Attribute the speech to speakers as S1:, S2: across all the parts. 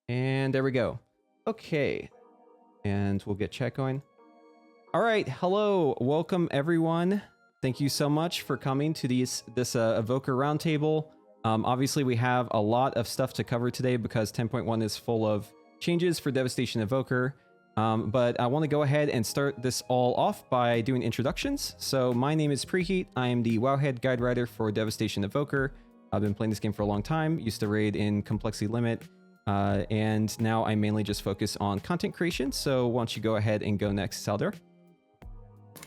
S1: And there we go. Okay. And we'll get chat going. All right. Hello. Welcome, everyone. Thank you so much for coming to this Evoker Roundtable. Obviously, we have a lot of stuff to cover today because 10.1 is full of changes for Devastation Evoker. But I want to go ahead and start this all off by doing introductions. So my name is Preheat. I am the Wowhead guide writer for Devastation Evoker. I've been playing this game for a long time, used to raid in Complexity Limit, and now I mainly just focus on content creation. So why don't you go ahead and go next, Saeldur?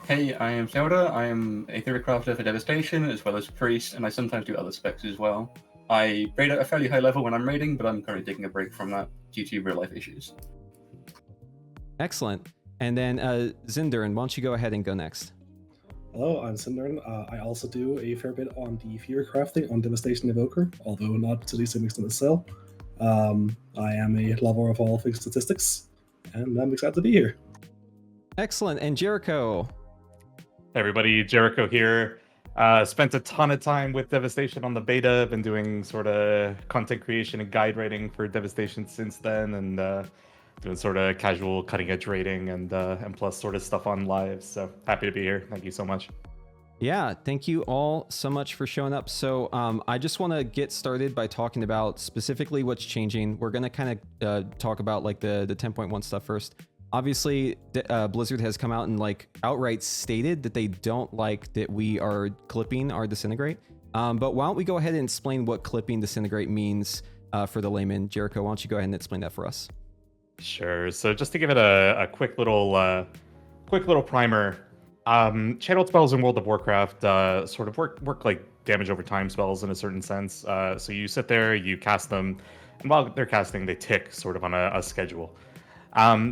S2: Hey, I am Saeldur. I am a Theorycrafter for Devastation, as well as Priest, and I sometimes do other specs as well. I raid at a fairly high level when I'm raiding, but I'm currently taking a break from that due to real-life issues.
S1: Excellent. And then Zindurn, why don't you go ahead and go next?
S3: Hello, I'm Zindurn. I also do a fair bit on the Theorycrafting on Devastation Evoker, although not to the same extent as Cell. I am a lover of all things statistics, and I'm excited to be here.
S1: Excellent. And Jereico.
S4: Hey everybody, Jereico here. Spent a ton of time with Devastation on the beta. Been doing sort of content creation and guide writing for Devastation since then, and doing sort of casual cutting edge rating and plus sort of stuff on live. So happy to be here. Thank you so much.
S1: Yeah, thank you all so much for showing up. So I just want to get started by talking about specifically what's changing. We're going to kind of talk about like the 10.1 stuff first. Obviously, Blizzard has come out and like outright stated that they don't like that we are clipping our disintegrate. But why don't we go ahead and explain what clipping disintegrate means for the layman. Jereico, why don't you go ahead and explain that for us?
S4: Sure. So just to give it a quick little primer, channeled spells in World of Warcraft sort of work like damage over time spells in a certain sense. So you sit there, you cast them, and while they're casting, they tick sort of on a schedule.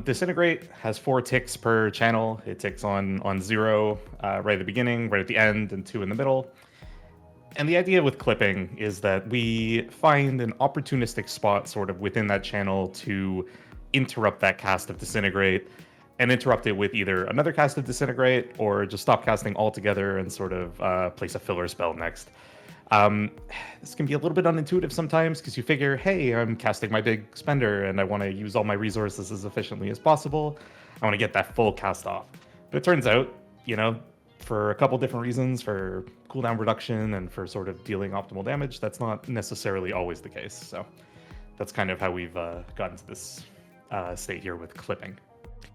S4: Disintegrate has 4 ticks per channel. It ticks on 0 right at the beginning, right at the end, and 2 in the middle. And the idea with clipping is that we find an opportunistic spot sort of within that channel to interrupt that cast of Disintegrate and interrupt it with either another cast of Disintegrate or just stop casting altogether and sort of place a filler spell next. This can be a little bit unintuitive sometimes because you figure, hey, I'm casting my big spender and I want to use all my resources as efficiently as possible. I want to get that full cast off. But it turns out, for a couple different reasons, for cooldown reduction and for sort of dealing optimal damage, that's not necessarily always the case. So that's kind of how we've gotten to this state here with clipping.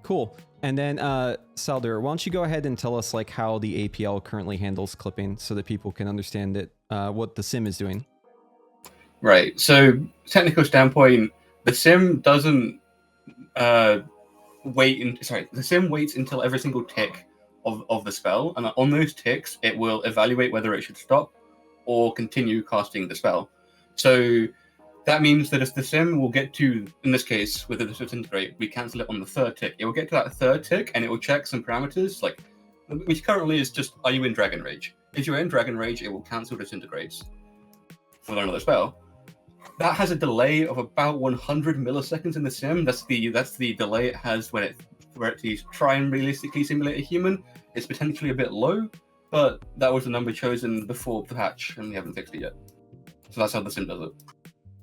S1: Cool. And then Saeldur, why don't you go ahead and tell us like how the APL currently handles clipping so that people can understand it, what the sim is doing.
S2: Right. So, technical standpoint, the sim doesn't the sim waits until every single tick of the spell, and on those ticks, it will evaluate whether it should stop or continue casting the spell. So that means that if the sim will get to, in this case, with the disintegrate, we cancel it on the 3rd tick. It will get to that 3rd tick, and it will check some parameters, like, which currently is just, are you in Dragon Rage? If you're in Dragon Rage, it will cancel disintegrates for another spell. That has a delay of about 100 milliseconds in the sim. That's the delay it has when it try and realistically simulate a human. It's potentially a bit low, but that was the number chosen before the patch, and we haven't fixed it yet. So that's how the sim does it.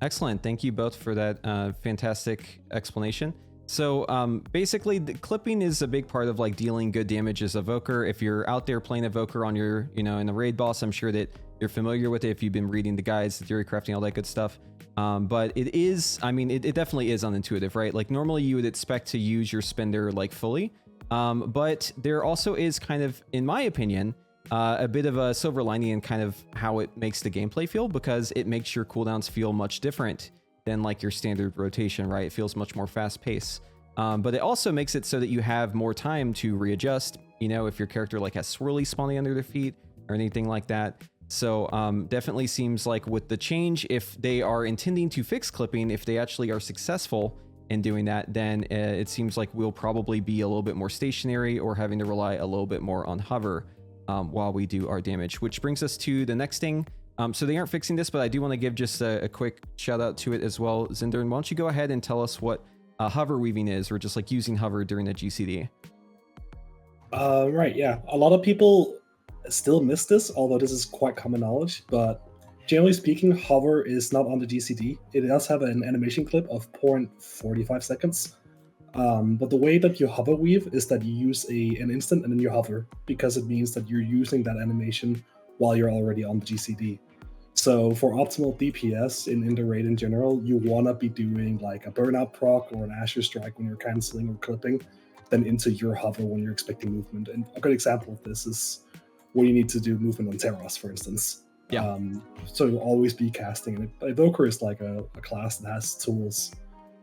S1: Excellent. Thank you both for that fantastic explanation. So basically, the clipping is a big part of like dealing good damage as Evoker. If you're out there playing Evoker on your, in a raid boss, I'm sure that you're familiar with it if you've been reading the guides, the theory crafting, all that good stuff. But it is, it definitely is unintuitive, right? Like normally you would expect to use your spender like fully. But there also is kind of, in my opinion, a bit of a silver lining in kind of how it makes the gameplay feel, because it makes your cooldowns feel much different than like your standard rotation, right? It feels much more fast paced. But it also makes it so that you have more time to readjust, if your character like has swirly spawning under their feet or anything like that. So definitely seems like with the change, if they are intending to fix clipping, if they actually are successful in doing that, then it seems like we'll probably be a little bit more stationary or having to rely a little bit more on hover while we do our damage, which brings us to the next thing. So they aren't fixing this, but I do want to give just a quick shout out to it as well. Zindurn, why don't you go ahead and tell us what hover weaving is, or just like using hover during the GCD?
S3: Right, yeah. A lot of people still miss this, although this is quite common knowledge, but Generally speaking, hover is not on the GCD. It does have an animation clip of 0.45 seconds. But the way that you hover weave is that you use an instant and then you hover, because it means that you're using that animation while you're already on the GCD. So for optimal DPS in the raid in general, you want to be doing like a burnout proc or an Asher strike when you're canceling or clipping, then into your hover when you're expecting movement. And a good example of this is when you need to do movement on Terros, for instance.
S1: Yeah.
S3: So you'll always be casting. And Evoker is like a class that has tools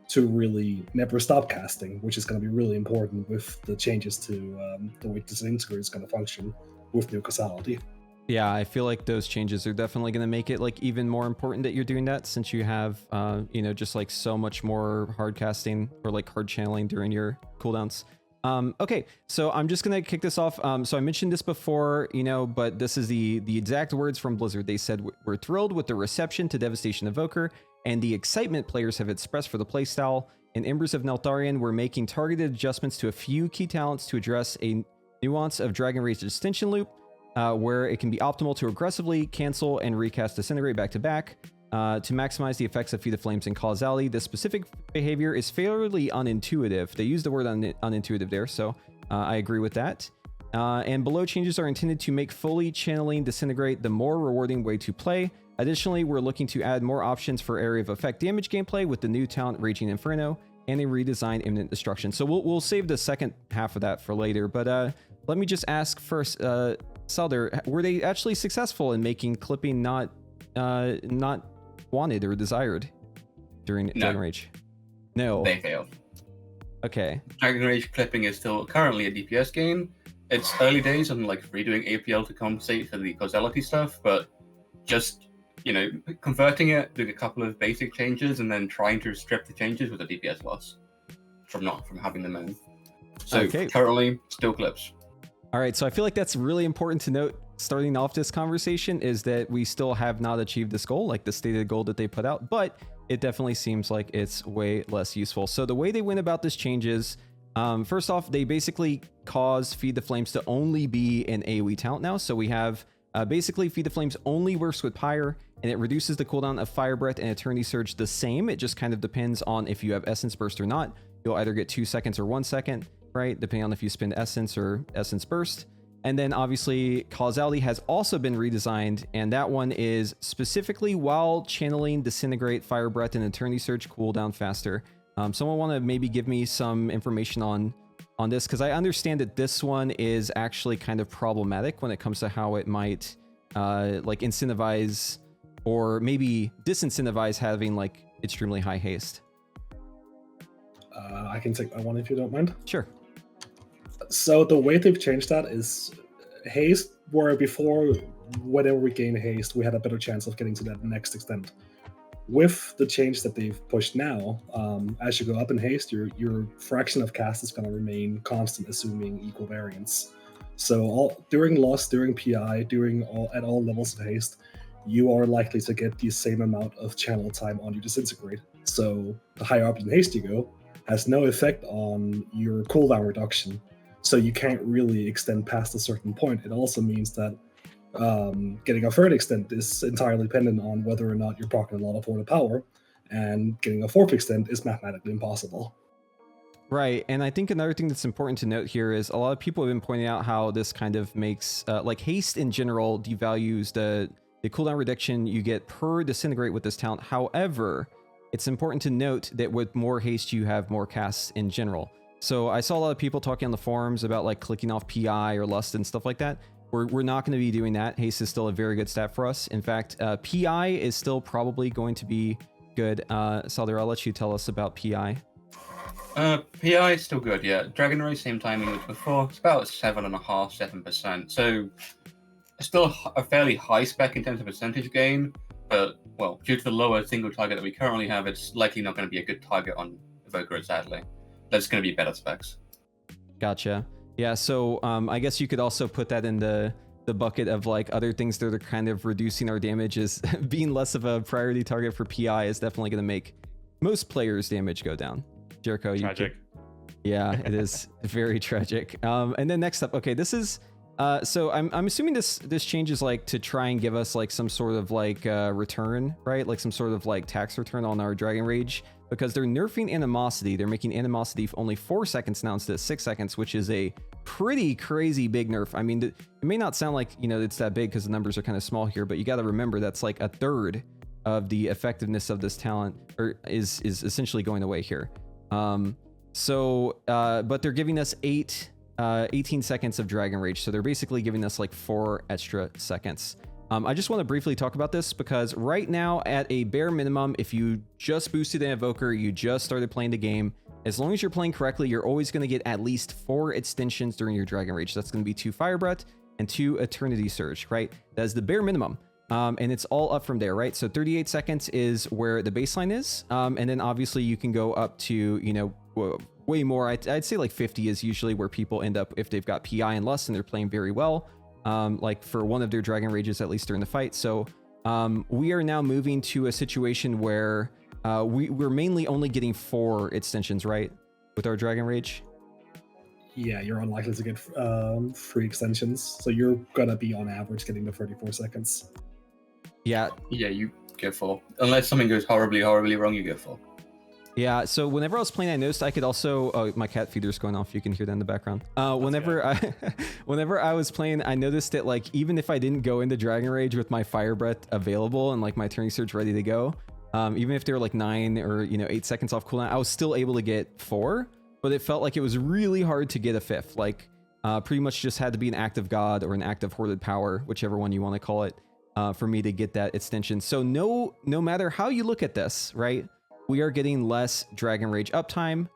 S3: to really never stop casting, which is going to be really important with the changes to the way Disintegrate is going to function with new causality.
S1: Yeah, I feel like those changes are definitely going to make it like even more important that you're doing that, since you have, just like so much more hard casting or like hard channeling during your cooldowns. Okay, so I'm just going to kick this off. So I mentioned this before, but this is the exact words from Blizzard. They said, "We're thrilled with the reception to Devastation Evoker and the excitement players have expressed for the playstyle. In Embers of Neltharion, we're making targeted adjustments to a few key talents to address a nuance of Dragon Rage extension loop, where it can be optimal to aggressively cancel and recast Disintegrate back to back to maximize the effects of Feed the Flames and Causality. This specific behavior is fairly unintuitive." They use the word unintuitive there, so I agree with that. And below changes are intended to make fully channeling Disintegrate the more rewarding way to play. Additionally, we're looking to add more options for area of effect damage gameplay with the new talent Raging Inferno and a redesigned Imminent Destruction. So we'll save the second half of that for later, but let me just ask first, Saeldur, were they actually successful in making clipping not wanted or desired during Dragon Rage? No.
S2: They failed.
S1: Okay.
S2: Dragon Rage clipping is still currently a DPS game. It's early days on like redoing APL to compensate for the causality stuff, but just converting it, doing a couple of basic changes, and then trying to strip the changes with a DPS loss from having them in. So currently, still clips.
S1: All right, so I feel like that's really important to note starting off this conversation, is that we still have not achieved this goal, like the stated goal that they put out, but it definitely seems like it's way less useful. So the way they went about this changes, first off, they basically cause Feed the Flames to only be an AoE talent now. So we have basically Feed the Flames only works with Pyre, and it reduces the cooldown of Fire Breath and Eternity Surge the same. It just kind of depends on if you have Essence Burst or not. You'll either get 2 seconds or 1 second, right? Depending on if you spend Essence or Essence Burst. And then obviously Causality has also been redesigned, and that one is specifically while channeling Disintegrate, Fire Breath, and Eternity Surge cooldown faster. Someone want to maybe give me some information on this, because I understand that this one is actually kind of problematic when it comes to how it might like incentivize or maybe disincentivize having like extremely high haste.
S3: I can take that one if you don't mind.
S1: Sure.
S3: So the way they've changed that is haste, where before, whenever we gain haste, we had a better chance of getting to that next extent. With the change that they've pushed now, as you go up in haste, your fraction of cast is going to remain constant, assuming equal variance. So during loss, during PI, at all levels of haste, you are likely to get the same amount of channel time on your Disintegrate. So the higher up in haste you go has no effect on your cooldown reduction. So you can't really extend past a certain point. It also means that getting a third extent is entirely dependent on whether or not you're proccing a lot of order power, and getting a fourth extent is mathematically impossible.
S1: Right, and I think another thing that's important to note here is a lot of people have been pointing out how this kind of makes, like haste in general devalues the cooldown reduction you get per Disintegrate with this talent. However, it's important to note that with more haste, you have more casts in general. So I saw a lot of people talking on the forums about like clicking off PI or Lust and stuff like that. We're not going to be doing that. Haste is still a very good stat for us. In fact, PI is still probably going to be good. Saeldur, I'll let you tell us about PI.
S2: PI is still good, yeah. Dragon Rage, same timing as before. It's about 7.5%, 7%. So it's still a fairly high spec in terms of percentage gain, but, well, due to the lower single target that we currently have, it's likely not going to be a good target on Evoker, sadly. That's going to be better specs.
S1: Gotcha. Yeah, so I guess you could also put that in the bucket of like other things that are kind of reducing our damage, is being less of a priority target for PI is definitely going to make most players' damage go down. Jereico,
S4: tragic.
S1: Yeah, it is very tragic. And then next up, okay, this is So I'm assuming this change is like to try and give us like some sort of like return, right? Like some sort of like tax return on our Dragon Rage, because they're nerfing animosity. They're making animosity only 4 seconds now instead of 6 seconds, which is a pretty crazy big nerf. I mean, it may not sound like, you know, it's that big because the numbers are kind of small here, but you got to remember that's like a third of the effectiveness of this talent is essentially going away here. But they're giving us 18 seconds of Dragon Rage, so they're basically giving us like 4 extra seconds. I just want to briefly talk about this because right now, at a bare minimum, if you just boosted an Evoker, you just started playing the game, as long as you're playing correctly, you're always going to get at least 4 extensions during your Dragon Rage. That's going to be 2 Fire Breath and 2 Eternity Surge, right? That is the bare minimum. And it's all up from there, right? So 38 seconds is where the baseline is. And then obviously you can go up to, you know, way more. I'd say like 50 is usually where people end up if they've got PI and Lust and they're playing very well. Like for one of their Dragon Rages, at least during the fight. So we are now moving to a situation where we're mainly only getting 4 extensions, right? With our Dragon Rage.
S3: Yeah, you're unlikely to get 3 extensions. So you're gonna be on average getting the 34 seconds.
S1: Yeah.
S2: Yeah, you get 4. Unless something goes horribly, horribly wrong, you get 4.
S1: Yeah, so whenever I was playing, I noticed I could also... Oh, my cat feeder's going off. You can hear that in the background. Whenever I was playing, I noticed that, like, even if I didn't go into Dragon Rage with my Fire Breath available and, like, my Turning Surge ready to go, even if they were, like, 9 or, you know, 8 seconds off cooldown, I was still able to get 4, but it felt like it was really hard to get a 5th. Like, pretty much just had to be an Act of God or an Act of Hoarded Power, whichever one you want to call it, for me to get that extension. So no matter how you look at this, right? We are getting less Dragon Rage uptime,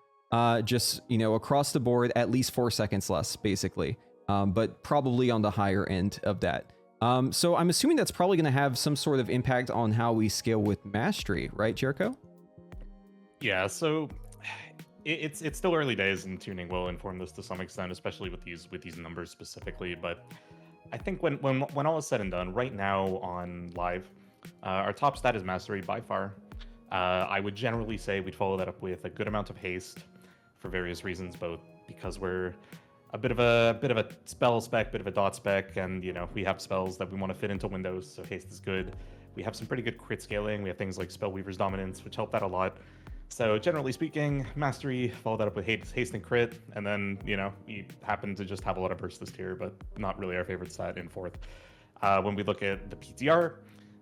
S1: just, you know, across the board, at least 4 seconds less, basically, but probably on the higher end of that. So I'm assuming that's probably going to have some sort of impact on how we scale with Mastery, right, Jereico?
S4: Yeah, so it's still early days, and tuning will inform this to some extent, especially with these numbers specifically. But I think when all is said and done, right now on live, our top stat is Mastery by far. I would generally say we'd follow that up with a good amount of haste for various reasons, both because we're a bit of a spell spec, bit of a dot spec, and, you know, we have spells that we want to fit into windows, so haste is good. We have some pretty good crit scaling. We have things like Spellweaver's Dominance, which help that a lot. So generally speaking, Mastery, follow that up with haste and crit, and then, you know, we happen to just have a lot of burst this tier, but not really our favorite stat in 4th. When we look at the PTR,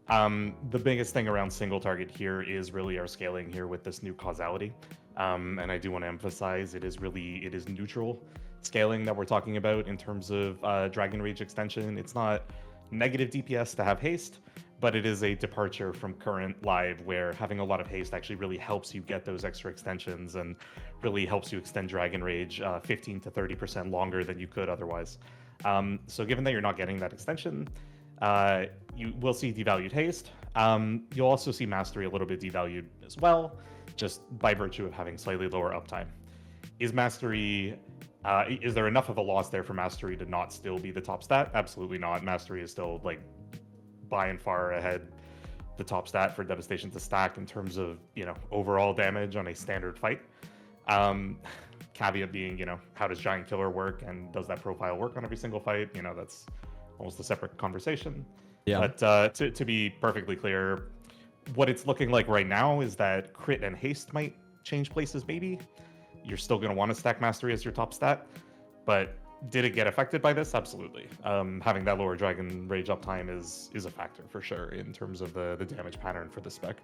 S4: the biggest thing around single target here is really our scaling here with this new causality. And I do want to emphasize it is neutral scaling that we're talking about in terms of Dragon Rage extension. It's not negative DPS to have haste, but it is a departure from current live where having a lot of haste actually really helps you get those extra extensions and really helps you extend Dragon Rage 15 to 30% longer than you could otherwise. So given that you're not getting that extension, you will see devalued haste. You'll also see Mastery a little bit devalued as well, just by virtue of having slightly lower uptime. Is Mastery, is there enough of a loss there for Mastery to not still be the top stat? Absolutely not. Mastery is still, like, by and far ahead the top stat for Devastation to stack in terms of, you know, overall damage on a standard fight. Caveat being, you know, how does Giant Killer work, and does that profile work on every single fight? You know, that's almost a separate conversation. Yeah. But to be perfectly clear, what it's looking like right now is that crit and haste might change places maybe. You're still going to want to stack Mastery as your top stat, but did it get affected by this? Absolutely. Having that lower Dragon Rage uptime is a factor for sure in terms of the damage pattern for the spec.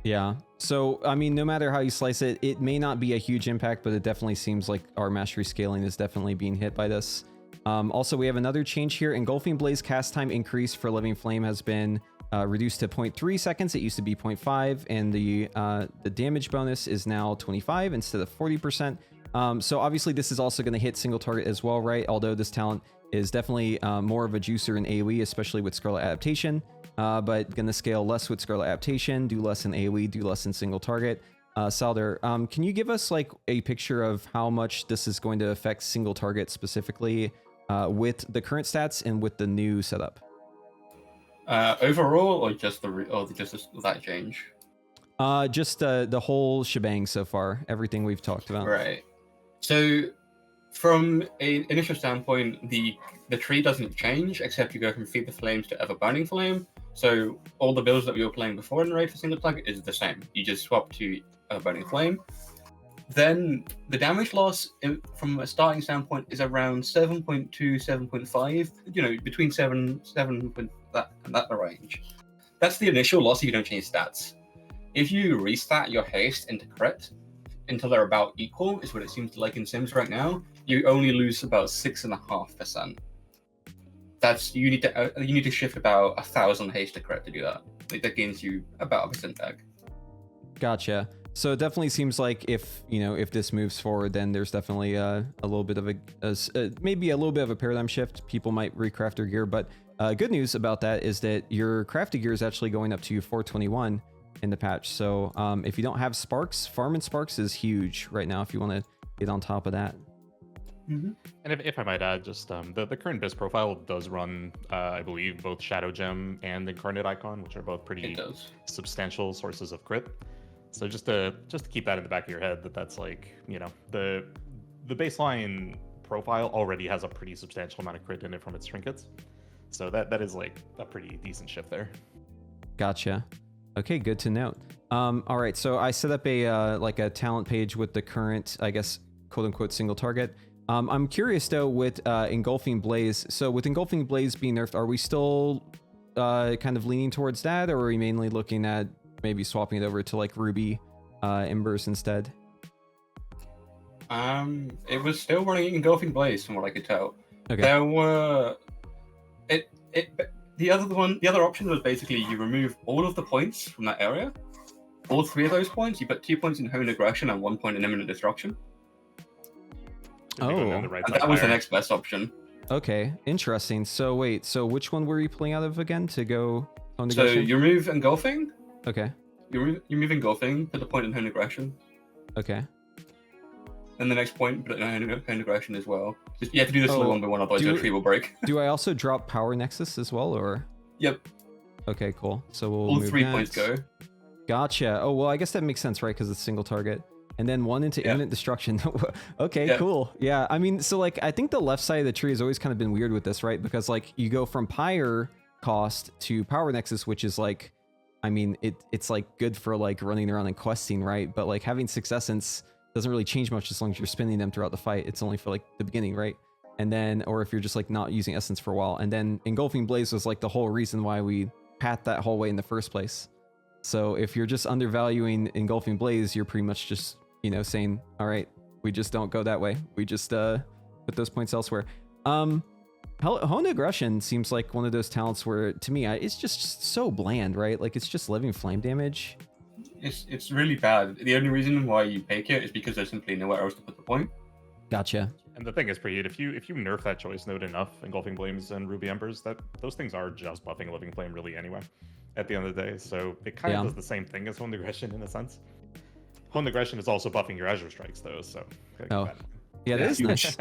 S1: Yeah. So, I mean, no matter how you slice it, it may not be a huge impact, but it definitely seems like our Mastery scaling is definitely being hit by this. Also, we have another change here. Engulfing Blaze cast time increase for Living Flame has been reduced to 0.3 seconds. It used to be 0.5, and the damage bonus is now 25 instead of 40%. So obviously this is also going to hit single target as well, right? Although this talent is definitely more of a juicer in AoE, especially with Scarlet Adaptation, but going to scale less with Scarlet Adaptation, do less in AoE, do less in single target. Saeldur, can you give us like a picture of how much this is going to affect single target specifically with the current stats and with the new setup?
S2: Overall, or just that change?
S1: Just the whole shebang so far, everything we've talked about.
S2: Right. So From an initial standpoint, the tree doesn't change except you go from Feed the Flames to Ever Burning Flame. So all the builds that we were playing before in Raid for Single Target is the same. You just swap to Ever Burning Flame. Then the damage loss from a starting standpoint is around 7.2, 7.5. You know, between 7 that range. That's the initial loss if you don't change stats. If you restat your haste into crit until they're about equal, is what it seems like in Sims right now, you only lose about 6.5%. That's you need to shift about 1,000 haste to crit to do that. That gains you about a percent back.
S1: Gotcha. So it definitely seems like if this moves forward, then there's definitely a little bit of maybe a little bit of a paradigm shift. People might recraft their gear, but good news about that is that your crafted gear is actually going up to 421 in the patch. So if you don't have sparks, farming sparks is huge right now if you want to get on top of that.
S2: Mm-hmm.
S4: And if I might add, just the current BIS profile does run, I believe, both Shadow Gem and Incarnate Icon, which are both pretty substantial sources of crit. So just to keep that in the back of your head, that's like, the baseline profile already has a pretty substantial amount of crit in it from its trinkets. So that is like a pretty decent shift there.
S1: Gotcha. Okay, good to note. All right, so I set up a talent page with the current, I guess, quote unquote single target. I'm curious though with Engulfing Blaze. So with Engulfing Blaze being nerfed, are we still kind of leaning towards that, or are we mainly looking at maybe swapping it over to like Ruby Embers instead?
S2: It was still running Engulfing Blaze from what I could tell.
S1: Okay.
S2: There were the other option was basically you remove all of the points from that area. All 3 of those points, you put 2 points in Honed Aggression and 1 point in Imminent Destruction. And that was the next best option.
S1: Okay, interesting. So wait, so which one were you pulling out of again to go on the
S2: So you remove Engulfing.
S1: Okay.
S2: You remove Engulfing, put the point in Honed Aggression.
S1: Okay.
S2: And the next point, put it in Honed Aggression as well. You have to do this one by one, otherwise your tree will break.
S1: Do I also drop Power Nexus as well, or?
S2: Yep.
S1: Okay, cool. So we'll
S2: all
S1: move
S2: 3
S1: that.
S2: points go.
S1: Gotcha. Oh, well, I guess that makes sense, right? Because it's single target. And then 1 into Imminent Destruction. Okay, cool. Yeah, I mean, so like, I think the left side of the tree has always kind of been weird with this, right? Because like, you go from Pyre cost to Power Nexus, which is like, I mean, it's like good for like running around and questing, right? But like having 6 Essence doesn't really change much as long as you're spending them throughout the fight. It's only for like the beginning, right? And then, or if you're just like not using Essence for a while. And then Engulfing Blaze was like the whole reason why we pat that whole way in the first place. So if you're just undervaluing Engulfing Blaze, you're pretty much just, saying, all right, we just don't go that way. We just put those points elsewhere. Honed Aggression seems like one of those talents where, to me, it's just so bland, right? Like, it's just living flame damage.
S2: It's really bad. The only reason why you pick it is because there's simply nowhere else to put the point.
S1: Gotcha.
S4: And the thing is, Preheat, if you nerf that choice node enough, Engulfing Flames and Ruby Embers, those things are just buffing Living Flame really anyway, at the end of the day. So it kind of does the same thing as Honed Aggression in a sense. Honed Aggression is also buffing your Azure Strikes, though, so...
S1: Yeah, that is nice.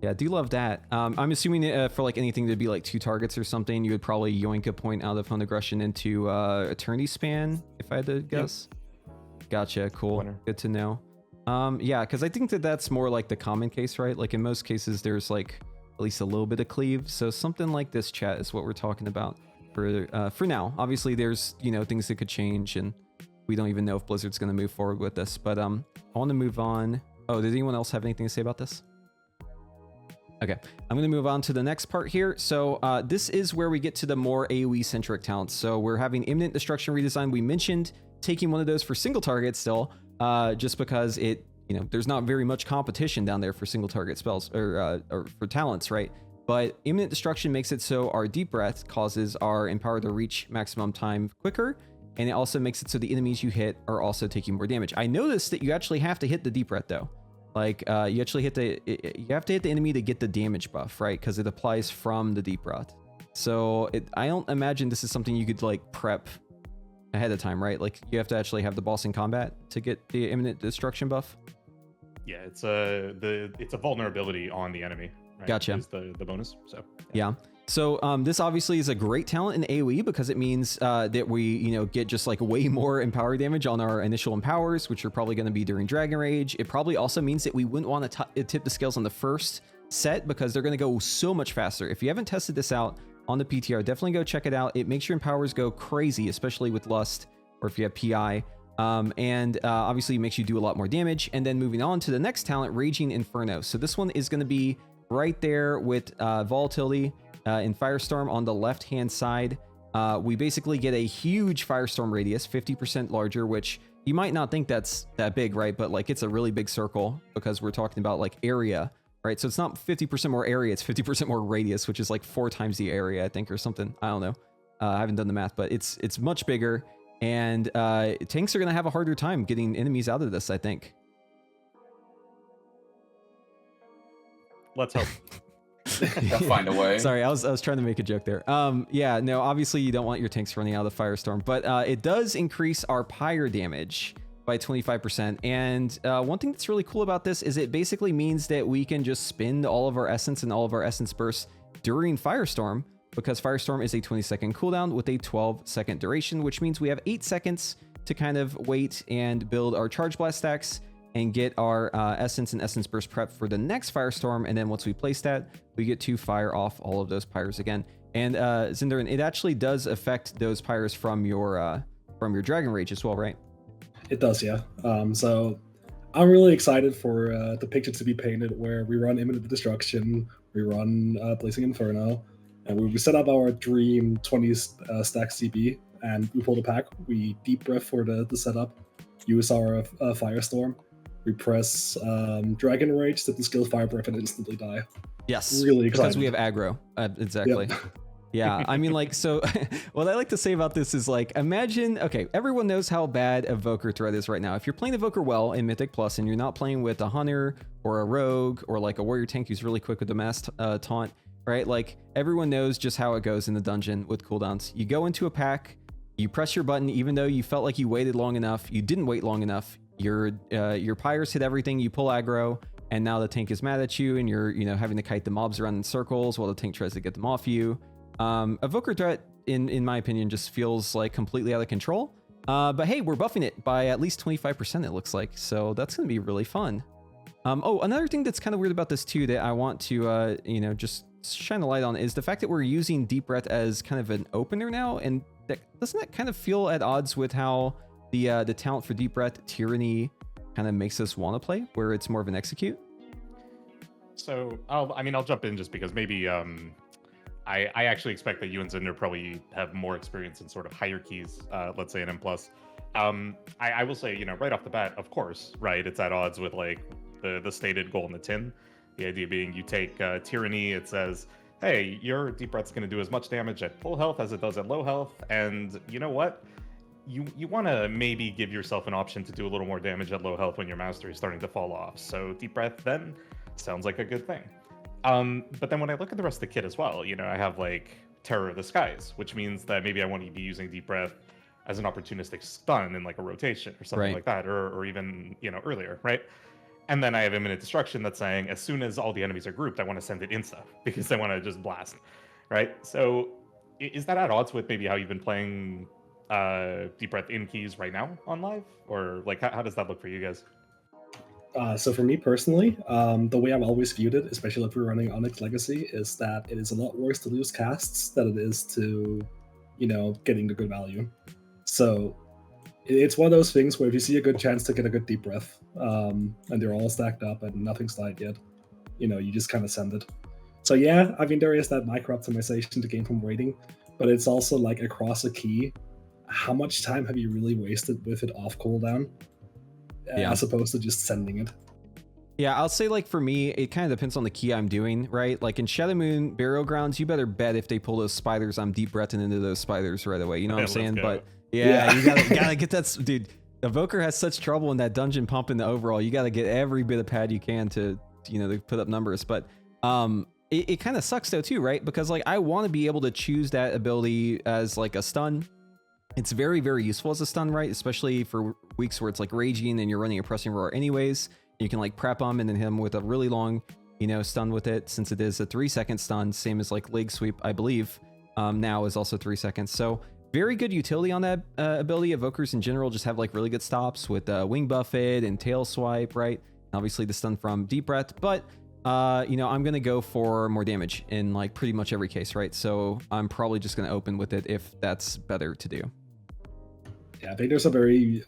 S1: Yeah, I do love that. I'm assuming for like anything to be like 2 targets or something, you would probably yoink a point out of Honed Aggression into Eternity Span, if I had to guess. Yep. Gotcha, cool. Winner. Good to know. Yeah, because I think that's more like the common case, right? Like in most cases, there's like at least a little bit of cleave. So something like this, chat, is what we're talking about for now. Obviously, there's things that could change, and we don't even know if Blizzard's going to move forward with this. But I want to move on. Oh, did anyone else have anything to say about this? Okay, I'm going to move on to the next part here. So this is where we get to the more AoE-centric talents. So we're having Imminent Destruction redesign. We mentioned taking one of those for single target still, just because there's not very much competition down there for single target spells or for talents, right? But Imminent Destruction makes it so our Deep Breath causes our Empower to reach maximum time quicker, and it also makes it so the enemies you hit are also taking more damage. I noticed that you actually have to hit the Deep Breath though. Like you have to hit the enemy to get the damage buff, right? Because it applies from the Deep Breath. So I don't imagine this is something you could like prep ahead of time, right? Like you have to actually have the boss in combat to get the Imminent Destruction buff.
S4: Yeah, it's a vulnerability on the enemy. Right?
S1: Gotcha.
S4: Is the bonus. So
S1: yeah. So this obviously is a great talent in AoE because it means that we, get just like way more empower damage on our initial empowers, which are probably going to be during Dragon Rage. It probably also means that we wouldn't want to tip the scales on the first set because they're going to go so much faster. If you haven't tested this out on the PTR, definitely go check it out. It makes your empowers go crazy, especially with Lust or if you have PI. And obviously it makes you do a lot more damage. And then moving on to the next talent, Raging Inferno. So this one is going to be right there with Volatility in Firestorm on the left-hand side. We basically get a huge Firestorm radius, 50% larger, which you might not think that's that big, right? But like it's a really big circle because we're talking about like area, right? So it's not 50% more area, it's 50% more radius, which is like 4 times the area, I think, or something. I don't know. I haven't done the math, but it's much bigger. And tanks are going to have a harder time getting enemies out of this, I think.
S4: Let's hope.
S2: They'll find a way.
S1: Sorry, I was trying to make a joke there. Yeah, no, obviously you don't want your tanks running out of the Firestorm, but it does increase our pyre damage by 25%. And one thing that's really cool about this is it basically means that we can just spend all of our essence and all of our essence bursts during Firestorm, because Firestorm is a 20-second cooldown with a 12-second duration, which means we have 8 seconds to kind of wait and build our Charge Blast stacks and get our essence and essence burst prep for the next Firestorm. And then once we place that, we get to fire off all of those pyres again. And Zindurn, it actually does affect those pyres from your Dragon Rage as well, right?
S3: It does, yeah. So I'm really excited for the picture to be painted where we run Imminent Destruction, we run Blazing Inferno, and we set up our dream 20 stack CB, and we pull the pack. We deep breath for the setup, use our Firestorm. We press Dragon Rage, set the skill Fire Breath, and instantly die.
S1: Yes,
S3: really excited.
S1: Because we have aggro. Exactly. Yep. Yeah, I mean, like, so what I like to say about this is, like, imagine, okay, everyone knows how bad Evoker threat is right now. If you're playing Evoker well in Mythic Plus and you're not playing with a Hunter or a Rogue or like a Warrior Tank who's really quick with the Mass Taunt, right? Like, everyone knows just how it goes in the dungeon with cooldowns. You go into a pack, you press your button, even though you felt like you waited long enough, you didn't wait long enough. Your pyres hit everything, you pull aggro, and now the tank is mad at you, and you're having to kite the mobs around in circles while the tank tries to get them off you. Evoker threat, in my opinion, just feels like completely out of control. But hey, we're buffing it by at least 25%, it looks like, so that's gonna be really fun. Oh, another thing that's kind of weird about this too that I want to just shine a light on is the fact that we're using Deep Breath as kind of an opener now, and doesn't that kind of feel at odds with how the talent for Deep Breath, Tyranny, kind of makes us want to play, where it's more of an execute?
S4: So I'll jump in just because maybe I actually expect that you and Zindurn probably have more experience in sort of hierarchies, let's say an M+. I will say, right off the bat, of course, right, it's at odds with like the stated goal in the tin. The idea being you take Tyranny, it says, hey, your Deep Breath's going to do as much damage at full health as it does at low health, and you know what? You want to maybe give yourself an option to do a little more damage at low health when your mastery is starting to fall off. So Deep Breath then sounds like a good thing. But then when I look at the rest of the kit as well, I have like Terror of the Skies, which means that maybe I want to be using Deep Breath as an opportunistic stun in like a rotation or something like that, or even, earlier, right? And then I have Imminent Destruction that's saying, as soon as all the enemies are grouped, I want to send it insta because I want to just blast, right? So is that at odds with maybe how you've been playing Deep Breath in keys right now on live? Or like, how does that look for you guys?
S3: So for me personally, the way I've always viewed it, especially if we're running Onyx Legacy, is that it is a lot worse to lose casts than it is to, getting a good value. So it's one of those things where if you see a good chance to get a good Deep Breath, and they're all stacked up and nothing's died yet, you just kind of send it. So yeah, I mean, there is that micro optimization to gain from waiting, but it's also like across a key, how much time have you really wasted with it off cooldown? As opposed to just sending it.
S1: Yeah, I'll say, like, for me, it kind of depends on the key I'm doing, right? Like in Shadow Moon Burial Grounds, you better bet if they pull those spiders, I'm deep breathing into those spiders right away. You know what I'm saying? But yeah, you gotta get that, dude. Evoker has such trouble in that dungeon pumping the overall. You gotta get every bit of pad you can to to put up numbers. But it kind of sucks though too, right? Because like I want to be able to choose that ability as like a stun. It's very, very useful as a stun, right? Especially for weeks where it's like raging and you're running a pressing roar anyways. You can like prep them and then hit them with a really long, stun with it, since it is a 3-second stun, same as like leg sweep, I believe. Now is also 3 seconds. So very good utility on that ability. Evokers in general just have like really good stops with wing buffet and tail swipe, right? Obviously the stun from deep breath, but I'm gonna go for more damage in like pretty much every case, right? So I'm probably just gonna open with it if that's better to do.
S3: Yeah, I think there's a very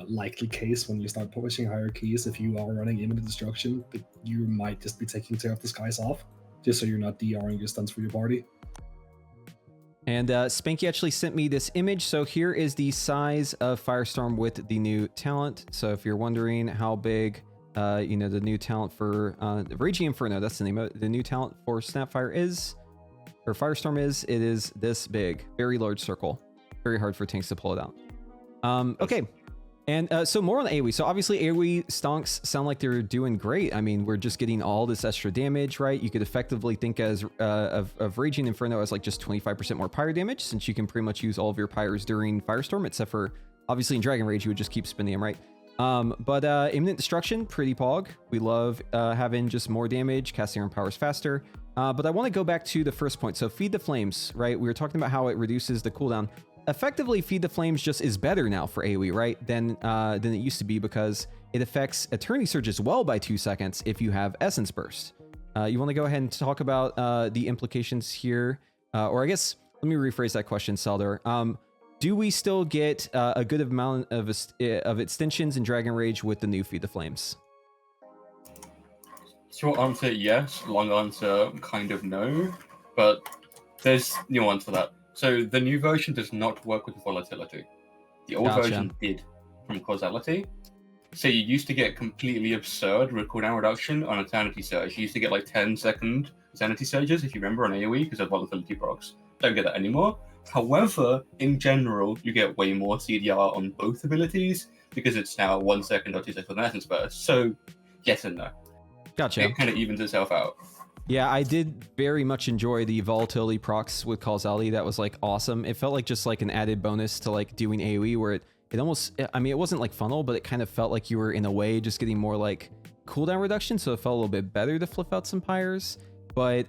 S3: likely case when you start pushing higher keys, if you are running imminent destruction, that you might just be taking Tear of the Skies off, just so you're not DRing your stuns for your party.
S1: And Spanky actually sent me this image. So here is the size of Firestorm with the new talent. So if you're wondering how big, the new talent for Raging Inferno, that's the name of it, the new talent for Snapfire is, or Firestorm is, it is this big, very large circle. Very hard for tanks to pull it out. Okay. And so more on AoE. So obviously AoE stonks sound like they're doing great. I mean, we're just getting all this extra damage, right? You could effectively think as of Raging Inferno as like just 25% more pyre damage, since you can pretty much use all of your pyres during Firestorm, except for obviously in Dragon Rage, you would just keep spinning them, right? But Imminent Destruction, pretty pog. We love having just more damage, casting our powers faster. But I want to go back to the first point. So Feed the Flames, right? We were talking about how it reduces the cooldown. Effectively, Feed the Flames just is better now for AoE, right? Than it used to be, because it affects Eternity Surge as well by 2 seconds if you have Essence Burst. You want to go ahead and talk about the implications here? Or I guess, let me rephrase that question, Saeldur. Do we still get a good amount of extensions in Dragon Rage with the new Feed the Flames?
S2: Short answer, yes. Long answer, kind of no. But there's nuance for that. So the new version does not work with volatility. The old version did from causality. So you used to get completely absurd cooldown reduction on Eternity Surge. You used to get like 10-second Eternity Surges, if you remember, on AoE because of volatility procs. Don't get that anymore. However, in general, you get way more CDR on both abilities because it's now 1 second or 2 seconds on Essence Burst. So yes and no.
S1: Gotcha.
S2: It kind of evens itself out.
S1: Yeah, I did very much enjoy the volatility procs with causality. That was like awesome. It felt like just like an added bonus to like doing AoE, where it almost, I mean, it wasn't like funnel, but it kind of felt like you were in a way just getting more like cooldown reduction. So it felt a little bit better to flip out some pyres. But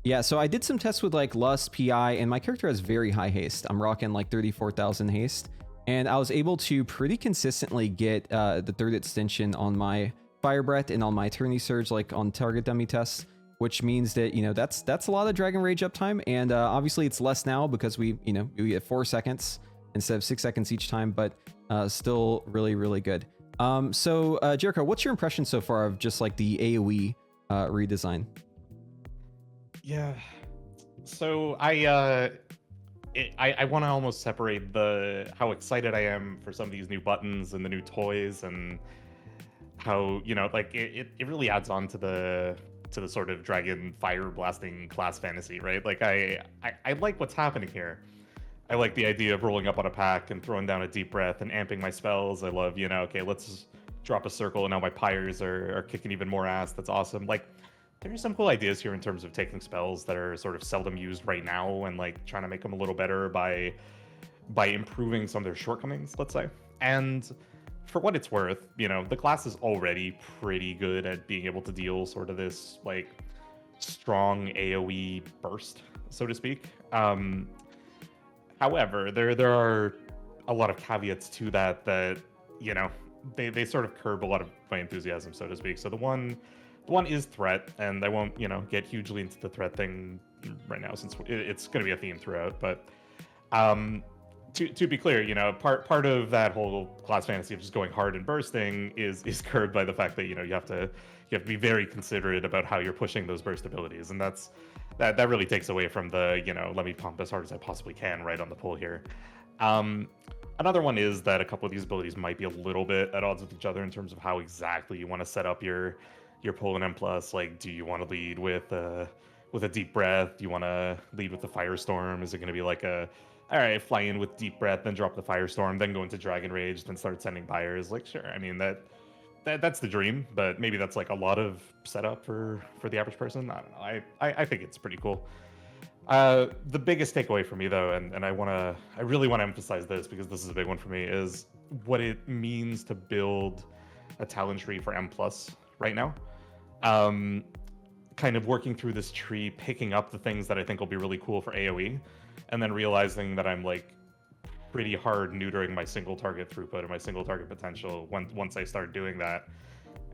S1: yeah, so I did some tests with like Lust, PI, and my character has very high haste. I'm rocking like 34,000 haste. And I was able to pretty consistently get the third extension on my Fire Breath and on my Eternity Surge, like on target dummy tests, which means that, that's a lot of Dragon Rage uptime. And obviously it's less now because we get 4 seconds instead of 6 seconds each time, but still really, really good. So Jereico, what's your impression so far of just like the AoE redesign?
S4: Yeah, so I want to almost separate how excited I am for some of these new buttons and the new toys, and how it really adds on to the sort of dragon fire blasting class fantasy, right? Like I like what's happening here. I like the idea of rolling up on a pack and throwing down a deep breath and amping my spells. I love, okay, let's drop a circle and now my pyres are kicking even more ass. That's awesome. Like, there's some cool ideas here in terms of taking spells that are sort of seldom used right now and like trying to make them a little better by improving some of their shortcomings, let's say. And for what it's worth, the class is already pretty good at being able to deal sort of this like strong AoE burst, so to speak. However, there are a lot of caveats to that they sort of curb a lot of my enthusiasm, so to speak. So the one is threat, and I won't get hugely into the threat thing right now since it's going to be a theme throughout. But to be clear, part of that whole class fantasy of just going hard and bursting is curbed by the fact that you have to be very considerate about how you're pushing those burst abilities, and that really takes away from the let me pump as hard as I possibly can right on the pull here. Another one is that a couple of these abilities might be a little bit at odds with each other in terms of how exactly you want to set up your pull and M+. Like, do you want to lead with a deep breath? Do you want to lead with the Firestorm? Is it going to be like all right, fly in with deep breath, then drop the Firestorm, then go into Dragon Rage, then start sending pyres? Like, sure, I mean that's the dream, but maybe that's like a lot of setup for the average person. I don't know. I think it's pretty cool. The biggest takeaway for me though, and I really want to emphasize this because this is a big one for me, is what it means to build a talent tree for M+ right now. kind of working through this tree, picking up the things that I think will be really cool for AoE, and then realizing that I'm like pretty hard neutering my single target throughput and my single target potential once I start doing that,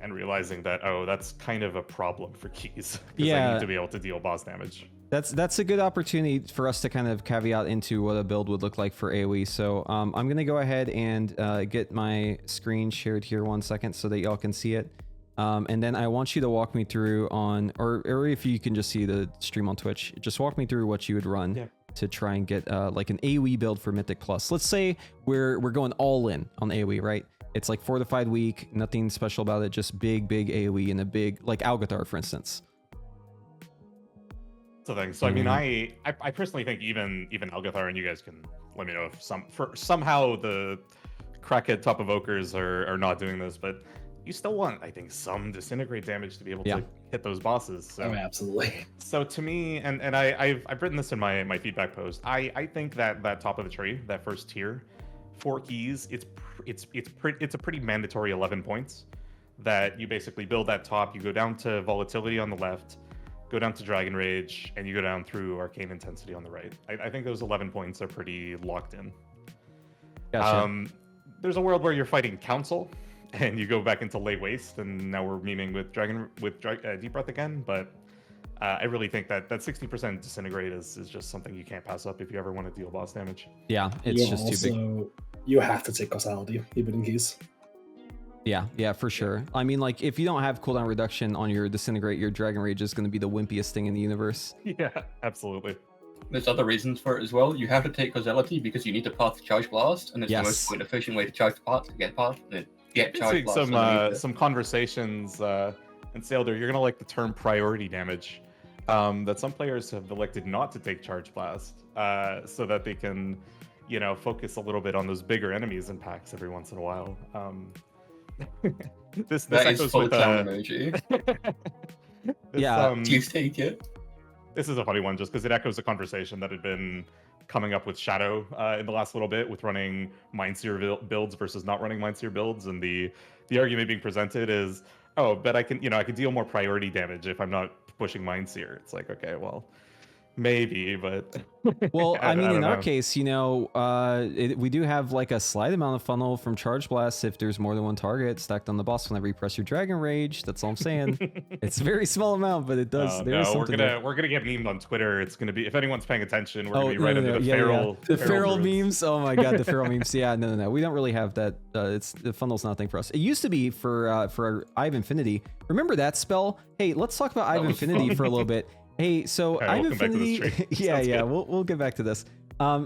S4: and realizing that, oh, that's kind of a problem for keys, because I need to be able to deal boss damage.
S1: That's a good opportunity for us to kind of caveat into what a build would look like for AoE. So I'm going to go ahead and get my screen shared here 1 second so that y'all can see it. And then I want you to walk me through on, or if you can just see the stream on Twitch, just walk me through what you would run to try and get like an AoE build for Mythic Plus. Let's say we're going all in on AoE, right? It's like fortified weak, nothing special about it, just big AoE and a big, like Algathar, for instance.
S4: Thing. So I mean, I personally think even Algathar, and you guys can let me know if somehow the crackhead top evokers are not doing this, but you still want, I think, some disintegrate damage to be able to hit those bosses. So,
S3: oh, absolutely.
S4: So to me, and I've written this in my feedback post, I think that top of the tree, that first tier, 4 keys, it's a pretty mandatory 11 points that you basically build that top. You go down to volatility on the left, go down to Dragon Rage, and you go down through Arcane Intensity on the right. I think those 11 points are pretty locked in.
S1: Gotcha.
S4: There's a world where you're fighting Council, and you go back into Lay Waste, and now we're memeing with Deep Breath again, but I really think that 60% Disintegrate is just something you can't pass up if you ever want to deal boss damage.
S1: Yeah, it's just too big.
S3: You have to take Causality, even in keys.
S1: Yeah, for sure. I mean, like, if you don't have cooldown reduction on your Disintegrate, your Dragon Rage is going to be the wimpiest thing in the universe.
S4: Yeah, absolutely.
S2: There's other reasons for it as well. You have to take Causality because you need to path Charge Blast, and it's the most efficient way to charge the path, to get path, and get Charge Blast.
S4: Some conversations, and Saeldur, you're going to like the term priority damage, that some players have elected not to take Charge Blast, so that they can, focus a little bit on those bigger enemies in packs every once in a while. This echoes with
S2: emoji. Please take it.
S4: This is a funny one just because it echoes a conversation that had been coming up with Shadow in the last little bit with running Mindseer builds versus not running Mindseer builds, and the argument being presented is, oh, but I can deal more priority damage if I'm not pushing Mindseer. It's like, okay, well, maybe, but
S1: well, I mean, in our case, we do have like a slight amount of funnel from Charge Blast if there's more than one target stacked on the boss whenever you press your Dragon Rage. That's all I'm saying. It's a very small amount, but it does. We're
S4: gonna get memed on Twitter. It's gonna be, if anyone's paying attention, we're gonna be right under the feral.
S1: The feral memes. Oh my god, the feral memes. Yeah, no. We don't really have that. The funnel's nothing for us. It used to be for Eye of Infinity. Remember that spell? Hey, let's talk about Eye of Infinity for a little bit. Hey, so Eye of Infinity, we'll get back to this.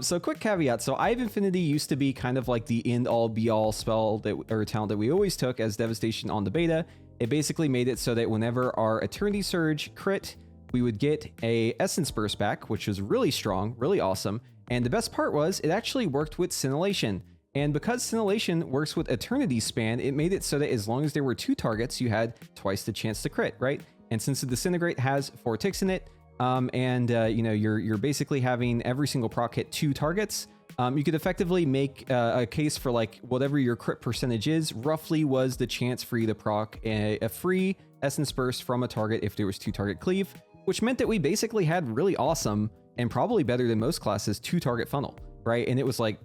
S1: So quick caveat. So Eye of Infinity used to be kind of like the end all be all spell or talent that we always took as Devastation on the beta. It basically made it so that whenever our Eternity Surge crit, we would get a Essence Burst back, which was really strong, really awesome. And the best part was it actually worked with Scintillation. And because Scintillation works with Eternity Span, it made it so that as long as there were 2 targets, you had twice the chance to crit, right? And since the Disintegrate has 4 ticks in it, you're basically having every single proc hit 2 targets, you could effectively make a case for like whatever your crit percentage is, roughly was the chance for you to proc a free Essence Burst from a target if there was 2 target cleave, which meant that we basically had really awesome and probably better than most classes 2 target funnel, right? And it was like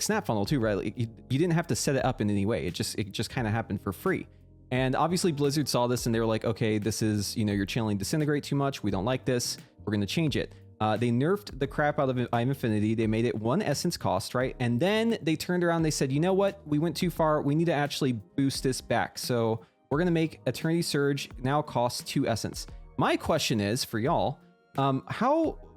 S1: snap funnel too, right? Like you didn't have to set it up in any way. It just kind of happened for free. And obviously Blizzard saw this and they were like, okay, this is, you're channeling Disintegrate too much. We don't like this. We're going to change it. They nerfed the crap out of Eye of Infinity. They made it 1 essence cost, right? And then they turned around. They said, you know what? We went too far. We need to actually boost this back. So we're going to make Eternity Surge now cost 2 essence. My question is for y'all,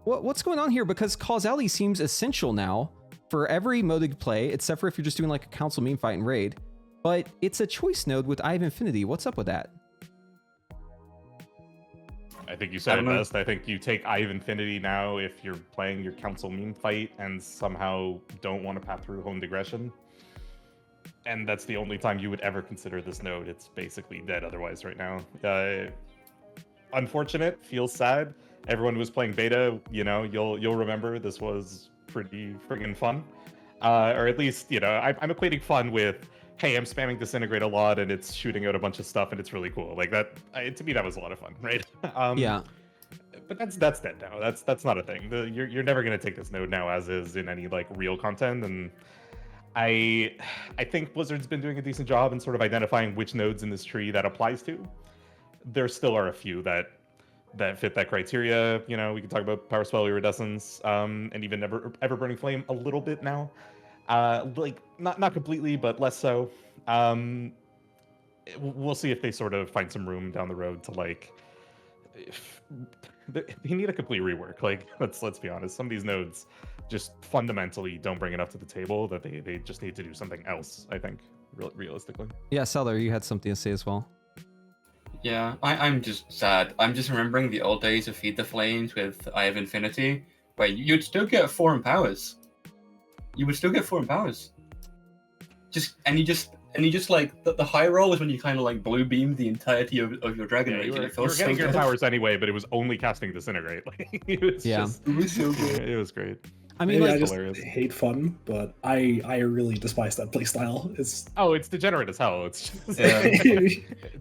S1: what's going on here? Because causality seems essential now for every mode to play, except for if you're just doing like a council meme fight and raid. But it's a choice node with Eye of Infinity. What's up with that?
S4: I think you said it best. I think you take Eye of Infinity now if you're playing your council meme fight and somehow don't want to path through Honed Aggression. And that's the only time you would ever consider this node. It's basically dead otherwise right now. Unfortunate, feels sad. Everyone who was playing beta, you'll remember this was pretty friggin' fun. Or at least, I'm equating fun with hey, I'm spamming Disintegrate a lot and it's shooting out a bunch of stuff and it's really cool. Like that, to me, that was a lot of fun, right?
S1: Yeah.
S4: But that's dead now. That's not a thing. You're never gonna take this node now as is in any like real content. And I think Blizzard's been doing a decent job in sort of identifying which nodes in this tree that applies to. There still are a few that fit that criteria. You know, we can talk about Power Spell Iridescence, and even Ever Burning Flame a little bit now. Like not completely, but less so. We'll see if they sort of find some room down the road to like. They need a complete rework. Like let's be honest. Some of these nodes just fundamentally don't bring enough to the table that they just need to do something else. I think realistically.
S1: Yeah, Saeldur, you had something to say as well.
S2: Yeah, I'm just sad. I'm just remembering the old days of Feed the Flames with Eye of Infinity, where you'd still get 4 empowers. You would still get 4 empowers. You just like the high roll is when you kind of like blue beam the entirety of your Dragon Rage.
S4: You
S2: And it
S4: were
S2: feels
S4: getting
S2: so
S4: your
S2: good.
S4: powers anyway, but it was only casting Disintegrate. Like it was just,
S2: It was so good.
S4: it was great.
S1: I mean,
S3: Maybe
S1: like,
S3: I just
S4: hilarious.
S3: hate fun, but I really despise that playstyle. It's
S4: It's degenerate as hell. It's just
S2: Yeah.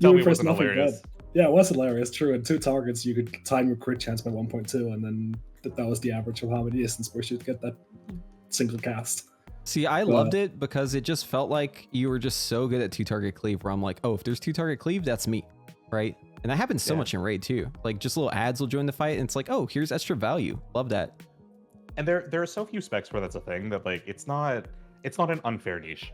S4: tell me it
S3: press
S4: wasn't
S3: nothing
S4: hilarious.
S3: but- Yeah, it was hilarious. True, and 2 targets, you could time your crit chance by 1.2, and then that was the average of how many instance bursts you'd get that single cast.
S1: see, I loved it because it just felt like you were just so good at 2-target cleave, where I'm like, oh, if there's 2-target cleave, that's me, right? And that happens so
S4: Yeah.
S1: much in Raid too. Like just little ads will join the fight, and it's like, oh, here's extra value. Love that.
S4: And there are so few specs where that's a thing that like it's not an unfair niche,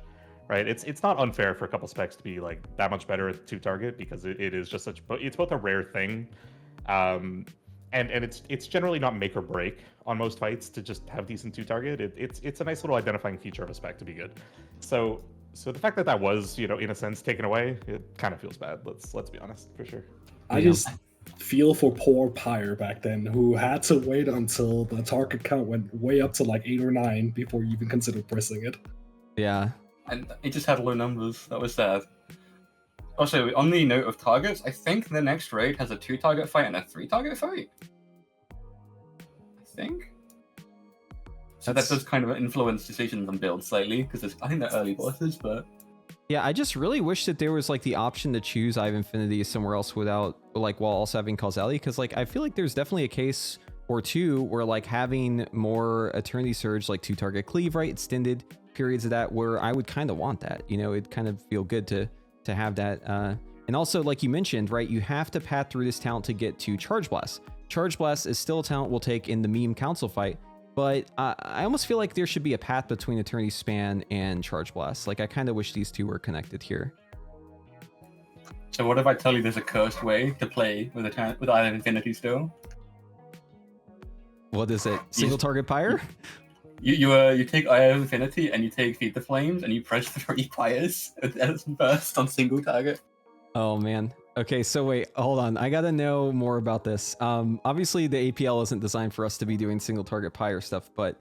S4: right? It's not unfair for a couple specs to be like that much better at 2-target because it is just it's both a rare thing, and it's generally not make or break on most fights to just have decent 2-target. It's a nice little identifying feature of a spec to be good. So the fact that was, you know, in a sense taken away, it kind of feels bad. Let's be honest, for sure.
S3: I
S1: Yeah.
S3: just feel for poor Pyre back then, who had to wait until the target count went way up to like 8 or 9 before you even considered pressing it.
S1: Yeah.
S2: And it just had low numbers. That was sad. Also, on the note of targets, I think the next raid has a 2-target fight and a 3-target fight. I think. So
S1: That's-
S2: that does kind of influence decisions on builds slightly, because I think they're early bosses, but
S1: Yeah, I just really wish that there was like the option to choose Eye of Infinity somewhere else without like while also having causality, because like I feel like there's definitely a case or two where like having more Eternity Surge, like 2-target cleave, right, extended periods of that, where I would kind of want that. You know, it'd kind of feel good to have that. And also, like you mentioned, right, you have to path through this talent to get to Charge Blast. Charge Blast is still a talent we'll take in the meme council fight, but I almost feel like there should be a path between Eternity Span and Charge Blast. Like I kind of wish these two were connected here.
S2: so what if I tell you there's a cursed way to play with Eye of Infinity still?
S1: What is it? Single target pyre?
S2: You take Eye of Infinity and you take Feed the Flames and you press 3 pyres as burst on single target.
S1: Oh man. Okay, so wait, hold on. I gotta know more about this. Obviously the APL isn't designed for us to be doing single target pyre stuff, but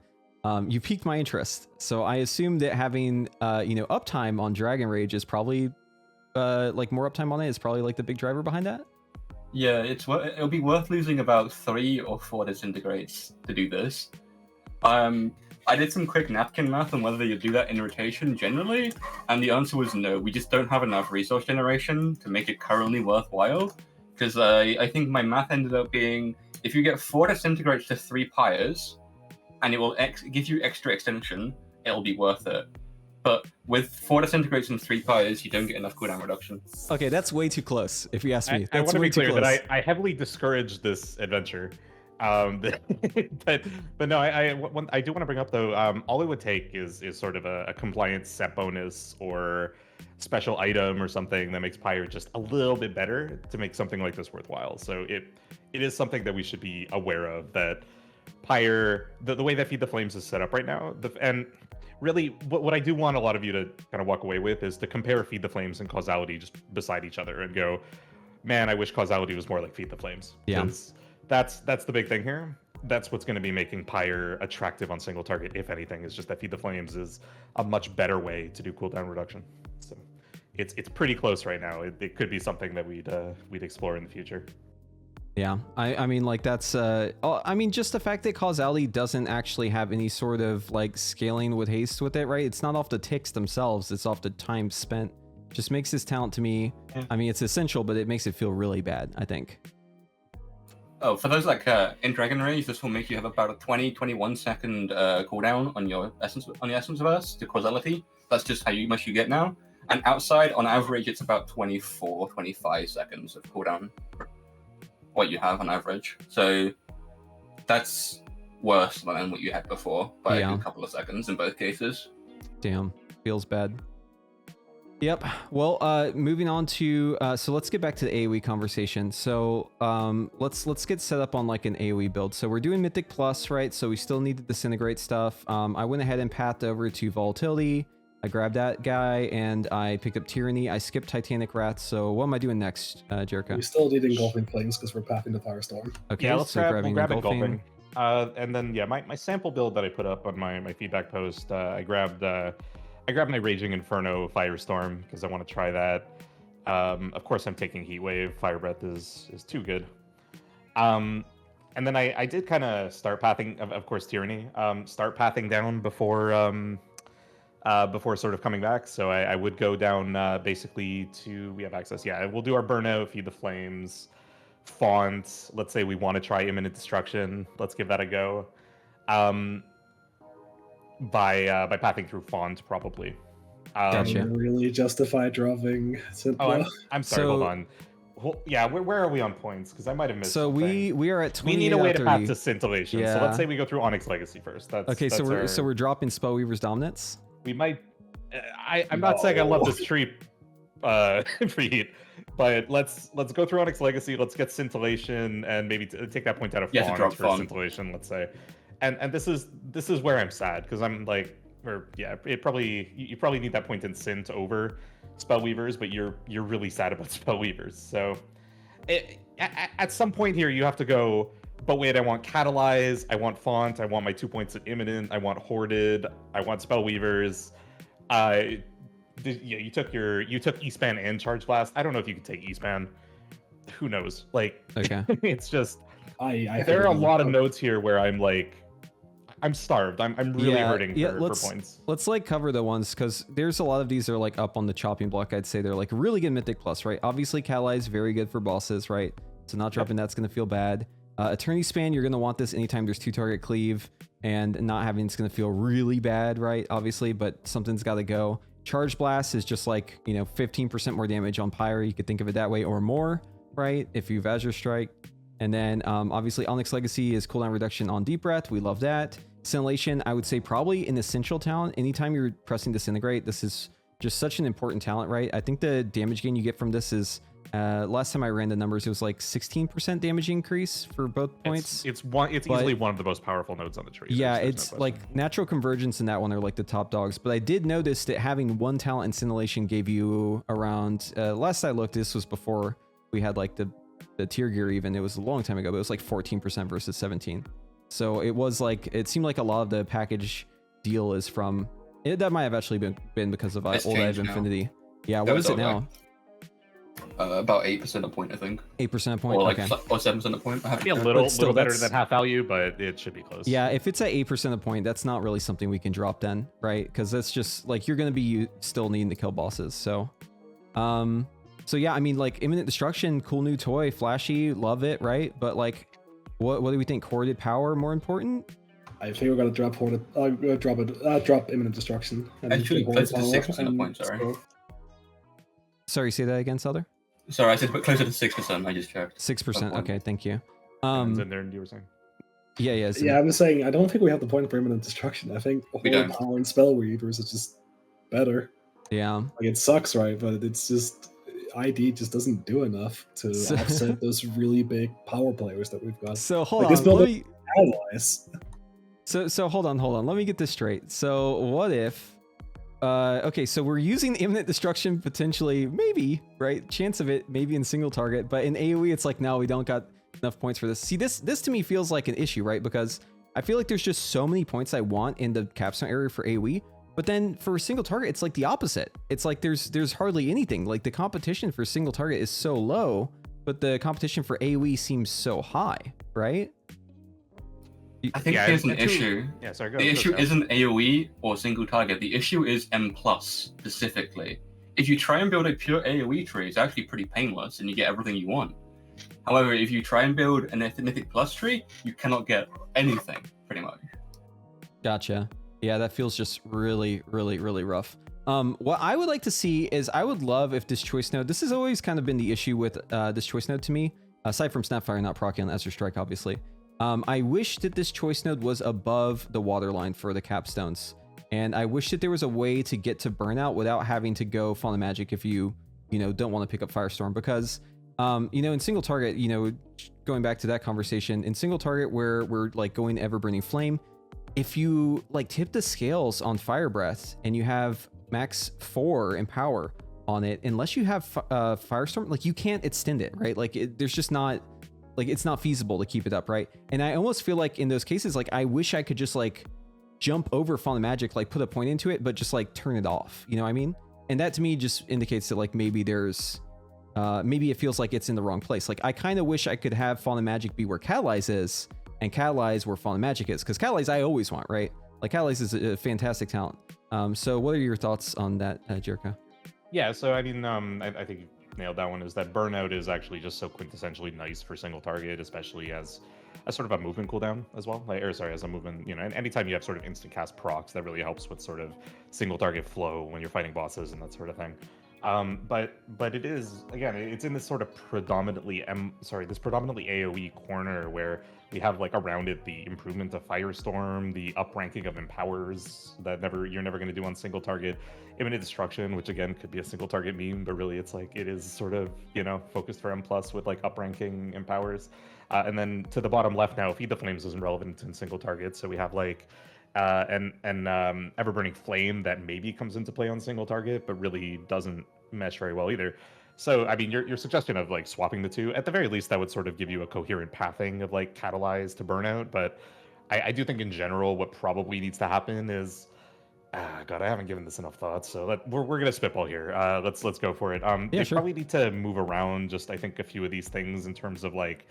S1: you piqued my interest. So I assume that having uptime on Dragon Rage is probably like more uptime on it is probably like the big driver behind that.
S2: Yeah, it'll be worth losing about 3 or 4 disintegrates to do this. I did some quick napkin math on whether you do that in rotation generally, and the answer was no. We just don't have enough resource generation to make it currently worthwhile. Because I think my math ended up being if you get 4 disintegrates to 3 pyres, and it will give you extra extension, it'll be worth it. But with 4 disintegrates and 3 pyres, you don't get enough cooldown reduction.
S1: Okay, that's way too close, if you ask me.
S4: I
S1: That's
S4: want to
S1: way
S4: be clear
S1: too close.
S4: that I heavily discourage this adventure. But no, I do want to bring up though. All it would take is sort of a compliance set bonus or special item or something that makes Pyre just a little bit better to make something like this worthwhile. So it is something that we should be aware of, that Pyre, the way that Feed the Flames is set up right now, and really what I do want a lot of you to kind of walk away with is to compare Feed the Flames and Causality just beside each other and go, man, I wish Causality was more like Feed the Flames.
S1: Yeah.
S4: That's the big thing here. That's what's going to be making Pyre attractive on single target, if anything, is just that Feed the Flames is a much better way to do cooldown reduction. So it's pretty close right now. It could be something that we'd explore in the future.
S1: Yeah, I mean, like, that's I mean, just the fact that causality doesn't actually have any sort of like scaling with haste with it, right? It's not off the ticks themselves, it's off the time spent. Just makes this talent to me, I mean, it's essential, but it makes it feel really bad, I think.
S2: Oh, for those like in Dragon Rage, this will make you have about a 21 second cooldown on your essence verse to causality. That's just how much you get now. And outside, on average, it's about 25 seconds of cooldown. What you have on average, so that's worse than what you had before by a couple of seconds in both cases.
S1: Damn, feels bad. Yep. Well, moving on to so let's get back to the AoE conversation. So let's get set up on like an AoE build. So we're doing Mythic Plus, right? So we still need the Disintegrate stuff. I went ahead and pathed over to Volatility. I grabbed that guy and I picked up Tyranny. I skipped Titanic Wrath. So what am I doing next, Jereico?
S3: We still need Engulfing Flames because we're pathing the Firestorm.
S1: Okay,
S4: Yeah,
S1: so grabbing Engulfing.
S4: And then yeah, my sample build that I put up on my feedback post, I grabbed my Raging Inferno Firestorm because I want to try that. Of course, I'm taking Heatwave. Fire Breath is too good. And then I did kind of start pathing, of course, Tyranny. Start pathing down before sort of coming back. So I would go down basically to, we have access. Yeah, we'll do our Burnout, Feed the Flames, Font. Let's say we want to try Imminent Destruction. Let's give that a go. By pathing through Font, probably.
S1: Gotcha.
S3: Really justify dropping Synthra.
S4: I'm sorry, hold on. Yeah, where are we on points? Because I might have missed
S1: So
S4: something.
S1: we are at 28.
S4: We need a way to path
S1: 30.
S4: to Scintillation.
S1: Yeah.
S4: So let's say we go through Onyx Legacy first.
S1: Okay, so we're dropping Spellweaver's Dominance.
S4: We might. I'm not saying I love this tree, Preheat, but let's go through Onyx Legacy. Let's get Scintillation and maybe take that point out of Font for Scintillation. Let's say, and this is where I'm sad because I'm like, you probably need that point in Sint over Spellweavers, but you're really sad about Spellweavers. So at some point here, you have to go. But wait, I want Catalyze, I want Font, I want my 2 points at Imminent, I want Hoarded, I want Spellweavers. You took E-Span and Charge Blast. I don't know if you could take E-Span. Who knows? Like,
S1: okay,
S4: it's just there are a lot of notes here where I'm like, I'm starved. I'm really hurting for points.
S1: Let's like cover the ones because there's a lot of these that are like up on the chopping block. I'd say they're like really good Mythic Plus, right? Obviously, Catalyze very good for bosses, right? So not dropping that's gonna feel bad. Eternity Span, you're going to want this anytime there's 2-target cleave, and not having it's going to feel really bad, right? Obviously, but something's got to go. Charge Blast is just like, 15% more damage on Pyre. You could think of it that way or more, right? If you've Azure Strike. And then obviously Onyx Legacy is cooldown reduction on Deep Breath. We love that. Scintillation, I would say probably an essential talent. Anytime you're pressing Disintegrate, this is just such an important talent, right? I think the damage gain you get from this is last time I ran the numbers, it was like 16% damage increase for both points.
S4: It's easily one of the most powerful nodes on the tree.
S1: Yeah, it's like Natural Convergence and that one are like the top dogs. But I did notice that having one talent in Scintillation gave you around, last I looked, this was before we had like the tier gear even. It was a long time ago, but it was like 14% versus 17. So it was like, it seemed like a lot of the package deal is from, that might have actually been because of Old Eye of Infinity. Now. Yeah, what is it now?
S2: About 8% a point, I think.
S1: 8% a point,
S2: or like
S1: okay.
S2: Or 7% a point.
S4: It'd be a little better than half value, but it should be close.
S1: Yeah, if it's at 8% a point, that's not really something we can drop then, right? Because that's just like you're gonna be still needing to kill bosses. So yeah, I mean, like Imminent Destruction, cool new toy, flashy, love it, right? But like, what do we think? Hoarded Power more important?
S3: I think we're gonna drop drop Imminent Destruction.
S2: Actually, closer to 6% a point. Sorry.
S1: Sorry, say that again, Saeldur.
S2: Sorry, I said closer to 6%. I just checked.
S1: 6%. Okay, thank you.
S4: Zindurn, you were saying.
S1: Yeah.
S3: I was saying I don't think we have the point for Imminent Destruction. I think Hoarded Power and Spellweavers is just better.
S1: Yeah.
S3: Like it sucks, right? But it's just ID just doesn't do enough to offset those really big power players that we've got.
S1: So hold
S3: like,
S1: on.
S3: Allies.
S1: So hold on. Let me get this straight. So what if? Okay, so we're using Imminent Destruction potentially, maybe, right? Chance of it, maybe in single target, but in AoE, it's like, no, we don't got enough points for this. See, this to me feels like an issue, right? Because I feel like there's just so many points I want in the capstone area for AoE, but then for single target, it's like the opposite. It's like there's hardly anything. Like the competition for single target is so low but the competition for AoE seems so high, right?
S2: I think here's an issue.
S4: Yeah, sorry, go.
S2: The issue isn't AoE or single target. The issue is M+ specifically. If you try and build a pure AoE tree, it's actually pretty painless and you get everything you want. However, if you try and build an Mythic Plus tree, you cannot get anything, pretty much.
S1: Gotcha. Yeah, that feels just really, really, really rough. What I would like to see is, I would love if this choice node, this has always kind of been the issue with this choice node to me, aside from Snapfire not proccing on Ezra Strike, obviously. I wish that this choice node was above the waterline for the capstones. And I wish that there was a way to get to burnout without having to go Fall of Magic if you don't want to pick up Firestorm. Because, in single target, going back to that conversation, in single target where we're like going Everburning Flame, if you like tip the scales on Fire Breath and you have max 4 in power on it, unless you have Firestorm, like you can't extend it, right? Like there's just not, like it's not feasible to keep it up, right? And I almost feel like in those cases, like I wish I could just like jump over Fall of Magic, like put a point into it, but just like turn it off, you know what I mean? And that to me just indicates that like maybe there's, maybe it feels like it's in the wrong place. Like I kind of wish I could have Fall of Magic be where Catalyze is, and Catalyze where Fall of Magic is, because Catalyze I always want, right? Like Catalyze is a fantastic talent. So what are your thoughts on that, Jereico?
S4: Yeah, so I mean, I think you nailed that one, is that burnout is actually just so quintessentially nice for single target, especially as sort of a movement cooldown as well. As a movement, and anytime you have sort of instant cast procs, that really helps with sort of single target flow when you're fighting bosses and that sort of thing. But it is, again, it's in this sort of predominantly AoE corner where we have like around it the improvement of Firestorm, the upranking of Empowers that you're never going to do on single target, Imminent Destruction, which again could be a single target meme, but really it's like it is sort of focused for M+ with like upranking Empowers, and then to the bottom left now, Feed the Flames isn't relevant in single target, so we have like and Everburning Flame that maybe comes into play on single target, but really doesn't mesh very well either. So, I mean, your suggestion of like swapping the two, at the very least, that would sort of give you a coherent pathing of like Catalyze to burnout. But I do think in general, what probably needs to happen is, God, I haven't given this enough thought. So we're gonna spitball here. Let's go for it. They probably need to move around just, I think, a few of these things in terms of like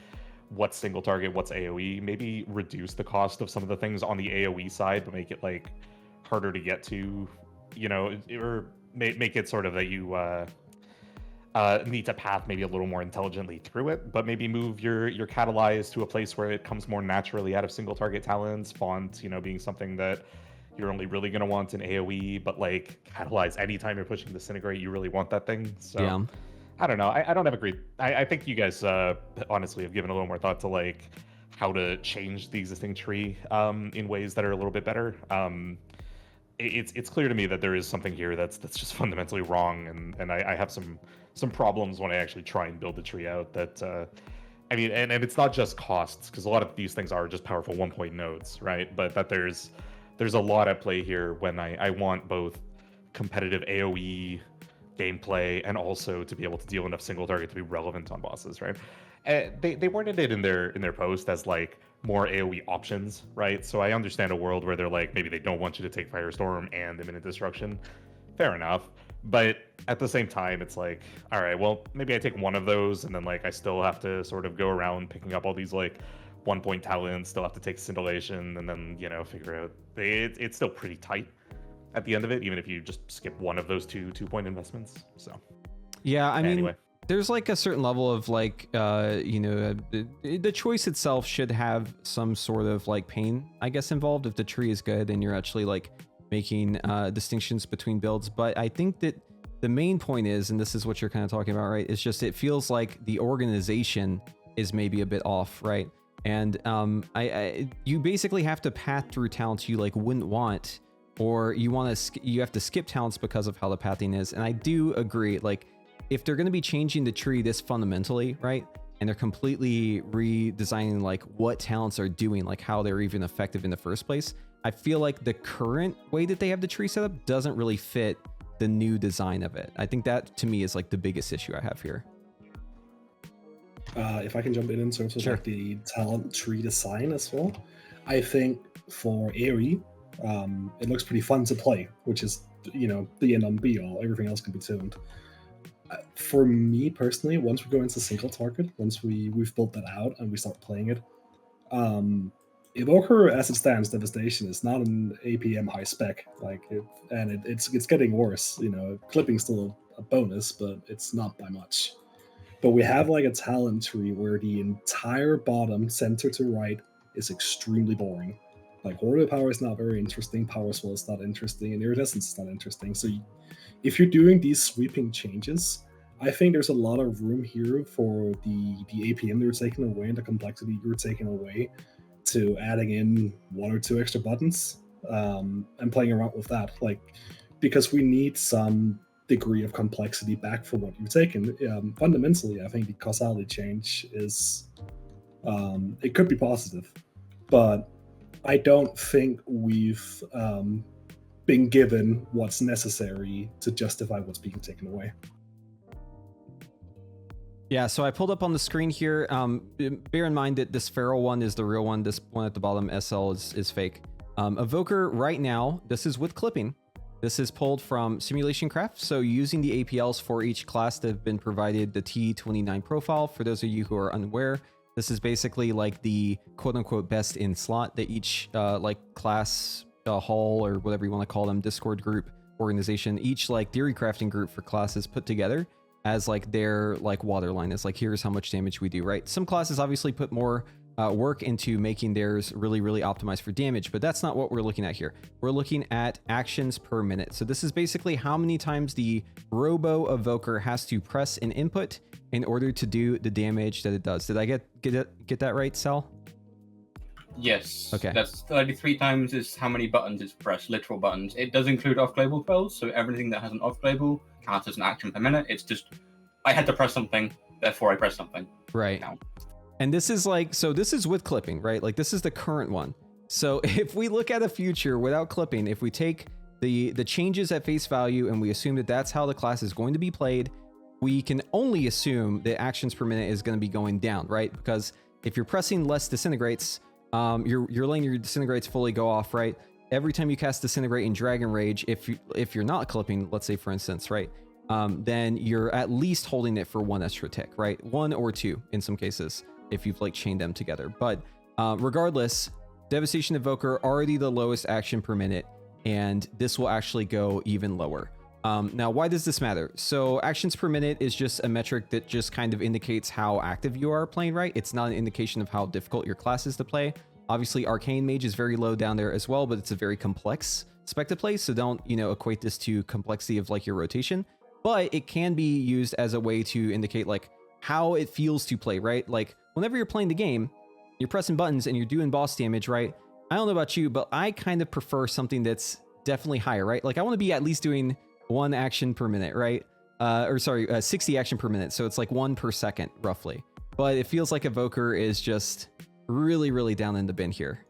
S4: what's single target, what's AoE. Maybe reduce the cost of some of the things on the AoE side, but make it like harder to get to, or make it sort of that you need to path maybe a little more intelligently through it, but maybe move your Catalyze to a place where it comes more naturally out of single target talents. Font, being something that you're only really going to want in AoE, but like Catalyze, anytime you're pushing Disintegrate, you really want that thing. So yeah. I don't know. I don't have a great. I think you guys honestly have given a little more thought to like how to change the existing tree in ways that are a little bit better. It's clear to me that there is something here that's just fundamentally wrong, and I have some problems when I actually try and build the tree out. That I mean, and it's not just costs, because a lot of these things are just powerful 1-point nodes, right? But that there's a lot at play here when I want both competitive AoE gameplay and also to be able to deal enough single target to be relevant on bosses, right? They worded it in their post as like more AoE options, right? So I understand a world where they're like, maybe they don't want you to take Firestorm and Imminent Destruction. Fair enough. But at the same time, it's like, all right, well, maybe I take one of those and then like I still have to sort of go around picking up all these like 1-point talents, still have to take Scintillation, and then, figure out it's still pretty tight at the end of it, even if you just skip one of those 2-point investments. So
S1: yeah, I mean,
S4: anyway,
S1: there's like a certain level of like the choice itself should have some sort of like pain, I guess, involved if the tree is good and you're actually like making distinctions between builds. But I think that the main point is, and this is what you're kind of talking about, right, it's just it feels like the organization is maybe a bit off, right? And you basically have to path through talents you like wouldn't want, or you have to skip talents because of how the pathing is. And I do agree, like if they're going to be changing the tree this fundamentally, right, and they're completely redesigning like what talents are doing, like how they're even effective in the first place, I feel like the current way that they have the tree set up doesn't really fit the new design of it. I think that to me is like the biggest issue I have here.
S3: If I can jump in terms of like the talent tree design as well, I think for AoE, it looks pretty fun to play, which is the end on be all. Everything else can be tuned. For me personally, once we go into single target, once we've built that out and we start playing it, Evoker as it stands, Devastation is not an APM high spec, it's getting worse. Clipping's still a bonus, but it's not by much. But we have like a talent tree where the entire bottom, center to right, is extremely boring. Like Order Power is not very interesting, Power Swell is not interesting, and Iridescence is not interesting. So if you're doing these sweeping changes, I think there's a lot of room here for the APM you're taking away and the complexity you're taking away to adding in 1 or 2 extra buttons and playing around with that. Because we need some degree of complexity back for what you've taken. Fundamentally, I think the causality change is it could be positive, but I don't think we've been given what's necessary to justify what's being taken away.
S1: Yeah, so I pulled up on the screen here. Bear in mind that this feral one is the real one. This one at the bottom, SL, is fake. Evoker right now, this is with clipping. This is pulled from Simulation Craft. So using the APLs for each class that have been provided, the T29 profile, for those of you who are unaware, this is basically like the quote unquote best in slot that each class, hall, or whatever you want to call them, Discord group, organization, each like theory crafting group for classes put together as like their like waterline. It's like, here's how much damage we do, right? Some classes obviously put more work into making theirs really, really optimized for damage, but that's not what we're looking at here. We're looking at actions per minute. So this is basically how many times the Robo Evoker has to press an input in order to do the damage that it does. Did I get that right, Sal?
S2: Yes.
S1: Okay.
S2: That's 33 times is how many buttons it's pressed, literal buttons. It does include off-global spells, so everything that has an off-global counts as an action per minute. It's just, I had to press something, therefore I pressed something.
S1: Right.
S2: Now.
S1: And this is like, so this is with clipping, right? Like this is the current one. So if we look at a future without clipping, if we take the changes at face value and we assume that that's how the class is going to be played, we can only assume that actions per minute is going to be going down, right? Because if you're pressing less disintegrates, you're letting your disintegrates fully go off, right? Every time you cast Disintegrate in Dragon Rage, if you're not clipping, let's say for instance, right, then you're at least holding it for 1 extra tick, right? 1 or 2 in some cases, if you've like chained them together. But regardless, Devastation Evoker already the lowest action per minute, and this will actually go even lower. Now, why does this matter? So actions per minute is just a metric that just kind of indicates how active you are playing, right? It's not an indication of how difficult your class is to play. Obviously, Arcane Mage is very low down there as well, but it's a very complex spec to play, so don't, equate this to complexity of like your rotation. But it can be used as a way to indicate like how it feels to play, right? Like whenever you're playing the game, you're pressing buttons and you're doing boss damage, right? I don't know about you, but I kind of prefer something that's definitely higher, right? Like I want to be at least doing 1 action per minute, right? 60 action per minute. So it's like 1 per second, roughly. But it feels like Evoker is just really, really down in the bin here.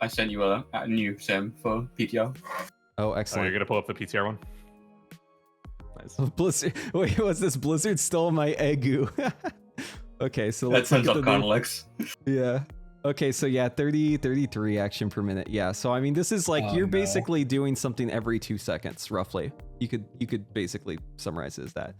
S2: I sent you a new sim for PTR.
S1: Oh, excellent.
S4: You're going to pull up the PTR one? Nice.
S1: Blizzard. Wait, what's this? Blizzard stole my Egu. Okay, so let's
S2: look
S1: look
S2: at
S1: at
S2: Alex.
S1: Yeah. Okay, so yeah, 33 action per minute. Yeah, so I mean, this is like you're basically doing something every 2 seconds, roughly. You could basically summarize it as that.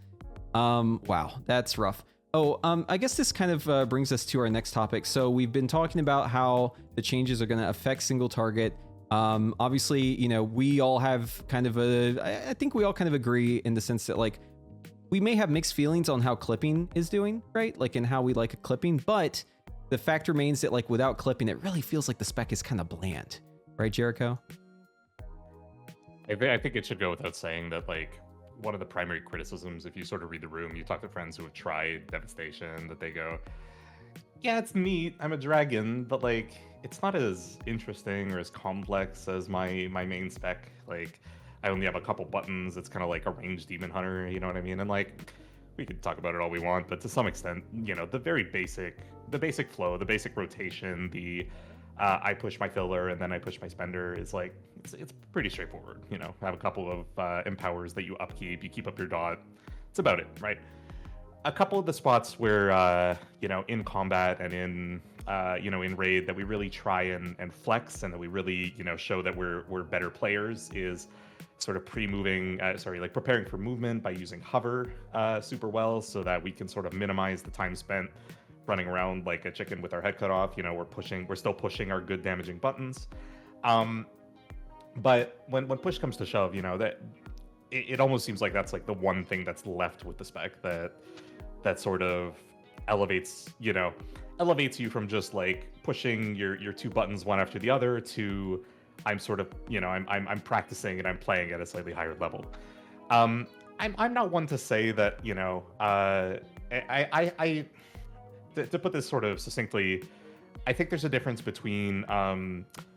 S1: Wow, that's rough. Oh, I guess this kind of brings us to our next topic. So we've been talking about how the changes are going to affect single target. Obviously, we all have kind of I think we all kind of agree in the sense that like we may have mixed feelings on how clipping is doing, right? Like in how we like a clipping, but the fact remains that like without clipping, it really feels like the spec is kind of bland, right, Jereico?
S4: I think it should go without saying that like one of the primary criticisms, if you sort of read the room, you talk to friends who have tried Devastation, that they go, yeah, it's neat, I'm a dragon, but like it's not as interesting or as complex as my main spec. Like I only have a couple buttons. It's kind of like a ranged demon hunter, you know what I mean? And like we could talk about it all we want, but to some extent, the very basic flow, the basic rotation, the I push my filler and then I push my spender is like it's pretty straightforward. Have a couple of empowers that you upkeep, you keep up your dot. It's about it, right? A couple of the spots where in combat and in in raid that we really try and flex and that we really show that we're better players is sort of preparing for movement by using hover super well, so that we can sort of minimize the time spent running around like a chicken with our head cut off. We're still pushing our good damaging buttons. But when push comes to shove, that it almost seems like that's like the one thing that's left with the spec that sort of elevates you from just like pushing your two buttons one after the other to I'm sort of I'm practicing and I'm playing at a slightly higher level. I'm not one to say that to put this sort of succinctly, I think there's a difference between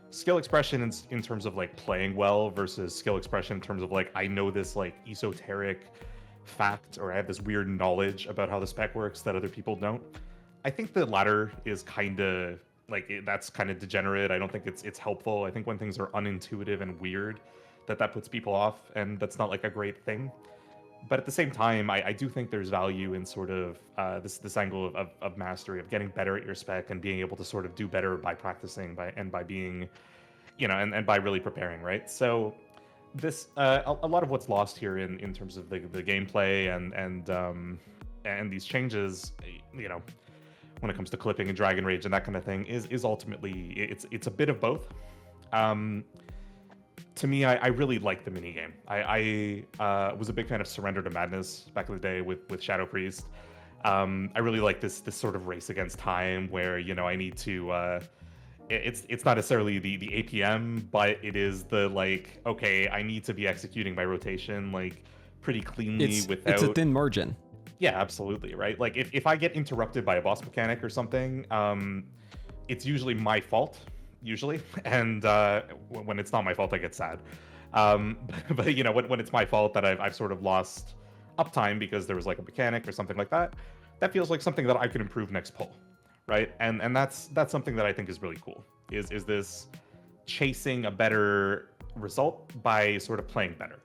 S4: skill expression in terms of like playing well versus skill expression in terms of like I know this like esoteric fact or I have this weird knowledge about how the spec works that other people don't. I think the latter is kind of like that's kind of degenerate. I don't think it's helpful. I think when things are unintuitive and weird, that puts people off, and that's not like a great thing. But at the same time, I do think there's value in sort of this angle of mastery, of getting better at your spec and being able to sort of do better by practicing by being, and by really preparing, right? So this a lot of what's lost here in terms of the gameplay and these changes, when it comes to clipping and Dragon Rage and that kind of thing, is ultimately it's a bit of both. To me, I really like the minigame. I was a big fan of Surrender to Madness back in the day with Shadow Priest. I really like this sort of race against time where I need to. It's not necessarily the APM, but it is the like okay, I need to be executing my rotation like pretty cleanly without.
S1: It's a thin margin.
S4: Yeah, absolutely, right? Like if I get interrupted by a boss mechanic or something, it's usually my fault. Usually, and when it's not my fault, I get sad. But when it's my fault that I've sort of lost uptime because there was like a mechanic or something like that, that feels like something that I could improve next pull, right? And that's something that I think is really cool. Is this chasing a better result by sort of playing better,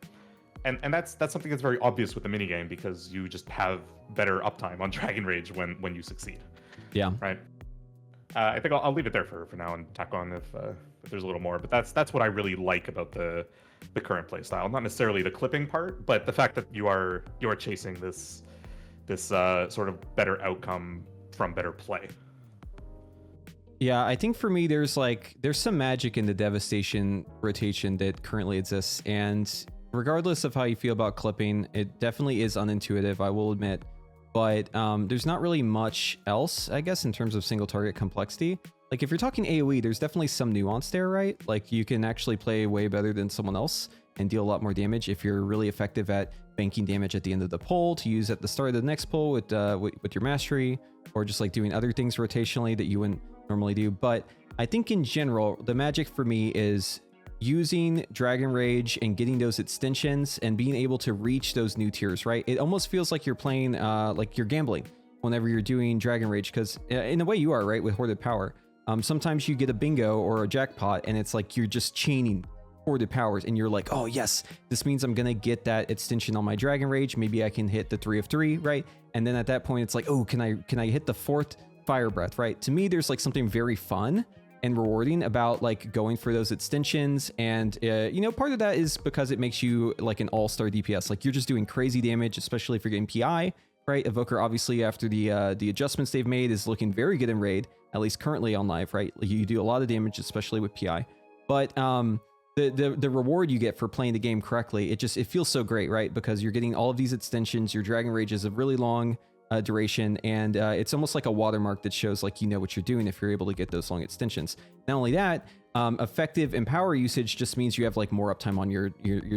S4: and that's something that's very obvious with the minigame because you just have better uptime on Dragon Rage when you succeed.
S1: Yeah.
S4: Right. I think I'll leave it there for now and tack on if there's a little more. But that's what I really like about the current play style. Not necessarily the clipping part, but the fact that you are chasing this sort of better outcome from better play.
S1: Yeah, I think for me there's some magic in the Devastation rotation that currently exists, and regardless of how you feel about clipping, it definitely is unintuitive, I will admit. But there's not really much else, I guess, in terms of single target complexity. Like if you're talking AoE, there's definitely some nuance there, right? Like you can actually play way better than someone else and deal a lot more damage if you're really effective at banking damage at the end of the pull to use at the start of the next pull with your mastery, or just like doing other things rotationally that you wouldn't normally do. But I think in general, the magic for me is using Dragon Rage and getting those extensions and being able to reach those new tiers, right? It almost feels like you're playing, like you're gambling whenever you're doing Dragon Rage, because in a way you are, right, with Hoarded Power. Sometimes you get a bingo or a jackpot and it's like you're just chaining Hoarded Powers and you're like, oh yes, this means I'm gonna get that extension on my Dragon Rage. Maybe I can hit the 3 of 3, right? And then at that point it's like, oh, can I hit the 4th Fire Breath, right? To me, there's like something very fun and rewarding about like going for those extensions, and part of that is because it makes you like an all-star DPS. Like you're just doing crazy damage, especially if you're getting PI, right? Evoker obviously after the adjustments they've made is looking very good in raid, at least currently on live, right? Like you do a lot of damage, especially with PI. But the reward you get for playing the game correctly, it feels so great, right? Because you're getting all of these extensions. Your Dragon Rage is a really long duration, and it's almost like a watermark that shows like what you're doing if you're able to get those long extensions. Not only that, effective empower usage just means you have like more uptime on your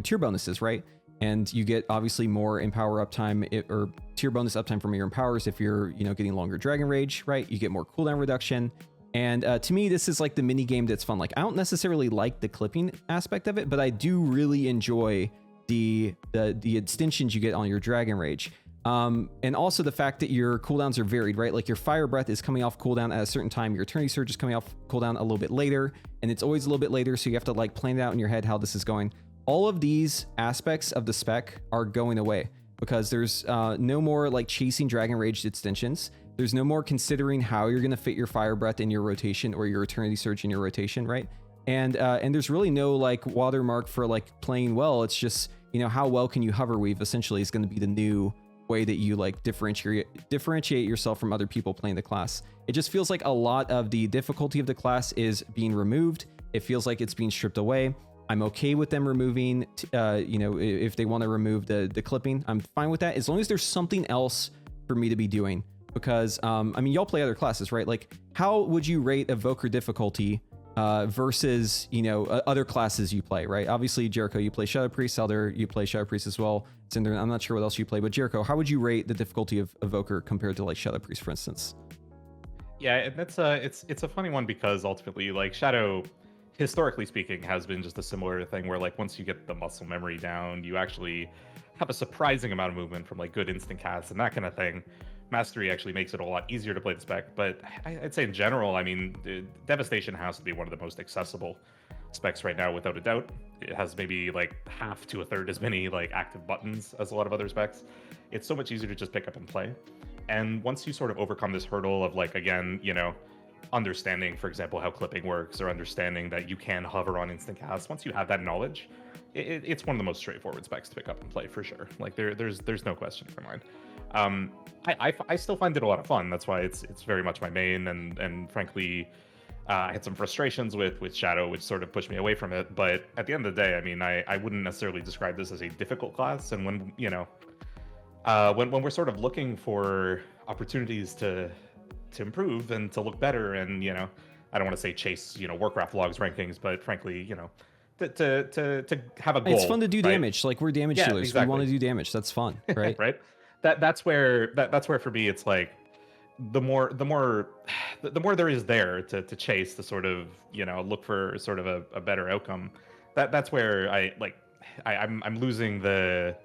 S1: tier bonuses, right? And you get obviously more empower uptime or tier bonus uptime from your empowers if you're getting longer Dragon Rage, right? You get more cooldown reduction. And to me, this is like the mini game that's fun. Like I don't necessarily like the clipping aspect of it, but I do really enjoy the extensions you get on your Dragon Rage. And also the fact that your cooldowns are varied, right? Like your Fire Breath is coming off cooldown at a certain time, your Eternity Surge is coming off cooldown a little bit later, and it's always a little bit later, so you have to like plan it out in your head how this is going. All of these aspects of the spec are going away because there's no more like chasing Dragon Rage extensions. There's no more considering how you're going to fit your Fire Breath in your rotation or your Eternity Surge in your rotation, right? And there's really no like watermark for like playing well. It's just, you know, how well can you hover weave essentially is going to be the new way that you like differentiate yourself from other people playing the class. It just feels like a lot of the difficulty of the class is being removed. It feels like it's being stripped away. I'm okay with them removing, you know, if they want to remove the clipping, I'm fine with that as long as there's something else for me to be doing. Because I mean, y'all play other classes, right? Like, how would you rate Evoker difficulty versus, you know, other classes you play, right? Obviously, Jereico, you play Shadow Priest. Saeldur, you play Shadow Priest as well. Zindurn, I'm not sure what else you play, but Jereico, how would you rate the difficulty of Evoker compared to like Shadow Priest, for instance?
S4: Yeah, and that's it's a funny one because ultimately, like, Shadow, historically speaking, has been just a similar thing where like once you get the muscle memory down, you actually have a surprising amount of movement from like good instant casts and that kind of thing. Mastery actually makes it a lot easier to play the spec, but I'd say in general, I mean, Devastation has to be one of the most accessible specs right now, without a doubt. It has maybe like half to a third as many like active buttons as a lot of other specs. It's so much easier to just pick up and play. And once you sort of overcome this hurdle of like, again, you know, understanding, for example, how clipping works, or understanding that you can hover on instant cast, once you have that knowledge, it's one of the most straightforward specs to pick up and play for sure. Like there's no question in my mind. I still find it a lot of fun. That's why it's very much my main. And frankly, I had some frustrations with Shadow, which sort of pushed me away from it. But at the end of the day, I mean, I wouldn't necessarily describe this as a difficult class. And when, you know, when we're sort of looking for opportunities to improve and to look better, and, you know, I don't want to say chase, you know, Warcraft logs rankings, but frankly, you know, to have a goal.
S1: It's fun to do
S4: right?
S1: damage. Like, we're damage dealers.
S4: Exactly.
S1: We want to do damage. That's fun, right?
S4: Right. That's where for me it's like the more there is there to chase, to sort of, you know, look for sort of a better outcome. That's where I'm losing the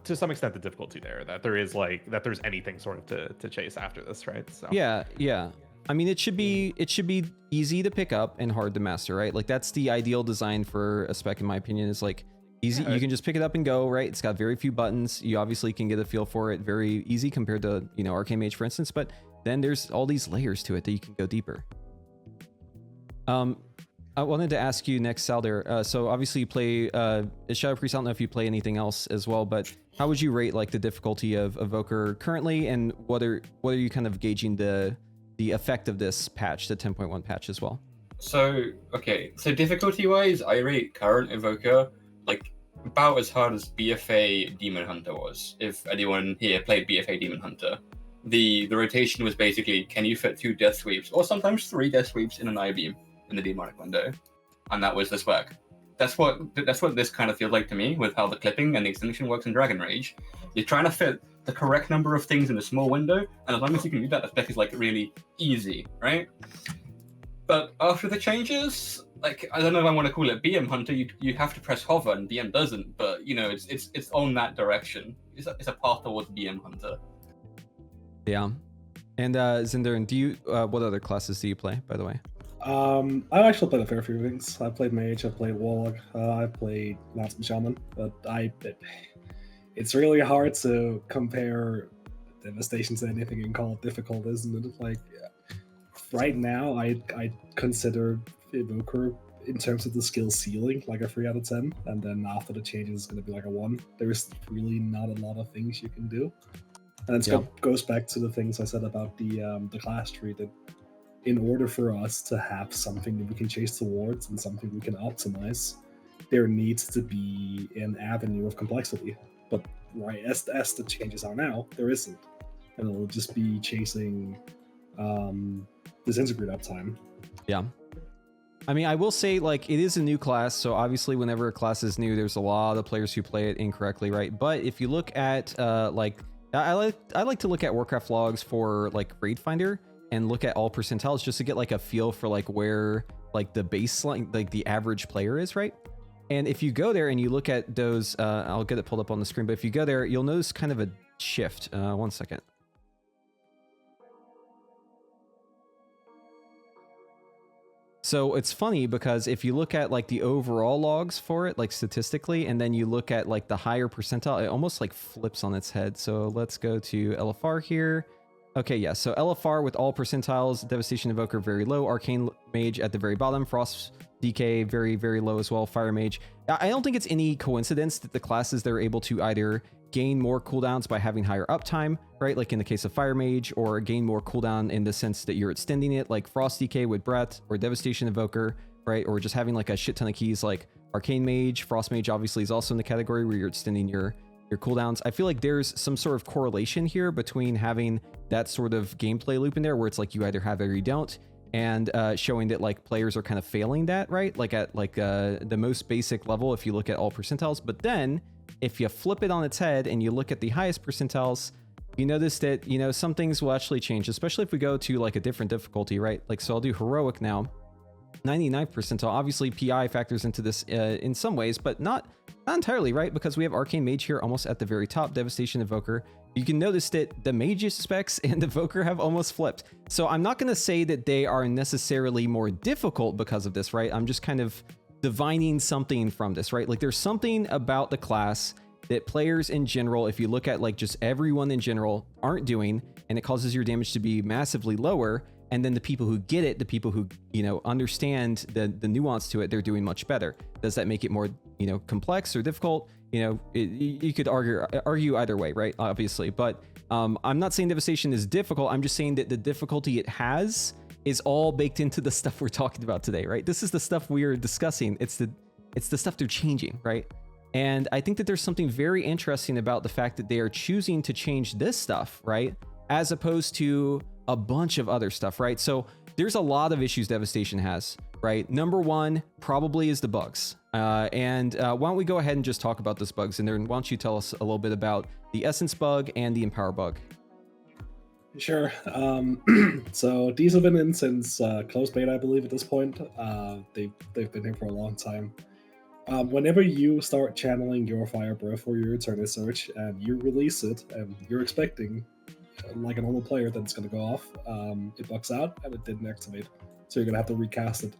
S4: to some extent the difficulty there, that there is like that there's anything sort of to chase after this, right? So
S1: yeah. I mean, it should be easy to pick up and hard to master, right? Like, that's the ideal design for a spec, in my opinion, is like easy. You can just pick it up and go, right? It's got very few buttons. You obviously can get a feel for it very easy compared to, you know, Arcane Mage, for instance, but then there's all these layers to it that you can go deeper. I wanted to ask you next, Saeldur. So obviously you play Shadow Priest. I don't know if you play anything else as well, but how would you rate like the difficulty of Evoker currently, and what are you kind of gauging the effect of this patch, the 10.1 patch as well?
S2: So difficulty wise, I rate current Evoker like about as hard as BFA Demon Hunter was. If anyone here played BFA Demon Hunter, the rotation was basically, can you fit 2 death sweeps or sometimes 3 death sweeps in an I-beam in the demonic window, and that was the spec. That's what this kind of feels like to me, with how the clipping and the extinction works in Dragon Rage. You're trying to fit the correct number of things in a small window, and as long as you can do that, the spec is like really easy, right? But after the changes, like, I don't know if I want to call it BM Hunter, you have to press hover and BM doesn't, but you know, it's on that direction. It's a path towards BM Hunter.
S1: Yeah. And Zindurn, do you what other classes do you play, by the way?
S3: I've actually played a fair few things. I played Mage, I played Warlock, I played Lance and Shaman, but it's really hard to compare Devastation to anything and call it difficult, isn't it? Like, right now, I consider Evoker, in terms of the skill ceiling, like a 3 out of 10, and then after the changes, it's going to be like a 1. There's really not a lot of things you can do. And it goes back to the things I said about the class tree, that in order for us to have something that we can chase towards and something we can optimize, there needs to be an avenue of complexity. But right as the changes are now, there isn't. And it'll just be chasing disintegrate uptime. Yeah.
S1: I mean, I will say, like, it is a new class, so obviously whenever a class is new, there's a lot of players who play it incorrectly, right? But if you look at, like, I like to look at Warcraft logs for, like, Raid Finder, and look at all percentiles just to get, like, a feel for, like, where, like, the baseline, like, the average player is, right? And if you go there and you look at those, I'll get it pulled up on the screen, but if you go there, you'll notice kind of a shift. 1 second. So it's funny because if you look at like the overall logs for it, like statistically, and then you look at like the higher percentile, it almost like flips on its head. So let's go to LFR here. Okay, yeah, so LFR with all percentiles, Devastation Evoker very low, Arcane Mage at the very bottom, Frost DK very, very low as well, Fire Mage. I don't think it's any coincidence that the classes, they're able to either gain more cooldowns by having higher uptime, right? Like in the case of Fire Mage, or gain more cooldown in the sense that you're extending it, like Frost DK with Breath, or Devastation Evoker, right? Or just having like a shit ton of keys like Arcane Mage. Frost Mage obviously is also in the category where you're extending your cooldowns. I feel like there's some sort of correlation here between having that sort of gameplay loop in there where it's like you either have it or you don't, and showing that like players are kind of failing that, right? Like at like the most basic level if you look at all percentiles. But then if you flip it on its head and you look at the highest percentiles, you notice that, you know, some things will actually change, especially if we go to like a different difficulty, right? Like, so I'll do Heroic now. 99th percentile. Obviously PI factors into this in some ways, but not entirely, right? Because we have Arcane Mage here almost at the very top, Devastation Evoker. You can notice that the Mage specs and Evoker have almost flipped. So I'm not going to say that they are necessarily more difficult because of this, right? I'm just kind of divining something from this, right? Like there's something about the class that players in general, if you look at like just everyone in general, aren't doing, and it causes your damage to be massively lower. And then the people who get it, the people who, you know, understand the nuance to it, they're doing much better. Does that make it more, you know, complex or difficult? You know, you could argue either way, right? Obviously, but I'm not saying Devastation is difficult. I'm just saying that the difficulty it has is all baked into the stuff we're talking about today, right? This is the stuff we are discussing. It's the stuff they're changing, right? And I think that there's something very interesting about the fact that they are choosing to change this stuff, right? As opposed to a bunch of other stuff, right? So there's a lot of issues Devastation has, right? Number one probably is the bugs. Why don't we go ahead and just talk about those bugs, and then why don't you tell us a little bit about the Essence bug and the Empower bug?
S3: Sure. So these have been in since closed beta, I believe, at this point. They've been here for a long time. Whenever you start channeling your Fire Breath or your Eternal Surge and you release it, and you're expecting, like a normal player, that it's going to go off, it bugs out and it didn't activate. So you're going to have to recast it,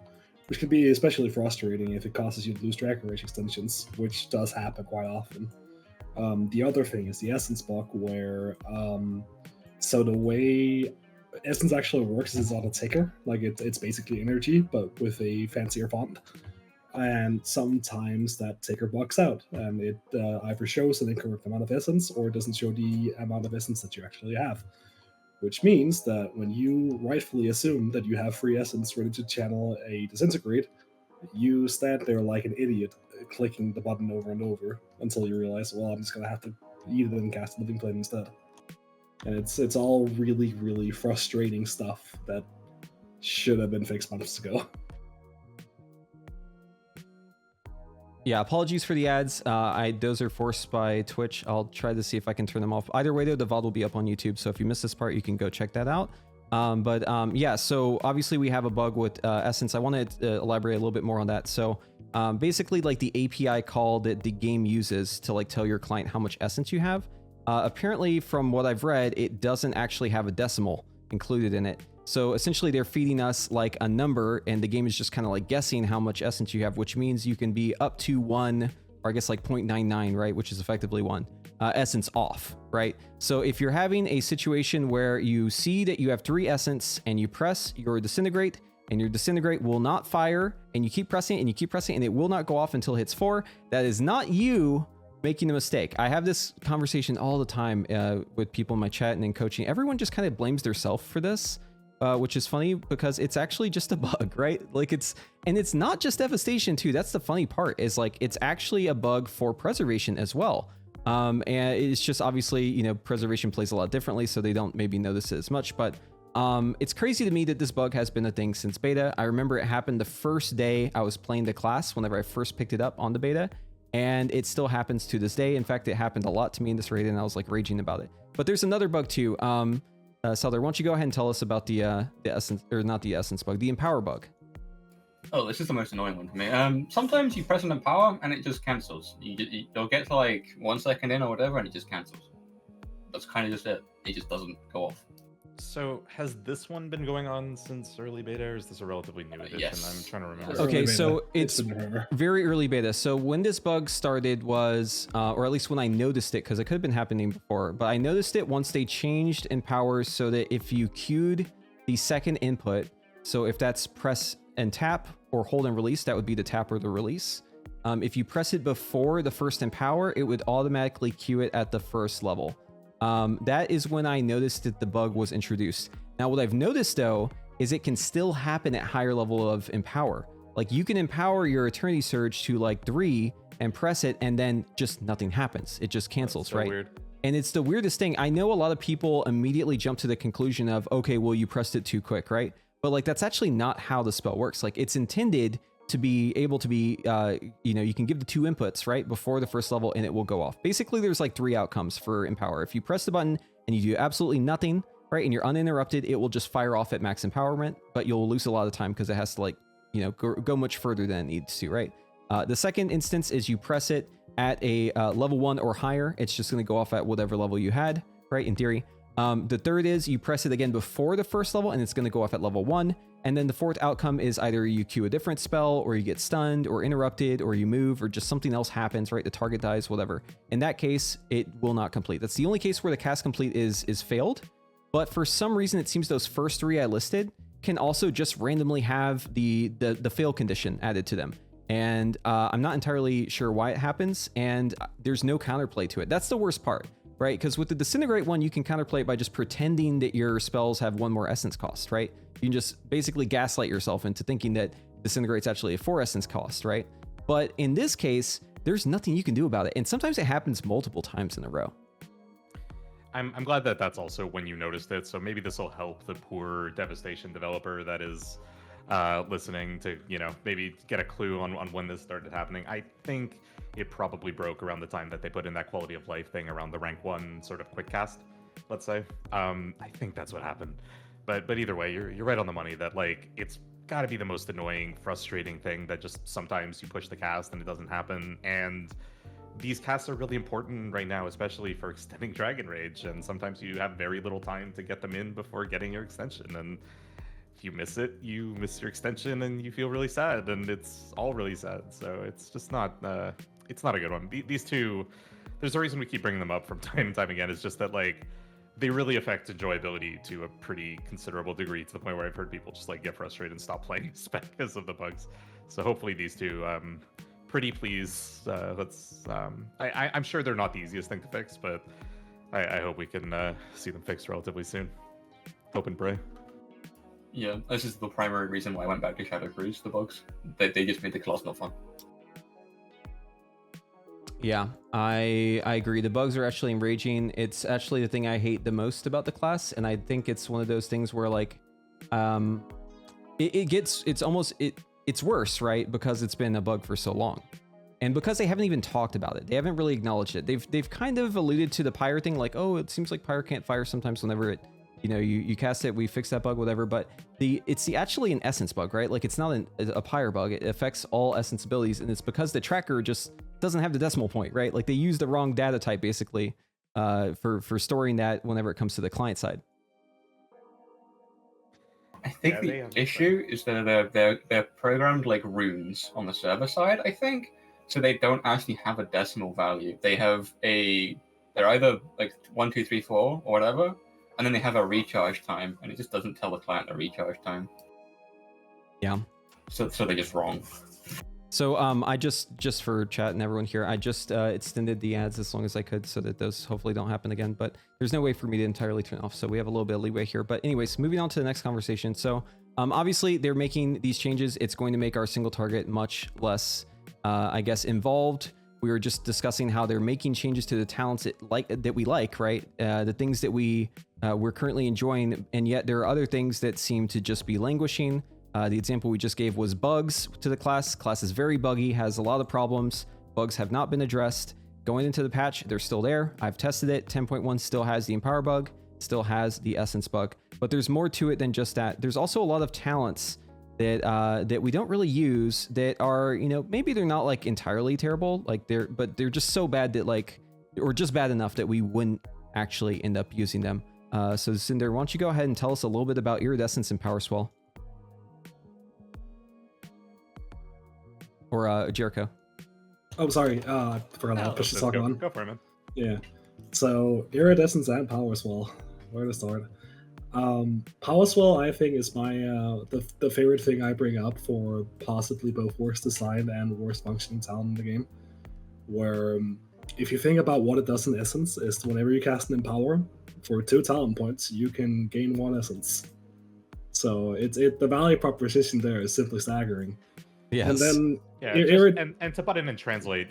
S3: which can be especially frustrating if it causes you to lose track of range extensions, which does happen quite often. The other thing is the Essence bug, where so the way Essence actually works is on a ticker. Like it's basically energy, but with a fancier font. And sometimes that ticker bugs out, and it either shows an incorrect amount of essence or it doesn't show the amount of essence that you actually have. Which means that when you rightfully assume that you have free essence ready to channel a Disintegrate, you stand there like an idiot clicking the button over and over until you realize, well, I'm just going to have to eat it and cast Living Flame instead. And it's all really, really frustrating stuff that should have been fixed months ago.
S1: Yeah, apologies for the ads. Those are forced by Twitch. I'll try to see if I can turn them off. Either way, though, the VOD will be up on YouTube, so if you missed this part, you can go check that out. Yeah, so obviously we have a bug with Essence. I want to elaborate a little bit more on that. So basically, like the API call that the game uses to like tell your client how much Essence you have, apparently from what I've read, it doesn't actually have a decimal included in it. So essentially they're feeding us like a number, and the game is just kind of like guessing how much essence you have, which means you can be up to 1, or I guess like 0.99, right? Which is effectively 1 essence off, right? So if you're having a situation where you see that you have 3 essence and you press your Disintegrate, and your Disintegrate will not fire, and you keep pressing it and you keep pressing it, and it will not go off until it hits 4, that is not you making a mistake. I have this conversation all the time with people in my chat and in coaching. Everyone just kind of blames themselves for this. Which is funny because it's actually just a bug, right? Like it's not just Devastation too. That's the funny part, is like it's actually a bug for Preservation as well. And it's just obviously, you know, Preservation plays a lot differently, so they don't maybe notice it as much. But it's crazy to me that this bug has been a thing since beta. I remember it happened the first day I was playing the class, whenever I first picked it up on the beta, and it still happens to this day. In fact, it happened a lot to me in this raid, and I was like raging about it. But there's another bug too. Saeldur, why don't you go ahead and tell us about the essence, or not the essence bug, the Empower bug?
S2: Oh, this is the most annoying one for me. Sometimes you press an Empower and it just cancels. You'll get to like 1 second in or whatever, and it just cancels. That's kind of just it. It just doesn't go off.
S4: So has this one been going on since early beta, or is this a relatively new edition?
S2: Yes.
S4: I'm trying to remember.
S3: Early
S1: Okay,
S3: beta.
S1: so it's
S3: been forever.
S1: very early beta. So when this bug started was, or at least when I noticed it, because it could have been happening before, but I noticed it once they changed Empower so that if you queued the second input, so if that's press and tap or hold and release, that would be the tap or the release. If you press it before the first Empower, it would automatically queue it at the first level. That is when I noticed that the bug was introduced. Now, what I've noticed though, is it can still happen at higher level of Empower. Like you can empower your Eternity Surge to like 3 and press it and then just nothing happens. It just cancels,
S4: So
S1: right?
S4: weird.
S1: And it's the weirdest thing. I know a lot of people immediately jump to the conclusion of, okay, well, you pressed it too quick, right? But like, that's actually not how the spell works. Like it's intended to be able to be, you can give the 2 inputs, right? Before the first level and it will go off. Basically, there's like 3 outcomes for Empower. If you press the button and you do absolutely nothing, right? And you're uninterrupted, it will just fire off at max empowerment, but you'll lose a lot of time because it has to like, go much further than it needs to, right? The second instance is you press it at a level 1 or higher. It's just going to go off at whatever level you had, right? In theory. The third is you press it again before the first level and it's going to go off at level 1. And then the fourth outcome is either you queue a different spell or you get stunned or interrupted or you move or just something else happens, right? The target dies, whatever. In that case, it will not complete. That's the only case where the cast complete is failed. But for some reason, it seems those first 3 I listed can also just randomly have the fail condition added to them. And I'm not entirely sure why it happens. And there's no counterplay to it. That's the worst part, right? Because with the Disintegrate one, you can counterplay it by just pretending that your spells have 1 more essence cost, right? You can just basically gaslight yourself into thinking that Disintegrate's actually a 4 essence cost, right? But in this case, there's nothing you can do about it. And sometimes it happens multiple times in a row.
S4: I'm glad that that's also when you noticed it. So maybe this will help the poor Devastation developer that is listening to, maybe get a clue on when this started happening. I think it probably broke around the time that they put in that quality of life thing around the rank 1 sort of quick cast, let's say. I think that's what happened. But either way, you're right on the money that like it's got to be the most annoying, frustrating thing that just sometimes you push the cast and it doesn't happen. And these casts are really important right now, especially for extending Dragon Rage. And sometimes you have very little time to get them in before getting your extension. And if you miss it, you miss your extension and you feel really sad. And it's all really sad. So it's just not, it's not a good one. These two, there's a reason we keep bringing them up from time and time again. It's just that like, they really affect enjoyability to a pretty considerable degree, to the point where I've heard people just like get frustrated and stop playing spec because of the bugs. So hopefully these two, pretty please, I'm sure they're not the easiest thing to fix, but I hope we can see them fixed relatively soon. Hope and pray.
S2: Yeah, this is the primary reason why I went back to Shadow Cruise, the bugs. They just made the class not fun.
S1: Yeah, I agree. The bugs are actually enraging. It's actually the thing I hate the most about the class, and I think it's one of those things where like, it's worse, right? Because it's been a bug for so long, and because they haven't even talked about it, they haven't really acknowledged it. They've kind of alluded to the Pyre thing, like, oh, it seems like Pyre can't fire sometimes whenever it, you cast it, we fix that bug, whatever. But it's actually an essence bug, right? Like it's not a Pyre bug. It affects all essence abilities, and it's because the tracker just doesn't have the decimal point, right? Like they use the wrong data type basically for storing that whenever it comes to the client side.
S2: I think the issue is that they're programmed like runes on the server side, I think. So they don't actually have a decimal value. They're either like 1, 2, 3, 4 or whatever, and then they have a recharge time, and it just doesn't tell the client the recharge time.
S1: Yeah.
S2: So they're just wrong.
S1: So I just for chat and everyone here, I just extended the ads as long as I could so that those hopefully don't happen again. But there's no way for me to entirely turn off, so we have a little bit of leeway here. But anyways, moving on to the next conversation. So obviously they're making these changes. It's going to make our single target much less, I guess, involved. We were just discussing how they're making changes to the talents that we like, right? The things that we're currently enjoying, and yet there are other things that seem to just be languishing. The example we just gave was bugs to the class. Class is very buggy, has a lot of problems. Bugs have not been addressed. Going into the patch, they're still there. I've tested it. 10.1 still has the Empower bug, still has the Essence bug, but there's more to it than just that. There's also a lot of talents that we don't really use that are, maybe they're not like entirely terrible, but they're just so bad that like, or just bad enough that we wouldn't actually end up using them. So Zindurn, why don't you go ahead and tell us a little bit about Iridescence and Power Swell? Or Jereico.
S3: Oh, sorry. I forgot I pushed the talk on.
S4: Go for it, man.
S3: Yeah. So Iridescence and Power Swell. Where to start? Power Swell, I think, is my the favorite thing I bring up for possibly both worst designed and worst functioning talent in the game. Where if you think about what it does in essence, is whenever you cast an Empower for 2 talent points, you can gain 1 essence. So the value proposition there is simply staggering.
S1: Yes.
S3: And then
S4: and to butt in and translate,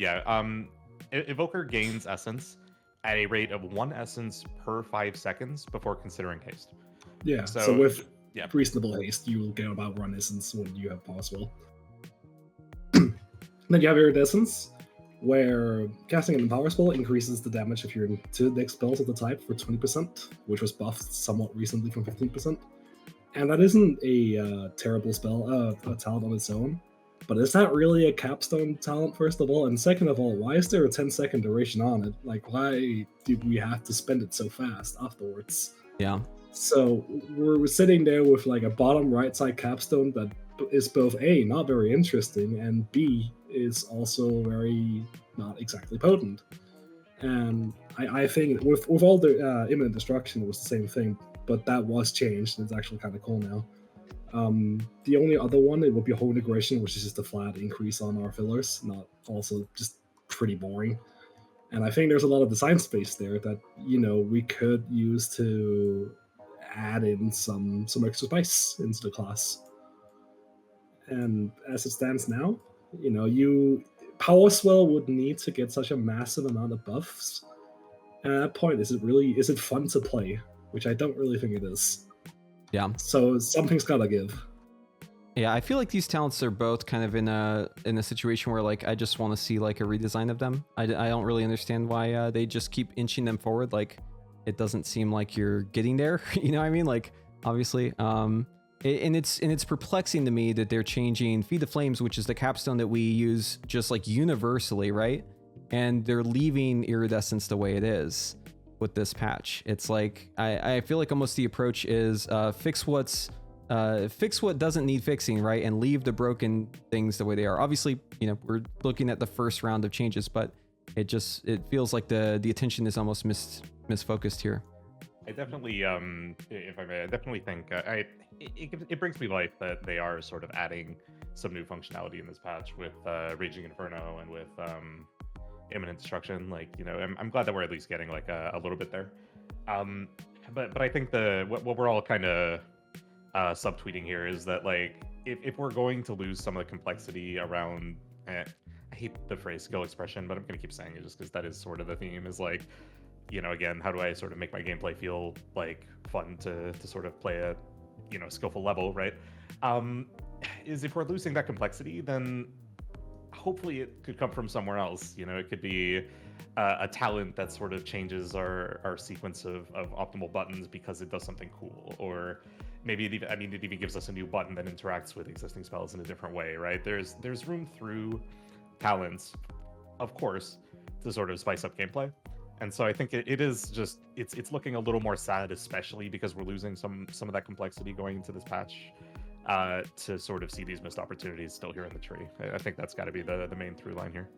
S4: Evoker gains essence at a rate of 1 essence per 5 seconds before considering haste.
S3: Yeah, so with reasonable haste, you will get about 1 essence when you have Power Swell. Then you have Iridescence, where casting an Power Spell increases the damage of your 2 deck spells of the type for 20%, which was buffed somewhat recently from 15%. And that isn't a terrible spell, a talent on its own. But is that really a capstone talent, first of all? And second of all, why is there a 10-second duration on it? Like, why did we have to spend it so fast afterwards?
S1: Yeah.
S3: So we're sitting there with like a bottom right side capstone that is both A, not very interesting, and B, is also very not exactly potent. And I think with all the imminent destruction, it was the same thing, but that was changed. It's actually kind of cool now. The only other one, it would be Whole Integration, which is just a flat increase on our fillers, not also just pretty boring. And I think there's a lot of design space there that, we could use to add in some extra spice into the class. And as it stands now, Power Swell would need to get such a massive amount of buffs. And at that point, is it fun to play? Which I don't really think it is.
S1: Yeah.
S3: So something's gotta give.
S1: Yeah, I feel like these talents are both kind of in a situation where like I just want to see like a redesign of them. I don't really understand why they just keep inching them forward. Like it doesn't seem like you're getting there. You know what I mean? Like obviously, and it's perplexing to me that they're changing Feed the Flames, which is the capstone that we use just like universally, right? And they're leaving Iridescence the way it is with this patch. It's like I feel like almost the approach is fix what doesn't need fixing, right? And leave the broken things the way they are. Obviously, we're looking at the first round of changes, but it feels like the attention is almost misfocused here.
S4: I definitely, if I may, I definitely think it brings me life that they are sort of adding some new functionality in this patch with Raging Inferno and with Imminent Destruction. Like, I'm glad that we're at least getting like a little bit there. But I think what we're all kind of subtweeting here is that like if we're going to lose some of the complexity around, I hate the phrase skill expression, but I'm gonna keep saying it just because that is sort of the theme. Is like, again, how do I sort of make my gameplay feel like fun to sort of play at skillful level, right? Is if we're losing that complexity, then hopefully it could come from somewhere else. It could be a talent that sort of changes our sequence of optimal buttons because it does something cool, or maybe it even gives us a new button that interacts with existing spells in a different way, right? There's room through talents, of course, to sort of spice up gameplay. And so I think it is just it's looking a little more sad, especially because we're losing some of that complexity going into this patch, to sort of see these missed opportunities still here in the tree. I think that's got to be the main through line here.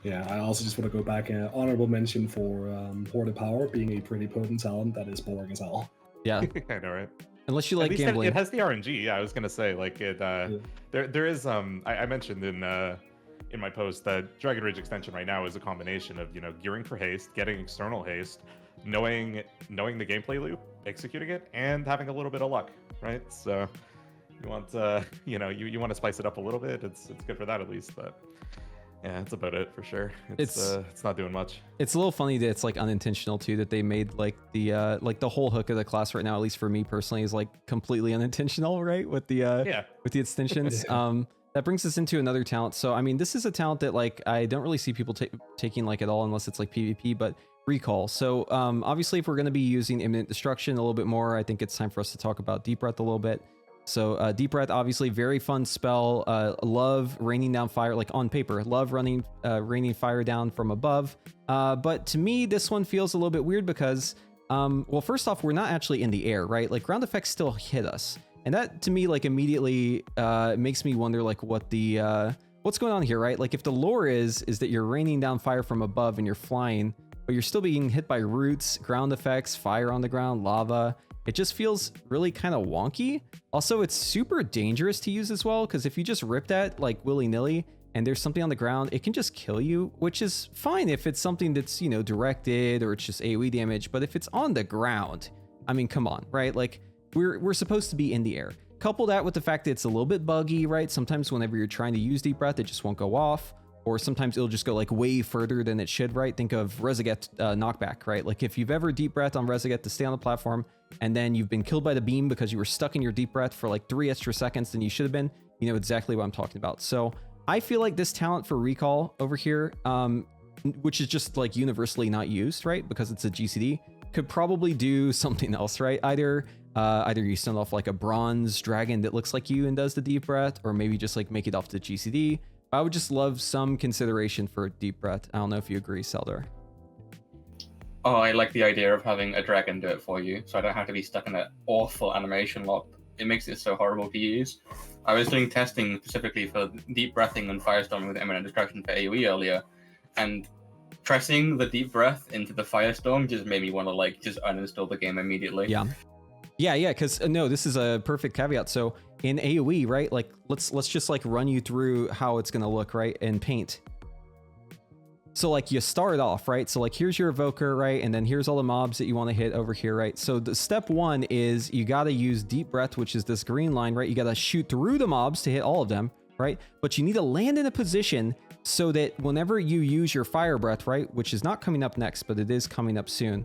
S3: Yeah, I also just want to go back and honorable mention for Hoarded Power being a pretty potent talent that is boring as hell.
S1: Yeah,
S4: I know, right?
S1: Unless you like gambling.
S4: It has the RNG. Yeah, I was gonna say like it. There is I mentioned in my post that Dragon Rage extension right now is a combination of gearing for haste, getting external haste, knowing the gameplay loop, executing it, and having a little bit of luck, right? So you want you want to spice it up a little bit. It's good for that at least, but yeah, that's about it for sure. It's not doing much. It's
S1: a little funny that it's like unintentional too, that they made like the whole hook of the class right now, at least for me personally, is like completely unintentional, right? With the extensions. That brings us into another talent. So I mean, this is a talent that like I don't really see people taking like at all unless it's like PvP, but Recall. So obviously if we're going to be using Imminent Destruction a little bit more, I think it's time for us to talk about Deep Breath a little bit. So Deep Breath, obviously very fun spell. Love raining down fire, like on paper, love raining fire down from above. But to me, this one feels a little bit weird because well, first off, we're not actually in the air, right? Like ground effects still hit us. And that to me, like immediately makes me wonder like what the, what's going on here, right? Like if the lore is that you're raining down fire from above and you're flying, but you're still being hit by roots, ground effects, fire on the ground, lava, it just feels really kind of wonky. Also, it's super dangerous to use as well, because if you just rip that like willy-nilly and there's something on the ground, it can just kill you, which is fine if it's something that's, you know, directed or it's just AoE damage. But if it's on the ground, I mean, come on, right? Like we're supposed to be in the air. Couple that with the fact that it's a little bit buggy, right? Sometimes whenever you're trying to use deep breath, it just won't go off. Or sometimes it'll just go like way further than it should, right? Think of Rezaget knockback, right? Like if you've ever deep breath on Rezaget to stay on the platform and then you've been killed by the beam because you were stuck in your deep breath for like 3 extra seconds than you should have been, you know exactly what I'm talking about. So I feel like this talent for recall over here, which is just like universally not used, right? Because it's a GCD, could probably do something else, right? Either you send off like a bronze dragon that looks like you and does the deep breath, or maybe just like make it off the GCD. I would just love some consideration for deep breath. I don't know if you agree, Saeldur.
S2: Oh, I like the idea of having a dragon do it for you, so I don't have to be stuck in that awful animation lock. It makes it so horrible to use. I was doing testing specifically for deep breathing and firestorming with Imminent Destruction for AoE earlier, and pressing the deep breath into the firestorm just made me want to like just uninstall the game immediately.
S1: Yeah, because no, this is a perfect caveat. So in AoE, right, like let's just like run you through how it's gonna look, right, in Paint. So like you start off, right, so like here's your evoker, right, and then here's all the mobs that you want to hit over here, right. So the step 1 is you got to use deep breath, which is this green line, right. You got to shoot through the mobs to hit all of them, right, but you need to land in a position so that whenever you use your fire breath, right, which is not coming up next, but it is coming up soon,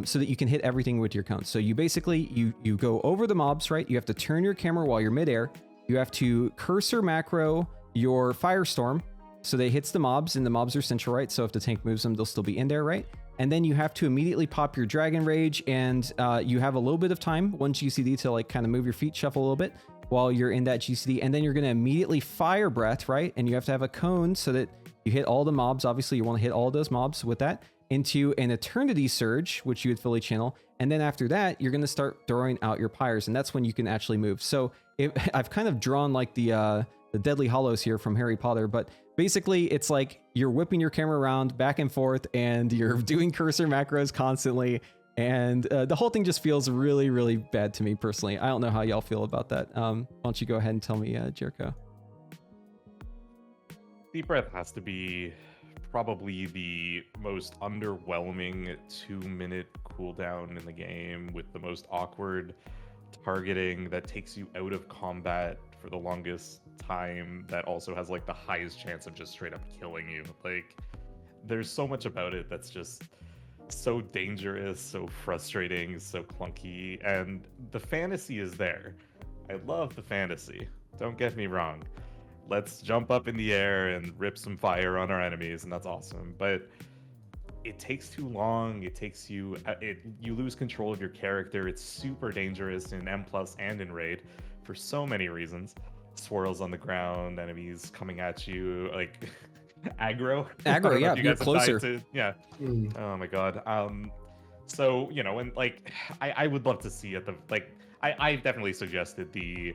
S1: so that you can hit everything with your cone. So you basically, you go over the mobs, right? You have to turn your camera while you're midair. You have to cursor macro your firestorm so that it hits the mobs, and the mobs are central, right? So if the tank moves them, they'll still be in there, right? And then you have to immediately pop your Dragon Rage, and you have a little bit of time, 1 GCD, to like kind of move your feet, shuffle a little bit while you're in that GCD. And then you're going to immediately fire breath, right? And you have to have a cone so that you hit all the mobs. Obviously, you want to hit all those mobs with that, into an Eternity Surge, which you would fully channel. And then after that, you're going to start throwing out your pyres, and that's when you can actually move. So I've kind of drawn like the Deadly Hollows here from Harry Potter, but basically it's like you're whipping your camera around back and forth and you're doing cursor macros constantly. And the whole thing just feels really, really bad to me personally. I don't know how y'all feel about that. Why don't you go ahead and tell me, Jereico?
S4: Deep breath has to be probably the most underwhelming 2-minute cooldown in the game, with the most awkward targeting that takes you out of combat for the longest time, that also has like the highest chance of just straight up killing you. Like, there's so much about it that's just so dangerous, so frustrating, so clunky, and the fantasy is there. I love the fantasy, don't get me wrong. Let's jump up in the air and rip some fire on our enemies, and that's awesome. But it takes too long. It takes you, you lose control of your character. It's super dangerous in M+ and in Raid for so many reasons. Swirls on the ground, enemies coming at you, like aggro.
S1: Aggro, yeah, you're closer.
S4: Yeah. Oh my god. So, you know, and like, I would love to see at the, like, I definitely suggested the,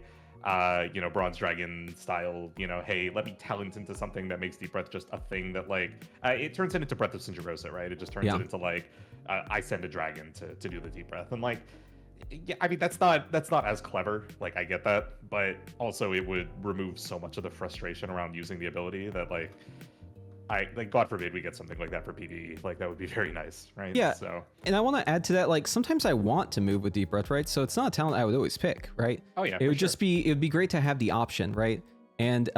S4: you know, Bronze Dragon style, you know, hey, let me talent into something that makes deep breath just a thing that, like, it turns it into Breath of Singerosa, right? It just turns it into, like, I send a dragon to do the deep breath. And, like, yeah, I mean, that's not as clever, like, I get that, but also it would remove so much of the frustration around using the ability that, like, like, God forbid we get something like that for PvE. Like, that would be very nice, right?
S1: Yeah.
S4: So,
S1: and I want to add to that, like, sometimes I want to move with deep breath, right? So it's not a talent I would always pick, right?
S4: Oh yeah.
S1: It would just be, it would be great to have the option, right? And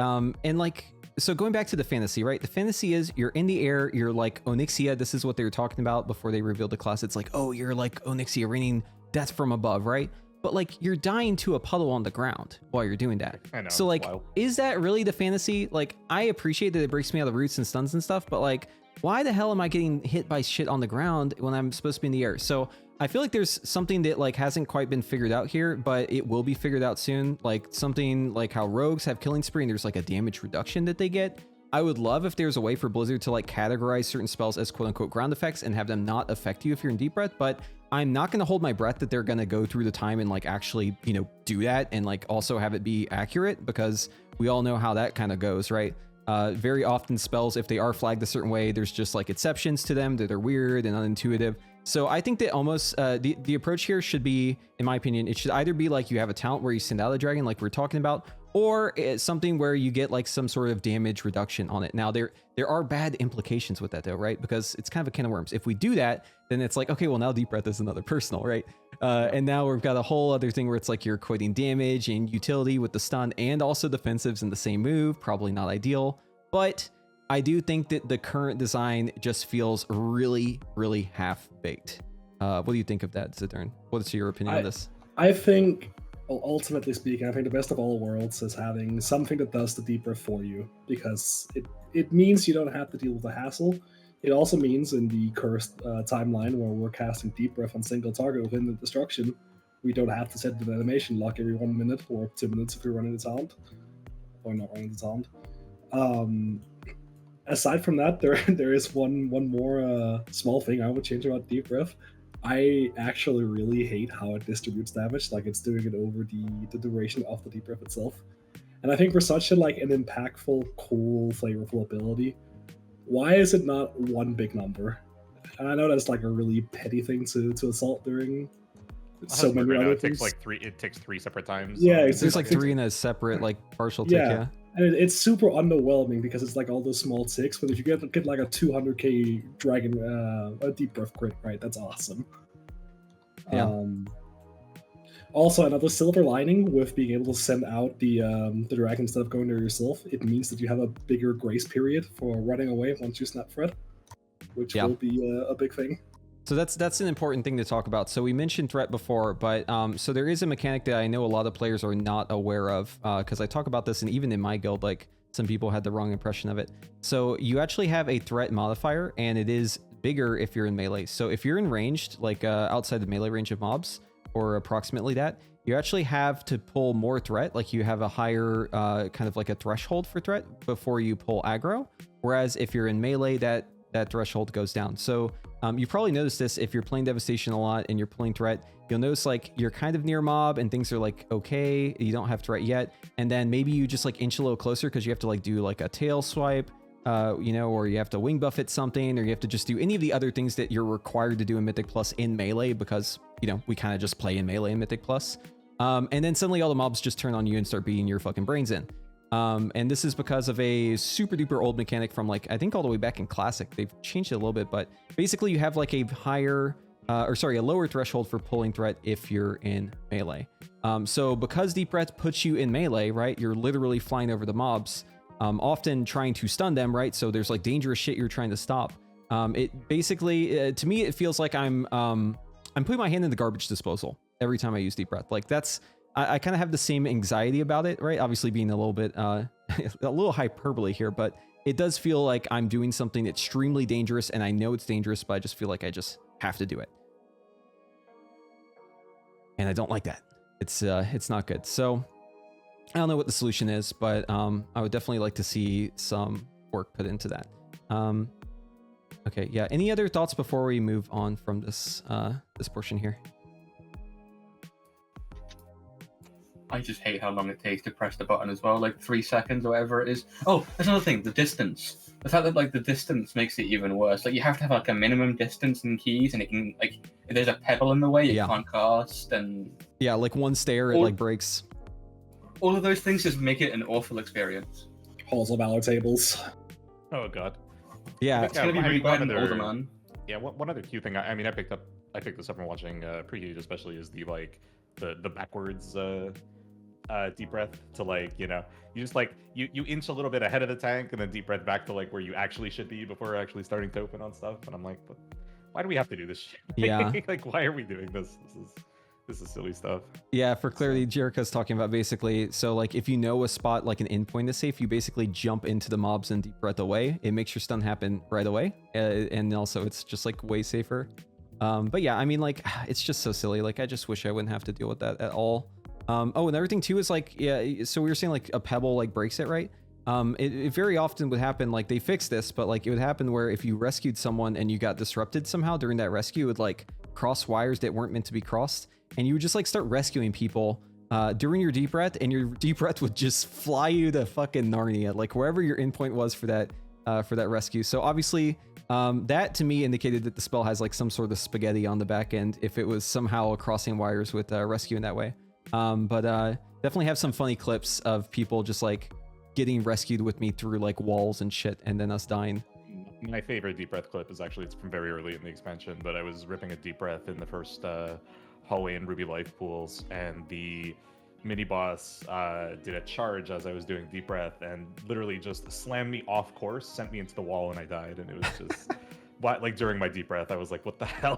S1: like, so going back to the fantasy, right? The fantasy is you're in the air, you're like Onyxia. This is what they were talking about before they revealed the class. It's like, oh, you're like Onyxia raining death from above, right? But like, you're dying to a puddle on the ground while you're doing that.
S4: I know.
S1: So like,
S4: wild.
S1: is that really the fantasy? Like, I appreciate that it breaks me out of roots and stuns and stuff, but like, why the hell am I getting hit by shit on the ground when I'm supposed to be in the air? So I feel like there's something that like hasn't quite been figured out here, but it will be figured out soon. Like something like how rogues have killing spree and there's like a damage reduction that they get. I would love if there's a way for Blizzard to like categorize certain spells as quote unquote ground effects and have them not affect you if you're in deep breath, but I'm not going to hold my breath that they're going to go through the time and like actually, you know, do that and like also have it be accurate, because we all know how that kind of goes, right? Very often spells, if they are flagged a certain way, there's just like exceptions to them that are weird and unintuitive. So I think that almost the approach here should be, in my opinion, it should either be like you have a talent where you send out a dragon like we're talking about, or it's something where you get like some sort of damage reduction on it. Now there are bad implications with that though, right? Because it's kind of a can of worms. If we do that, then it's like, okay, well now deep breath is another personal, right? And now we've got a whole other thing where it's like you're quitting damage and utility with the stun and also defensives in the same move. Probably not ideal, but I do think that the current design just feels really, really half-baked. What do you think of that, Zindurn? What's your opinion on this?
S3: I think, ultimately speaking, I think the best of all worlds is having something that does the deep breath for you, because it means you don't have to deal with the hassle. It also means in the cursed timeline where we're casting deep breath on single target within the destruction, we don't have to set the animation lock every 1 minute or 2 minutes if we're running the talent, or not running the talent. Aside from that, there is one more small thing I would change about deep breath. I actually really hate how it distributes damage, like it's doing it over the duration of the deep breath itself. And I think for such an impactful, cool, flavorful ability, why is it not one big number? And I know that's like a really petty thing to assault during so many other things.
S4: It takes three separate times.
S3: Yeah,
S1: There's like 3 in a separate like partial tick, yeah.
S3: And it's super underwhelming because it's like all those small ticks, but if you get like a 200k dragon a deep breath crit, right, that's awesome.
S1: Yeah.
S3: Also, another silver lining with being able to send out the dragon instead of going there yourself, it means that you have a bigger grace period for running away once you snap threat, which will be a big thing.
S1: So that's an important thing to talk about. So we mentioned threat before, but so there is a mechanic that I know a lot of players are not aware of, because I talk about this, and even in my guild, like some people had the wrong impression of it. So you actually have a threat modifier, and it is bigger if you're in melee. So if you're in ranged, like outside the melee range of mobs, or approximately that, you actually have to pull more threat. Like you have a higher kind of like a threshold for threat before you pull aggro. Whereas if you're in melee, that threshold goes down. So you probably noticed this if you're playing Devastation a lot and you're pulling threat, you'll notice like you're kind of near mob and things are like, okay, you don't have threat yet. And then maybe you just like inch a little closer because you have to like do like a tail swipe, you know, or you have to wing buff it something, or you have to just do any of the other things that you're required to do in Mythic Plus in melee, because, you know, we kind of just play in melee in Mythic Plus. And then suddenly all the mobs just turn on you and start beating your fucking brains in. And this is because of a super duper old mechanic from like, I think all the way back in Classic. They've changed it a little bit, but basically you have like a higher, a lower threshold for pulling threat if you're in melee. So because Deep Breath puts you in melee, right, you're literally flying over the mobs, often trying to stun them, right? So there's like dangerous shit you're trying to stop. It basically, to me, it feels like I'm putting my hand in the garbage disposal every time I use Deep Breath. Like that's, I kind of have the same anxiety about it, right? Obviously being a little bit, a little hyperbole here, but it does feel like I'm doing something extremely dangerous, and I know it's dangerous, but I just feel like I just have to do it. And I don't like that. It's not good. So I don't know what the solution is, but I would definitely like to see some work put into that. Okay, yeah. Any other thoughts before we move on from this this portion here?
S2: I just hate how long it takes to press the button as well, like 3 seconds or whatever it is. Oh, there's another thing, the distance. The fact that like the distance makes it even worse. Like you have to have like a minimum distance in keys, and it can like if there's a pebble in the way, you can't cast, and
S1: yeah, like one stare it like breaks.
S2: All of those things just make it an awful experience.
S3: Halls of Valor tables.
S4: Oh god.
S1: Yeah,
S2: it's gonna be really bad in older man.
S4: Yeah, one other cute thing. I mean, I picked this up from watching Preheat, especially, is the like the backwards deep breath to like, you know, you just like you inch a little bit ahead of the tank and then deep breath back to like where you actually should be before actually starting to open on stuff. And I'm like, but why do we have to do this shit?
S1: Yeah.
S4: Like, why are we doing this? This is silly stuff.
S1: Yeah, for clarity, Jereico's talking about basically, so like if you know a spot like an endpoint is safe, you basically jump into the mobs and deep breath away. It makes your stun happen right away, and also it's just like way safer. But yeah, I mean, like, it's just so silly. Like, I just wish I wouldn't have to deal with that at all. Oh, another thing too is like, yeah, so we were saying like a pebble like breaks it, right? it very often would happen, like they fixed this, but like it would happen where if you rescued someone and you got disrupted somehow during that rescue, it would like cross wires that weren't meant to be crossed, and you would just like start rescuing people during your deep breath, and your deep breath would just fly you to fucking Narnia, like wherever your endpoint was for that rescue. So obviously that to me indicated that the spell has like some sort of spaghetti on the back end if it was somehow crossing wires with rescue in that way. But definitely have some funny clips of people just like getting rescued with me through like walls and shit, and then us dying.
S4: My favorite deep breath clip is actually, it's from very early in the expansion, but I was ripping a deep breath in the first hallway in Ruby Life pools, and the mini boss did a charge as I was doing deep breath and literally just slammed me off course, sent me into the wall, and I died. And it was just like during my deep breath, I was like, what the hell?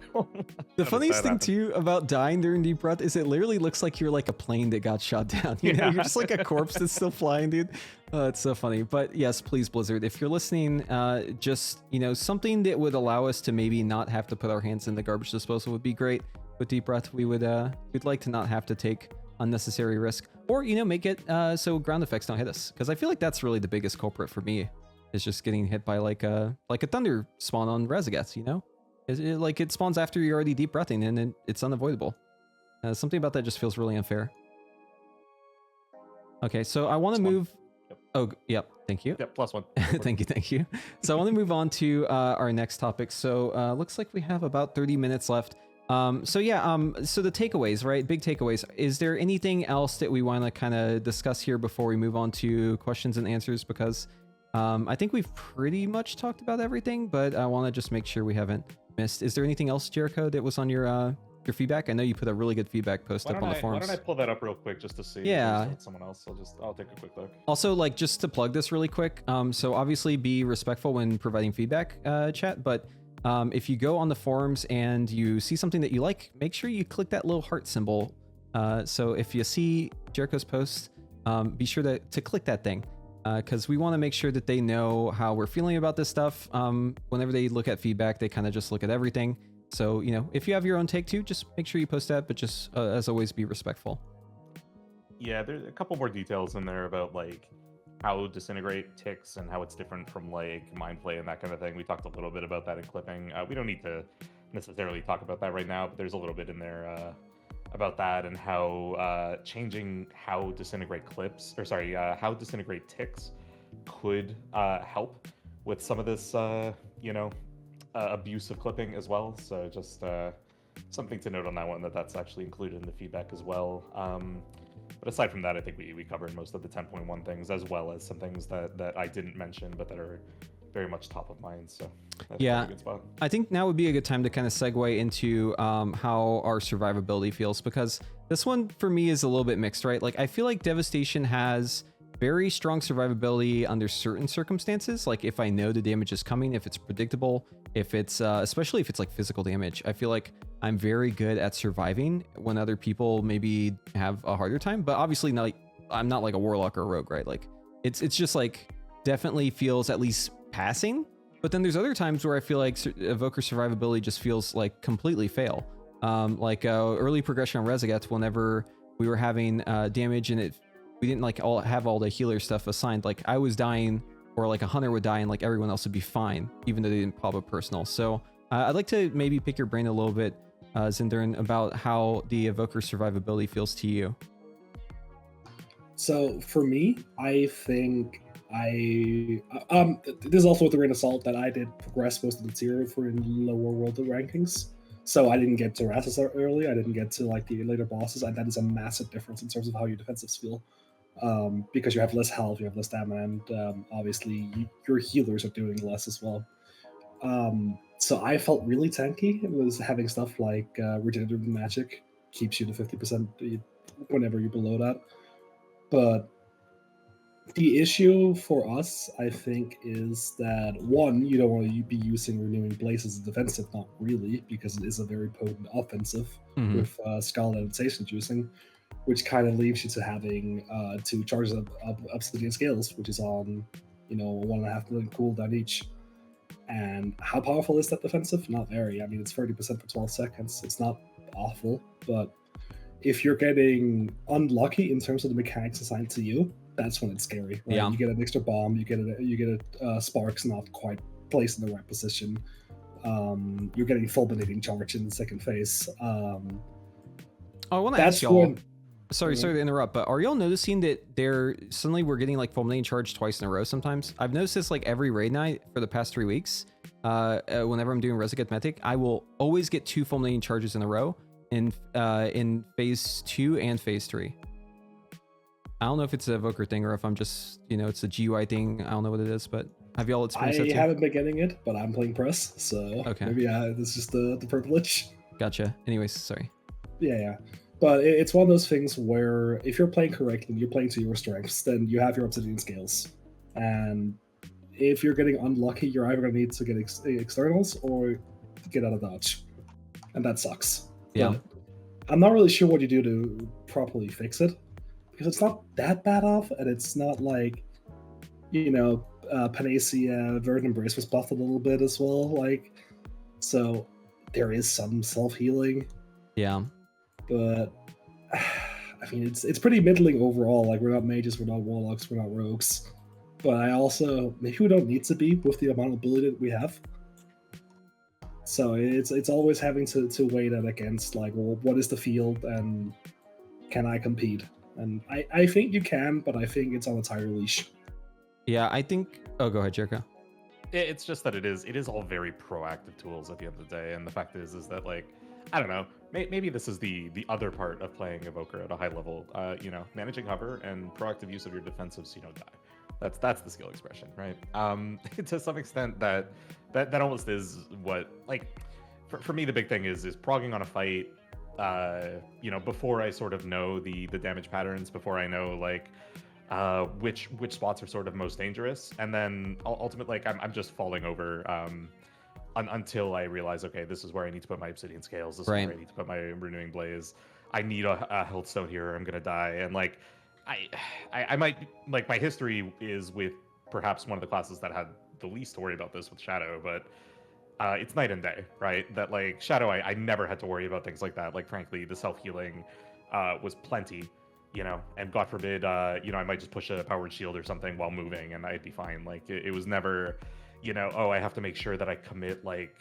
S1: The funniest thing too about dying during deep breath is it literally looks like you're like a plane that got shot down. You know, you're just like a corpse that's still flying, dude. It's so funny. But yes, please, Blizzard, if you're listening, just, you know, something that would allow us to maybe not have to put our hands in the garbage disposal would be great. With deep breath, we'd like to not have to take unnecessary risk, or, you know, make it so ground effects don't hit us, because I feel like that's really the biggest culprit for me, is just getting hit by like a thunder spawn on Razagats, you know? Like it spawns after you're already deep breathing, and it's unavoidable. Something about that just feels really unfair. Okay, so I want to move.
S4: Yep.
S1: Oh, yep. Thank you.
S4: Yep, +1.
S1: Thank you. So I want to move on to our next topic. So looks like we have about 30 minutes left. So the takeaways, right? Big takeaways. Is there anything else that we want to kind of discuss here before we move on to questions and answers? Because I think we've pretty much talked about everything, but I want to just make sure we haven't missed. Is there anything else, Jereico, that was on your feedback? I know you put a really good feedback post up on the forums.
S4: Why don't I pull that up real quick just to see?
S1: Yeah.
S4: Someone else. I'll take a quick look.
S1: Also, like, just to plug this really quick. So obviously be respectful when providing feedback, chat, but if you go on the forums and you see something that you like, make sure you click that little heart symbol. So if you see Jereico's post, be sure to click that thing, because we want to make sure that they know how we're feeling about this stuff. Whenever they look at feedback, they kind of just look at everything. So, you know, if you have your own take too, just make sure you post that, but just as always, be respectful.
S4: Yeah, there's a couple more details in there about like how Disintegrate ticks and how it's different from like Mind Play and that kind of thing. We talked a little bit about that in clipping. We don't need to necessarily talk about that right now, but there's a little bit in there about that and how changing how Disintegrate how Disintegrate ticks could help with some of this, abuse of clipping as well. So just something to note on that one, that's actually included in the feedback as well. But aside from that, I think we covered most of the 10.1 things, as well as some things that I didn't mention, but that are very much top of mind. So that's a good spot.
S1: I think now would be a good time to kind of segue into how our survivability feels, because this one for me is a little bit mixed, right? Like I feel like Devastation has very strong survivability under certain circumstances. Like if I know the damage is coming, if it's predictable, if it's especially if it's like physical damage, I feel like I'm very good at surviving when other people maybe have a harder time. But obviously I'm not like a warlock or a rogue, right? Like it's just like definitely feels at least passing. But then there's other times where I feel like Evoker survivability just feels like completely fail. Like early progression on Razagats, whenever we were having damage and we didn't like have all the healer stuff assigned, like I was dying, or like a hunter would die and like everyone else would be fine, even though they didn't pop up personal. So I'd like to maybe pick your brain a little bit, Zindurn, about how the Evoker survivability feels to you.
S3: So for me, I think this is also with a grain of salt that I did progress most of the tier for in lower world rankings. So I didn't get to Rassus early, I didn't get to like the later bosses, and that is a massive difference in terms of how your defensives feel. Because you have less health, you have less stamina, and obviously your healers are doing less as well. So I felt really tanky. It was having stuff like regenerative magic keeps you to 50% whenever you're below that. But the issue for us, I think, is that one, you don't want to be using Renewing Blaze as a defensive, not really, because it is a very potent offensive with Scarlet Adaptation juicing, which kind of leaves you to having two charges of Obsidian Scales, which is on 1.5 million cooldown each. And how powerful is that defensive? Not very. I mean, it's 30% for 12 seconds. It's not awful, but if you're getting unlucky in terms of the mechanics assigned to you, that's when it's scary. Right?
S1: Yeah.
S3: You get an extra bomb, you get a sparks not quite placed in the right position. You're getting fulminating charge in the second phase.
S1: I want to ask y'all. Sorry to interrupt, but are y'all noticing that we're getting like fulminating charge twice in a row sometimes? I've noticed this like every raid night for the past 3 weeks. Whenever I'm doing Resurrect Mythic, I will always get 2 fulminating charges in a row in phase 2 and phase 3. I don't know if it's a Evoker thing or if I'm just, it's a GUI thing. I don't know what it is, but have y'all experienced that too?
S3: I haven't been getting it, but I'm playing press, so maybe it's just the privilege.
S1: Gotcha. Anyways, sorry.
S3: Yeah. But it's one of those things where if you're playing correctly, you're playing to your strengths, then you have your obsidian scales. And if you're getting unlucky, you're either going to need to get externals or get out of dodge. And that sucks.
S1: Yeah.
S3: But I'm not really sure what you do to properly fix it, because it's not that bad off, and it's not like, Panacea, Verdant Embrace was buffed a little bit as well. So there is some self-healing.
S1: Yeah.
S3: But I mean, it's pretty middling overall. Like, we're not mages, we're not warlocks, we're not rogues. But maybe we don't need to be with the amount of ability that we have. So it's always having to weigh that against, like, well, what is the field and can I compete? And I think you can, but I think it's on a tighter leash.
S1: Yeah, I think. Oh, go ahead, Jereico.
S4: It's just that it is all very proactive tools at the end of the day, and the fact is that, like, I don't know, maybe this is the other part of playing Evoker at a high level. Managing hover and proactive use of your defensives so you don't die. That's the skill expression, right? To some extent, that almost is what, like, for me the big thing is progging on a fight. Before I sort of know the damage patterns, before I know, like, which spots are sort of most dangerous, and then ultimately, like, I'm just falling over until I realize, okay, this is where I need to put my obsidian scales, this is where I need to put my renewing blaze, I need a health stone here or I'm gonna die. And, like, I might, like, my history is with perhaps one of the classes that had the least to worry about this with Shadow, but it's night and day, right? That, like, Shadow, I never had to worry about things like that. Like, frankly, the self-healing was plenty, and God forbid, I might just push a powered shield or something while moving and I'd be fine. Like, it was never, I have to make sure that I commit, like,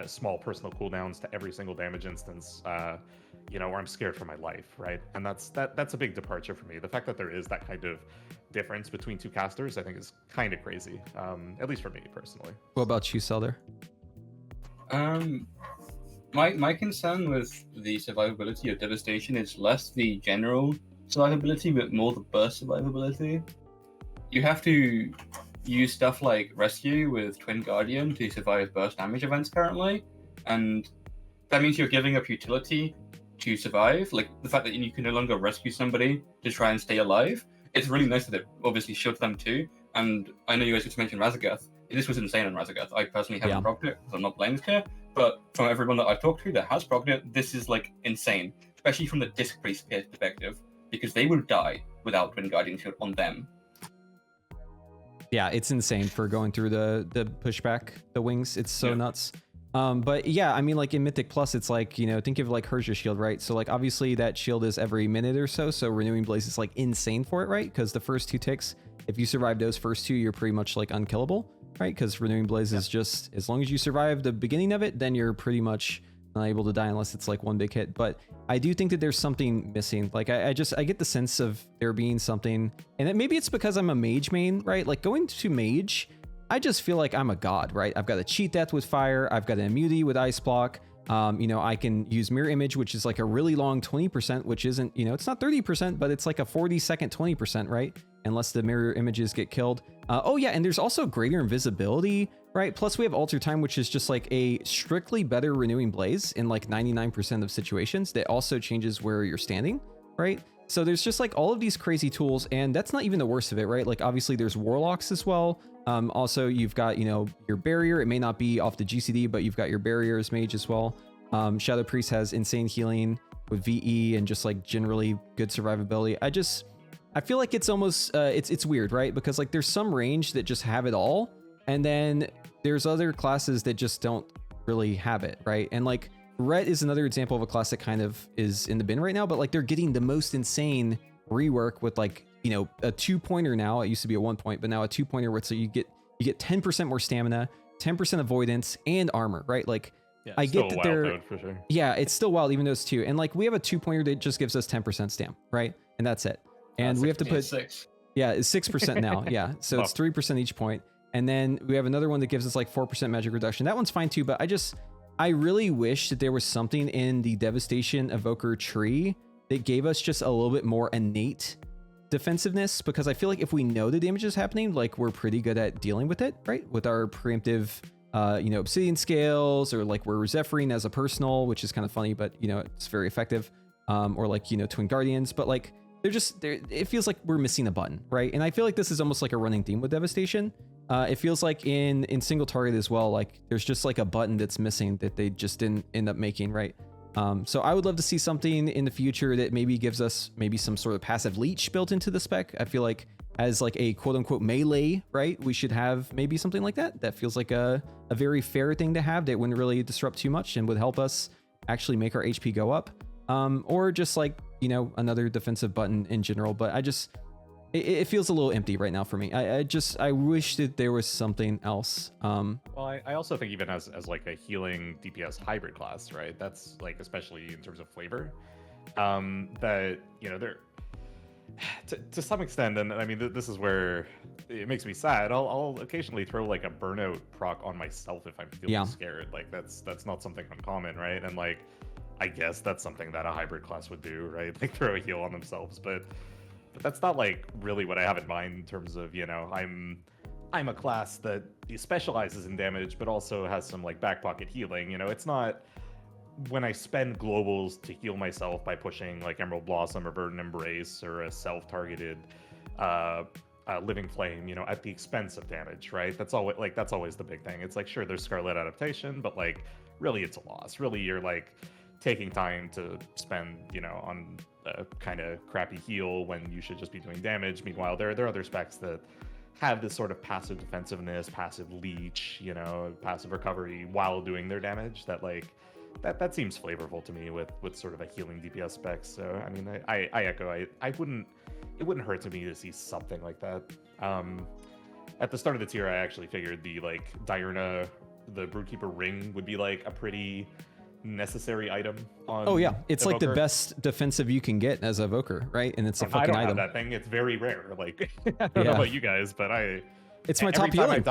S4: small personal cooldowns to every single damage instance, or I'm scared for my life, right? And that's a big departure for me. The fact that there is that kind of difference between two casters, I think, is kind of crazy, at least for me personally.
S1: What about you, Saeldur?
S2: My concern with the survivability of Devastation is less the general survivability, but more the burst survivability. You have to use stuff like Rescue with Twin Guardian to survive burst damage events currently, and that means you're giving up utility to survive. Like, the fact that you can no longer rescue somebody to try and stay alive, it's really nice that it obviously shields them too. And I know you guys just mentioned Razagath. This was insane on Razagath. I personally haven't procced it because I'm not playing this here, but from everyone that I've talked to that has procced it, this is, like, insane, especially from the Disc Priest perspective, because they will die without Twin Guardian shield on them.
S1: Yeah, it's insane for going through the pushback, the wings. It's so nuts. But yeah, I mean, like, in Mythic Plus, it's like, think of, like, Herja shield, right? So, like, obviously that shield is every minute or so. So Renewing Blaze is, like, insane for it, right? Because the first 2 ticks, if you survive those first 2, you're pretty much, like, unkillable, right? Because Renewing Blaze is just, as long as you survive the beginning of it, then you're pretty much not able to die unless it's, like, one big hit. But I do think that there's something missing. Like, I get the sense of there being something, and maybe it's because I'm a mage main, right? Like, going to mage, I just feel like I'm a god, right? I've got a cheat death with fire. I've got an immunity with ice block. I can use mirror image, which is like a really long 20%, which isn't, it's not 30%, but it's like a 40-second 20%, right? Unless the mirror images get killed. Oh yeah, and there's also greater invisibility, right? Plus we have alter time, which is just like a strictly better renewing blaze in like 99% of situations that also changes where you're standing, right? So there's just like all of these crazy tools, and that's not even the worst of it, right? Like, obviously there's warlocks as well. Also you've got, your barrier. It may not be off the GCD, but you've got your barrier as mage as well. Shadow Priest has insane healing with VE and just like generally good survivability. I feel like it's almost, it's weird, right? Because like there's some range that just have it all, and then there's other classes that just don't really have it, right? And like Ret is another example of a class that kind of is in the bin right now, but like they're getting the most insane rework with like a 2-pointer now. It used to be a 1-point, but now a 2-pointer where so you get 10% more stamina, 10% avoidance, and armor, right? Like,
S4: Yeah,
S1: I
S4: still
S1: get that
S4: wild
S1: they're
S4: code for sure.
S1: yeah, it's still wild even though it's 2. And like we have a 2-pointer that just gives us 10% stam, right? And that's it. And we have to put
S2: 6.
S1: yeah, it's 6% now. Yeah, so it's 3% each point. And then we have another one that gives us like 4% magic reduction. That one's fine too, but I really wish that there was something in the Devastation Evoker tree that gave us just a little bit more innate defensiveness, because I feel like if we know the damage is happening, like we're pretty good at dealing with it, right? With our preemptive, obsidian scales, or like we're Zephyring as a personal, which is kind of funny, but it's very effective. Or like, Twin Guardians, but like it feels like we're missing a button, right? And I feel like this is almost like a running theme with Devastation. It feels like in Single Target as well, like there's just like a button that's missing that they just didn't end up making, right? So I would love to see something in the future that maybe gives us maybe some sort of passive leech built into the spec. I feel like as like a quote unquote melee, right? We should have maybe something like that. That feels like a very fair thing to have that wouldn't really disrupt too much and would help us actually make our HP go up. Or just like, another defensive button in general, but it feels a little empty right now for me. I wish that there was something else.
S4: Well, I also think even as like a healing DPS hybrid class, right? That's like, especially in terms of flavor, that, they're to some extent, and I mean, this is where it makes me sad. I'll occasionally throw like a burnout proc on myself if I'm feeling scared. Like that's not something uncommon, right? And like, I guess that's something that a hybrid class would do, right? Like throw a heal on themselves, but that's not like really what I have in mind in terms of, I'm a class that specializes in damage, but also has some like back pocket healing. It's not when I spend globals to heal myself by pushing like Emerald Blossom or Verdant Embrace or a self-targeted Living Flame, at the expense of damage, right? That's always the big thing. It's like, sure, there's Scarlet Adaptation, but like really it's a loss. Really, you're like taking time to spend, on a kind of crappy heal when you should just be doing damage. Meanwhile, there are other specs that have this sort of passive defensiveness, passive leech, passive recovery while doing their damage. That like that seems flavorful to me with sort of a healing DPS specs. So I mean, I echo. It wouldn't hurt to me to see something like that. At the start of the tier, I actually figured the like Diurna, the Broodkeeper ring would be like a pretty necessary item on
S1: it's
S4: Evoker.
S1: like the best defensive you can get as Evoker, right? And it's a
S4: I
S1: fucking
S4: don't
S1: item.
S4: have that thing. It's very rare. Like I don't know about you guys, but
S1: it's my top healing.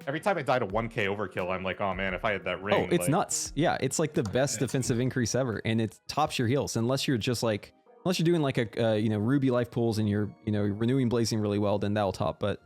S4: Every time I die to 1k overkill, I'm like, oh man, if I had that ring.
S1: Oh, it's nuts. Yeah, it's like the best defensive increase ever, and it tops your heals unless you're doing like a Ruby life pools and you're renewing blazing really well, then that'll top. But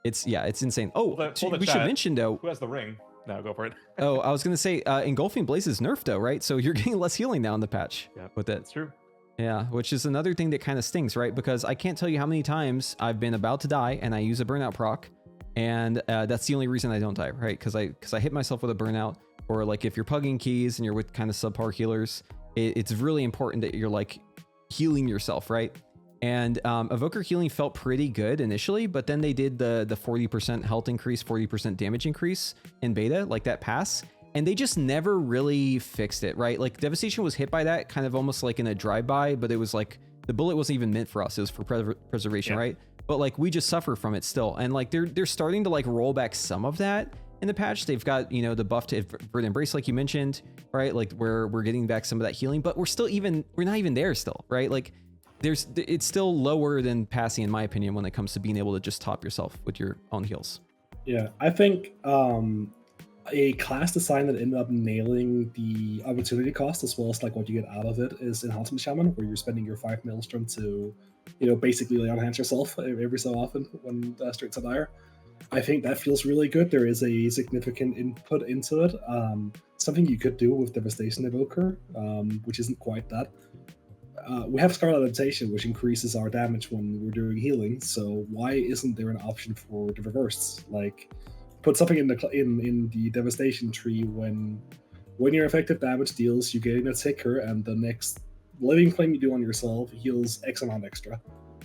S1: it's insane. We should mention though,
S4: who has the ring? No, go for it.
S1: I was gonna say Engulfing Blaze is nerfed though, right? So you're getting less healing now in the patch with it.
S4: That's true.
S1: Yeah, which is another thing that kind of stings, right? Because I can't tell you how many times I've been about to die and I use a burnout proc, and that's the only reason I don't die, right? Because I hit myself with a burnout, or like if you're pugging keys and you're with kind of subpar healers, it's really important that you're like healing yourself, right? And Evoker healing felt pretty good initially, but then they did the 40% health increase, 40% damage increase in beta, like that pass, and they just never really fixed it, right? Like Devastation was hit by that kind of almost like in a drive-by, but it was like the bullet wasn't even meant for us. It was for preservation, right? But like we just suffer from it still, and like they're starting to like roll back some of that in the patch. They've got the buff to Verdant Embrace, like you mentioned, right? Like where we're getting back some of that healing, but we're not even there still, right? Like it's still lower than passing in my opinion when it comes to being able to just top yourself with your own heals.
S3: Yeah, I think a class design that ended up nailing the opportunity cost as well as like what you get out of it is Enhancement Shaman, where you're spending your 5 Maelstrom to basically like enhance yourself every so often when straights are dire. I think that feels really good. There is a significant input into it. Something you could do with Devastation Evoker, which isn't quite that. We have Scarlet Adaptation, which increases our damage when we're doing healing. So why isn't there an option for the reverse? Like, put something in the Devastation tree when your effective damage deals, you get in a ticker, and the next Living Flame you do on yourself heals X amount extra.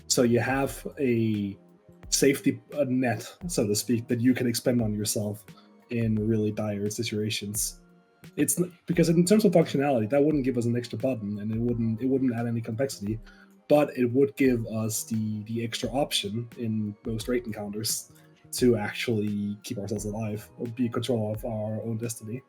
S3: So you have a safety net, so to speak, that you can expend on yourself in really dire situations. It's because in terms of functionality, that wouldn't give us an extra button, and it wouldn't add any complexity. but it would give us the extra option in most raid encounters to actually keep ourselves alive or be in control of our own destiny.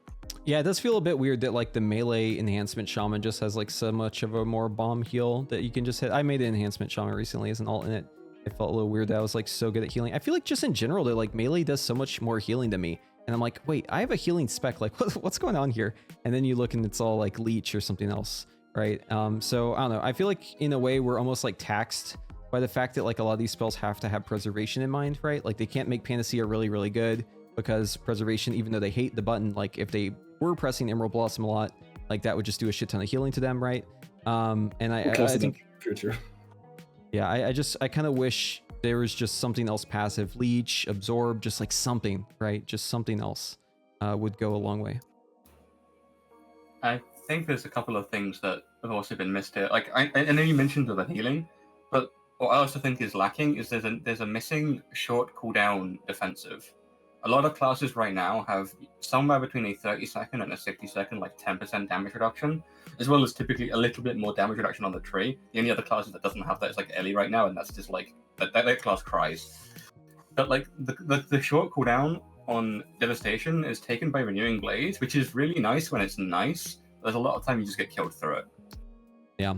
S1: Yeah, it does feel a bit weird that like the melee enhancement shaman just has like so much of a more bomb heal that you can just hit. I made an enhancement shaman recently as an alt in it. It felt a little weird that I was like so good at healing. I feel like just in general that like melee does so much more healing than me. And I'm like, wait, I have a healing spec. Like what's going on here? And then you look and it's all like leech or something else, right? So I don't know. I feel like in a way we're almost like taxed by the fact that like a lot of these spells have to have preservation in mind, right? Like they can't make Panacea really, really good because preservation, even though they hate the button, like if they were pressing Emerald Blossom a lot, like that would just do a shit ton of healing to them, right? And I think
S3: future.
S1: Yeah, I kind of wish there was just something else passive, leech, absorb, just like something, right? Just something else would go a long way.
S2: I think there's a couple of things that have also been missed here. Like I know you mentioned the healing, but what I also think is lacking is there's a missing short cooldown defensive. A lot of classes right now have somewhere between a 30-second and a 60-second, like 10% damage reduction, as well as typically a little bit more damage reduction on the tree. The only other classes that doesn't have that is like Ellie right now, and that's just like that class cries. But like the short cooldown on Devastation is taken by Renewing Blades, which is really nice when it's nice. There's a lot of time you just get killed through it.
S1: Yeah.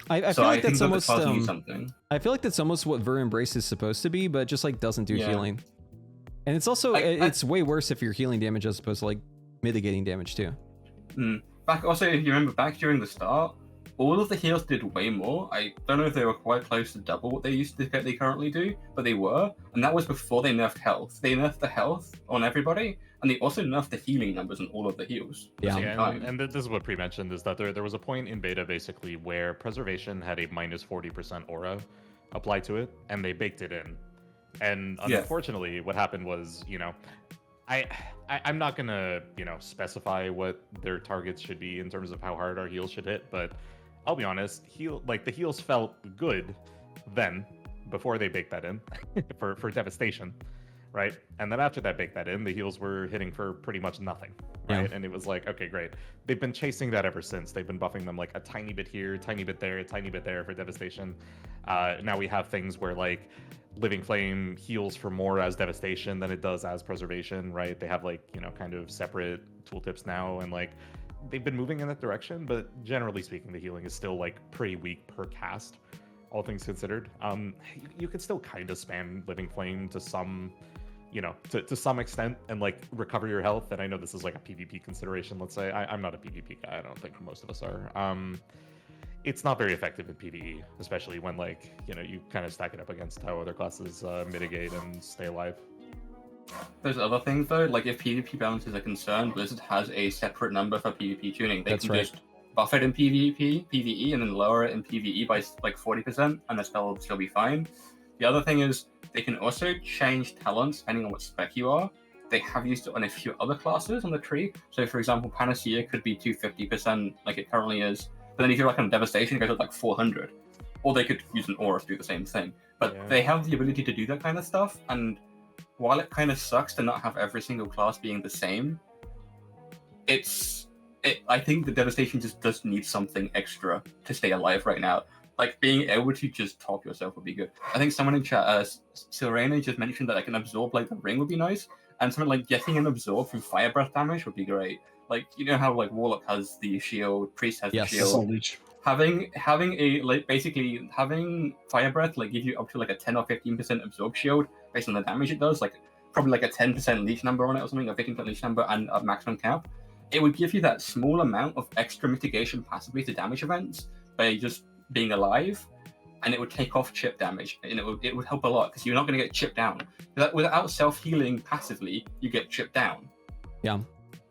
S1: I feel like that's almost
S2: something.
S1: I feel like that's almost what Ver Embrace is supposed to be, but it just like doesn't do healing. And it's also it's way worse if you're healing damage as opposed to like mitigating damage too.
S2: Back also, if you remember back during the start, all of the heals did way more. I don't know if they were quite close to double what they currently do, but they were, and that was before they nerfed health. They nerfed the health on everybody, and they also nerfed the healing numbers on all of the heals.
S4: And this is what Pre mentioned, is that there was a point in beta basically where preservation had a minus 40% aura applied to it, and they baked it in. And unfortunately, what happened was, I'm not gonna, specify what their targets should be in terms of how hard our heals should hit, but I'll be honest, the heals felt good then, before they baked that in, for Devastation, right? And then after that baked that in, the heals were hitting for pretty much nothing, right? Yeah. And it was like, okay, great. They've been chasing that ever since. They've been buffing them like a tiny bit here, a tiny bit there, a tiny bit there for Devastation. Now we have things where like Living Flame heals for more as Devastation than it does as Preservation, right? They have like, kind of separate tooltips now, and like they've been moving in that direction, but generally speaking, the healing is still like pretty weak per cast, all things considered. You could still kind of spam Living Flame to some, to some extent and like recover your health. And I know this is like a PvP consideration, let's say. I'm not a PvP guy, I don't think most of us are. It's not very effective in PvE, especially when like, you kind of stack it up against how other classes mitigate and stay alive.
S2: There's other things though, like if PvP balance is a concern, Blizzard has a separate number for PvP tuning. They can just buff it in PvE, and then lower it in PvE by like 40%, and the spell will still be fine. The other thing is they can also change talents depending on what spec you are. They have used it on a few other classes on the tree. So for example, Panacea could be 250% like it currently is. But then if you're like on Devastation, it goes up like 400. Or they could use an aura to do the same thing. But they have the ability to do that kind of stuff. And while it kind of sucks to not have every single class being the same, I think the Devastation just does need something extra to stay alive right now. Like being able to just top yourself would be good. I think someone in chat, Sirena, just mentioned that like an absorb like the ring would be nice. And something like getting an absorb from fire breath damage would be great. Like, how like Warlock has the shield, Priest has the shield. Having fire breath like give you up to like a 10 or 15% absorb shield based on the damage it does, like probably like a 10% leech number on it or something, a 15% leech number and a maximum cap. It would give you that small amount of extra mitigation passively to damage events by just being alive, and it would take off chip damage, and it would help a lot because you're not going to get chipped down. Without self-healing passively, you get chipped down.
S1: Yeah.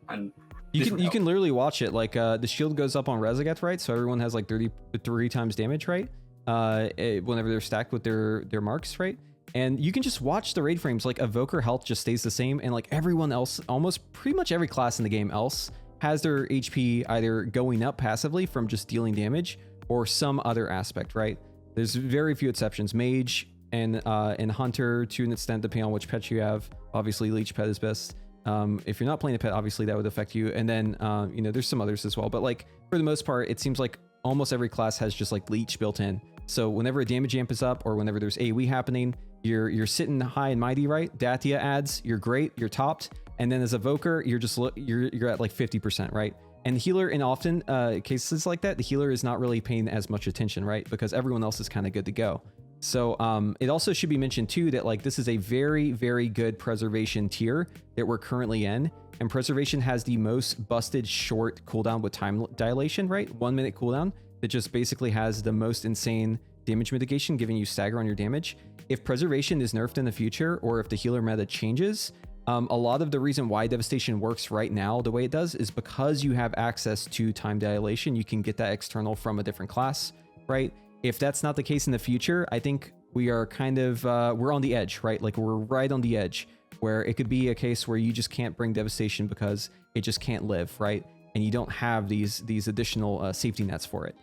S2: And
S1: you can literally watch it, like the shield goes up on Rezagat, right? So everyone has like 33 times damage, right? Whenever they're stacked with their marks, right? And you can just watch the raid frames, like Evoker health just stays the same, and like everyone else, almost pretty much every class in the game else has their HP either going up passively from just dealing damage or some other aspect, right? There's very few exceptions. Mage and Hunter to an extent, depending on which pet you have. Obviously, Leech pet is best. If you're not playing a pet, obviously that would affect you. And then, there's some others as well. But like for the most part, it seems like almost every class has just like leech built in. So whenever a damage amp is up or whenever there's AoE happening, you're sitting high and mighty, right? Dathia adds, you're great, you're topped. And then as Evoker, you're at like 50%, right? And the healer, in often cases like that, the healer is not really paying as much attention, right? Because everyone else is kind of good to go. So it also should be mentioned too that like this is a very, very good preservation tier that we're currently in. And preservation has the most busted short cooldown with time dilation, right? 1 minute cooldown that just basically has the most insane damage mitigation, giving you stagger on your damage. If preservation is nerfed in the future, or if the healer meta changes, a lot of the reason why Devastation works right now the way it does is because you have access to time dilation. You can get that external from a different class, right? If that's not the case in the future, I think we are kind of, we're on the edge, right? Like we're right on the edge where it could be a case where you just can't bring Devastation because it just can't live, right? And you don't have these additional safety nets for it.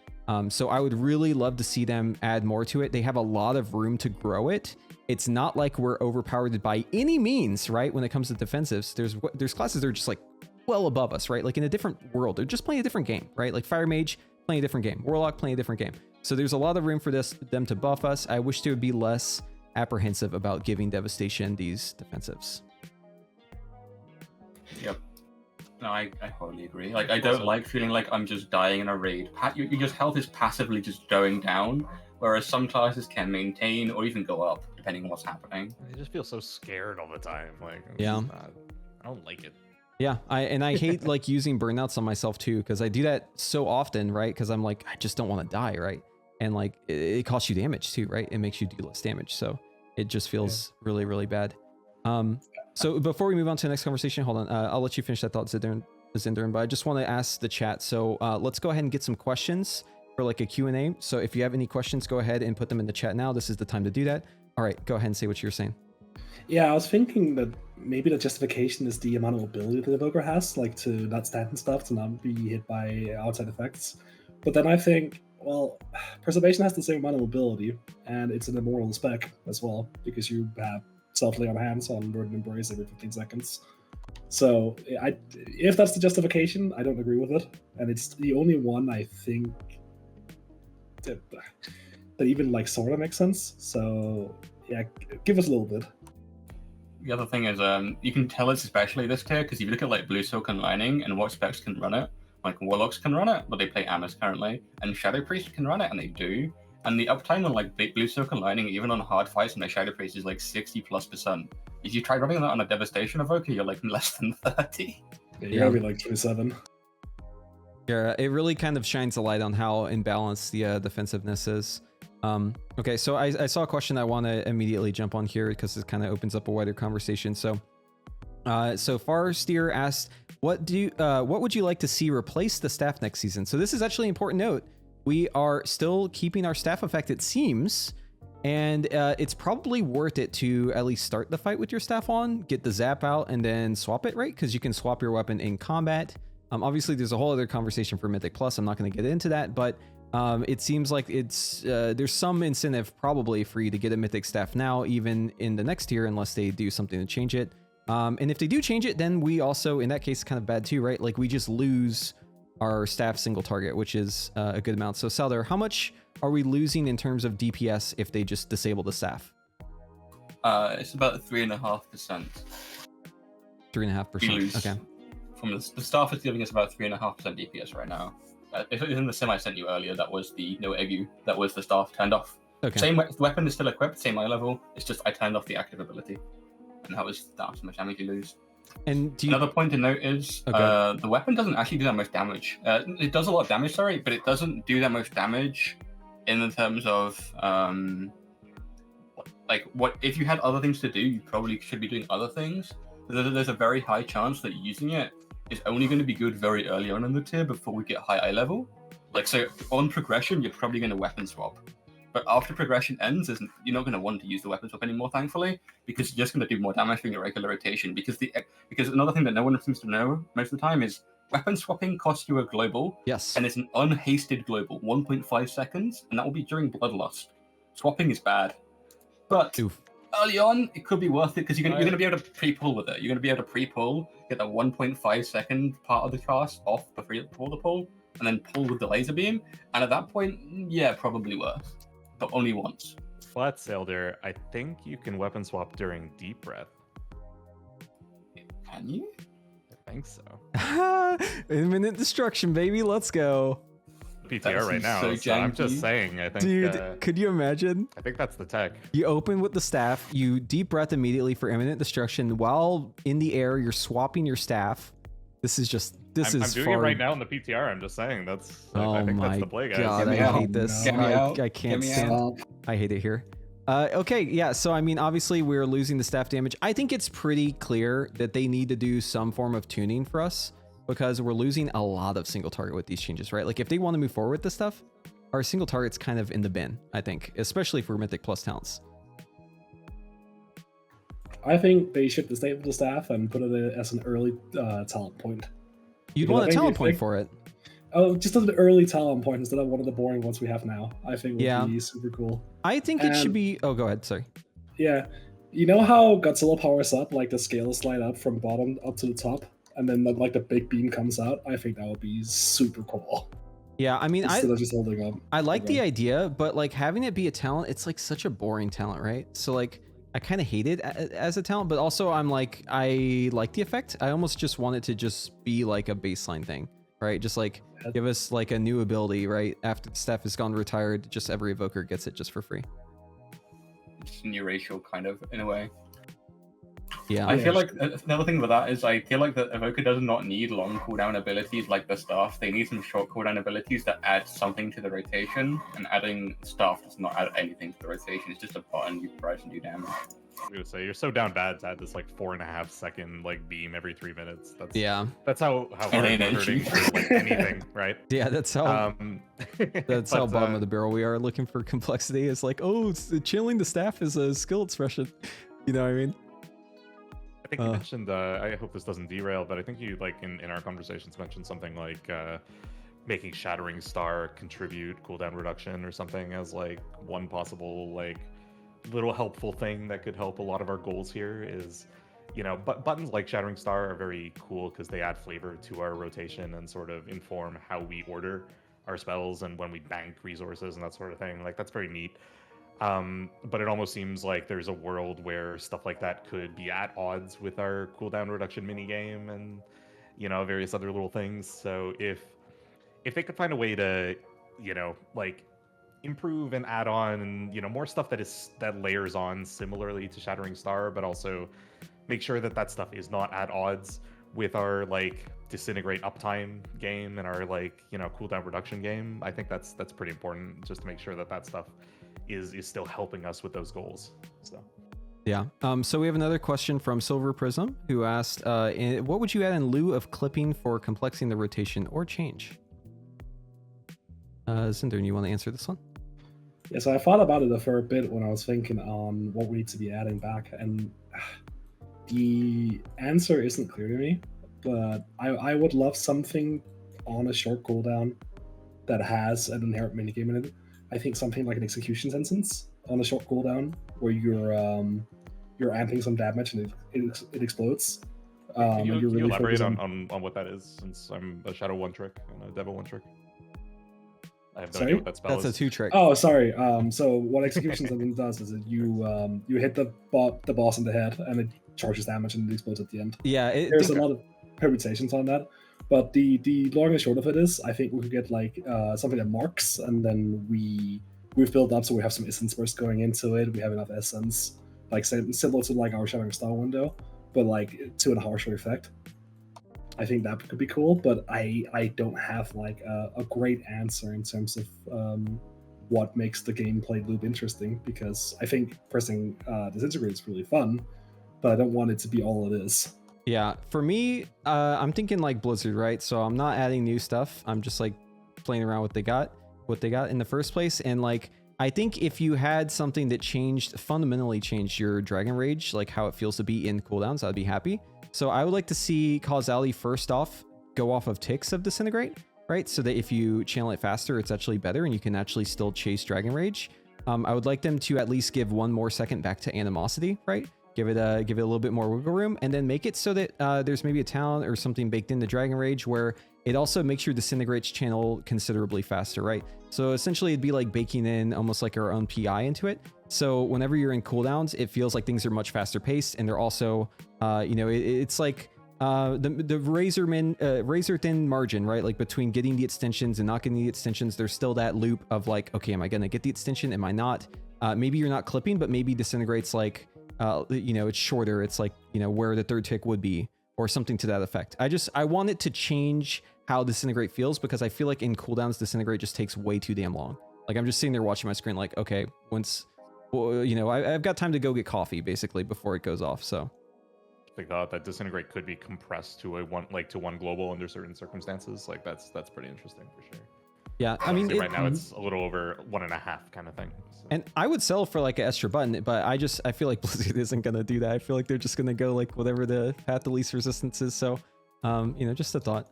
S1: So I would really love to see them add more to it. They have a lot of room to grow it. It's not like we're overpowered by any means, right? When it comes to defensives, there's classes that are just like well above us, right? Like in a different world, they're just playing a different game, right? Like Fire Mage playing a different game, Warlock playing a different game. So there's a lot of room for them to buff us. I wish they would be less apprehensive about giving Devastation these defensives.
S2: Yep. No, I wholly agree. Like, I don't like feeling like I'm just dying in a raid. Your just health is passively just going down, whereas some classes can maintain or even go up, depending on what's happening.
S4: I just feel so scared all the time. Like,
S1: yeah,
S4: I don't like it.
S1: Yeah, I hate like using burnouts on myself too, because I do that so often, right? Because I'm like, I just don't want to die, right? And like, it costs you damage too, right? It makes you do less damage, so it just feels really, really bad. So before we move on to the next conversation, hold on, I'll let you finish that thought, Zindurn, but I just want to ask the chat. So let's go ahead and get some questions for like a Q&A. So if you have any questions, go ahead and put them in the chat now. This is the time to do that. All right, go ahead and say what you're saying.
S3: Yeah, I was thinking that maybe the justification is the amount of ability that the Evoker has, like to not stand and stuff, to not be hit by outside effects. But then I think, well, Preservation has the same amount of ability, and it's an immortal spec as well, because you have self-lay on hands on Burden Embrace every 15 seconds. So if that's the justification, I don't agree with it. And it's the only one I think that even like sort of makes sense. So yeah, give us a little bit.
S2: The other thing is, you can tell it's especially this tier because if you look at like Blue Silken Lining and what specs can run it, like Warlocks can run it, but they play Amis currently, and Shadow Priest can run it, and they do. And the uptime on like Blue Silken Lining, even on hard fights, and the Shadow Priest is like 60+%. If you try running that on a Devastation Evoker, you're like less than 30.
S3: Yeah, you're gonna be like 27.
S1: Yeah, it really kind of shines a light on how imbalanced the defensiveness is. Okay, so I saw a question I want to immediately jump on here because it kind of opens up a wider conversation. So Farsteer asked, what would you like to see replace the staff next season? So this is actually an important note. We are still keeping our staff effect, it seems, and it's probably worth it to at least start the fight with your staff on, get the zap out, and then swap it, right? Because you can swap your weapon in combat. Obviously, there's a whole other conversation for Mythic Plus. I'm not going to get into that, but it seems like there's some incentive probably for you to get a Mythic staff now, even in the next tier, unless they do something to change it. And if they do change it, then we also, in that case, kind of bad too, right? Like we just lose our staff single target, which is a good amount. So Saeldur, how much are we losing in terms of DPS if they just disable the staff?
S2: It's about 3.5%.
S1: 3.5%. Okay.
S2: From the staff is giving us about 3.5% DPS right now. In the sim I sent you earlier, that was the no Egu. That was the staff turned off. Okay. Same weapon is still equipped, same eye level. It's just I turned off the active ability, and that's how much damage you lose. And another point to note is the weapon doesn't actually do that much damage. It does a lot of damage, sorry, but it doesn't do that much damage in the terms of like what if you had other things to do, you probably should be doing other things. There's a very high chance that using it is only going to be good very early on in the tier before we get high eye level. Like so on progression, you're probably going to weapon swap. But after progression ends, you're not going to want to use the weapon swap anymore, thankfully, because you're just going to do more damage during your regular rotation. Because another thing that no one seems to know most of the time is weapon swapping costs you a global.
S1: Yes.
S2: And it's an unhasted global, 1.5 seconds, and that will be during Bloodlust. Swapping is bad. But early on, it could be worth it because you're going to be able to pre-pull with it. You're going to be able to pre-pull, get the 1.5 second part of the cast off before the pull. and then pull with the laser beam. And at that point, yeah, probably worth, but only once.
S4: But Saeldur, I think you can weapon swap during deep breath.
S2: Can you?
S4: I think so.
S1: Imminent destruction, baby. Let's go.
S4: PTR right now.
S2: so
S4: So I'm just
S2: janky.
S4: saying. I think.
S1: Dude, could you imagine?
S4: I think that's the tech.
S1: You open with the staff, you deep breath immediately for imminent destruction. While in the air, you're swapping your staff. This is
S4: I'm doing it right now in the PTR. I'm just saying that's.
S1: Oh
S4: I think
S1: my
S4: that's the play, guys.
S1: god,
S2: Get me
S1: I
S2: out.
S1: hate this.
S2: Get me out.
S1: I
S2: Get
S1: can't
S2: me
S1: stand.
S2: out.
S1: I hate it here. Okay, yeah. So I mean, obviously we're losing the staff damage. I think it's pretty clear that they need to do some form of tuning for us because we're losing a lot of single target with these changes, right? Like if they want to move forward with this stuff, our single target's kind of in the bin, I think, especially for Mythic Plus talents.
S3: I think they should disable the staff and put it as an early talent point.
S1: You'd
S3: Because
S1: want
S3: I
S1: a
S3: think
S1: talent
S3: if
S1: point
S3: they-
S1: for it.
S3: Oh, just an early talent point instead of one of the boring ones we have now. I think would
S1: Yeah.
S3: be super cool.
S1: I think it should
S3: And-
S1: be. Oh, go ahead. Sorry.
S3: Yeah, you know how Godzilla powers up, like the scales slide up from bottom up to the top, and then like the big beam comes out. I think that would be super cool.
S1: Yeah, I mean,
S3: Instead of just holding up.
S1: I like the
S3: Okay.
S1: idea, but like having it be a talent, it's like such a boring talent, right? So like I kind of hate it as a talent, but also I'm like, I like the effect. I almost just want it to just be like a baseline thing, right? Just like give us like a new ability, right? After the staff has gone retired, just every evoker gets it just for free.
S2: Just new ratio, kind of, in a way.
S1: Yeah.
S2: I feel like another thing with that is I feel like the Evoker does not need long cooldown abilities like the staff. They need some short cooldown abilities that add something to the rotation, and adding staff does not add anything to the rotation. It's just a button you press and do damage.
S4: I'm gonna say you're so down bad to add this like 4.5 second like beam every 3 minutes. That's
S1: Yeah.
S4: That's how hard
S2: ain't
S4: we're hurting
S2: cheap.
S4: for like anything, right?
S1: Yeah, that's how that's how
S4: but,
S1: bottom of the barrel we are looking for complexity. It's like, oh, chilling the staff is a skill expression. You know what I mean?
S4: I think you mentioned. I hope this doesn't derail, but I think you like in our conversations mentioned something like making Shattering Star contribute cooldown reduction or something as like one possible like little helpful thing that could help a lot of our goals here. Is but buttons like Shattering Star are very cool because they add flavor to our rotation and sort of inform how we order our spells and when we bank resources and that sort of thing. Like that's very neat. But it almost seems like there's a world where stuff like that could be at odds with our cooldown reduction minigame and various other little things. So if they could find a way to like improve and add on more stuff that layers on similarly to Shattering Star, but also make sure that stuff is not at odds with our like disintegrate uptime game and our like cooldown reduction game. I think that's pretty important, just to make sure that stuff is still helping us with those goals. So
S1: yeah. So we have another question from Silver Prism, who asked, what would you add in lieu of clipping for complexing the rotation or change? Zindurn, you want to answer this one?
S3: Yeah, so I thought about it a fair bit when I was thinking on what we need to be adding back, and the answer isn't clear to me, but I would love something on a short cooldown that has an inherent minigame in it. I think something like an execution sentence on a short cooldown where you're amping some damage and it explodes.
S4: can you
S3: really
S4: elaborate
S3: focusing-
S4: on what that is, since I'm a Shadow 1 trick and a Devil 1 trick? I have no
S3: Sorry?
S4: idea what that spell
S1: That's a
S4: is.
S1: 2-trick.
S3: Oh, sorry. So what execution sentence does is that you hit the boss in the head and it charges damage and it explodes at the end.
S1: Yeah.
S3: There's a lot of permutations on that, but the long and short of it is, I think we could get like something that marks, and then we've built up so we have some essence burst going into it. We have enough essence, like similar to like our Shattering Star window, but like to a harsher effect. I think that could be cool, but I don't have like a great answer in terms of what makes the gameplay loop interesting, because I think pressing Disintegrate is really fun, but I don't want it to be all it is.
S1: Yeah, for me, I'm thinking like Blizzard, right? So I'm not adding new stuff. I'm just like playing around what they got in the first place. And like, I think if you had something that fundamentally changed your Dragon Rage, like how it feels to be in cooldowns, I'd be happy. So I would like to see causality first off go off of ticks of Disintegrate, right? So that if you channel it faster, it's actually better and you can actually still chase Dragon Rage. I would like them to at least give 1 more second back to Animosity, right? Give it a little bit more wiggle room, and then make it so that there's maybe a talent or something baked into Dragon Rage where it also makes your disintegrates channel considerably faster, right? So essentially it'd be like baking in almost like our own PI into it. So whenever you're in cooldowns, it feels like things are much faster paced, and they're also, it's like the razor thin margin, right? Like between getting the extensions and not getting the extensions, there's still that loop of like, okay, am I gonna get the extension? Am I not? Maybe you're not clipping, but maybe disintegrates like, it's shorter. It's like, where the third tick would be, or something to that effect. I want it to change how disintegrate feels, because I feel like in cooldowns, disintegrate just takes way too damn long. Like I'm just sitting there watching my screen like, okay, I've got time to go get coffee basically before it goes off. So
S4: I thought that disintegrate could be compressed to one global under certain circumstances. Like that's pretty interesting for sure.
S1: Yeah, I mean,
S4: right now it's a little over 1.5 kind of thing. So.
S1: And I would sell for like an extra button, but I feel like Blizzard isn't gonna do that. I feel like they're just gonna go like whatever the path of least resistance is. So, just a thought.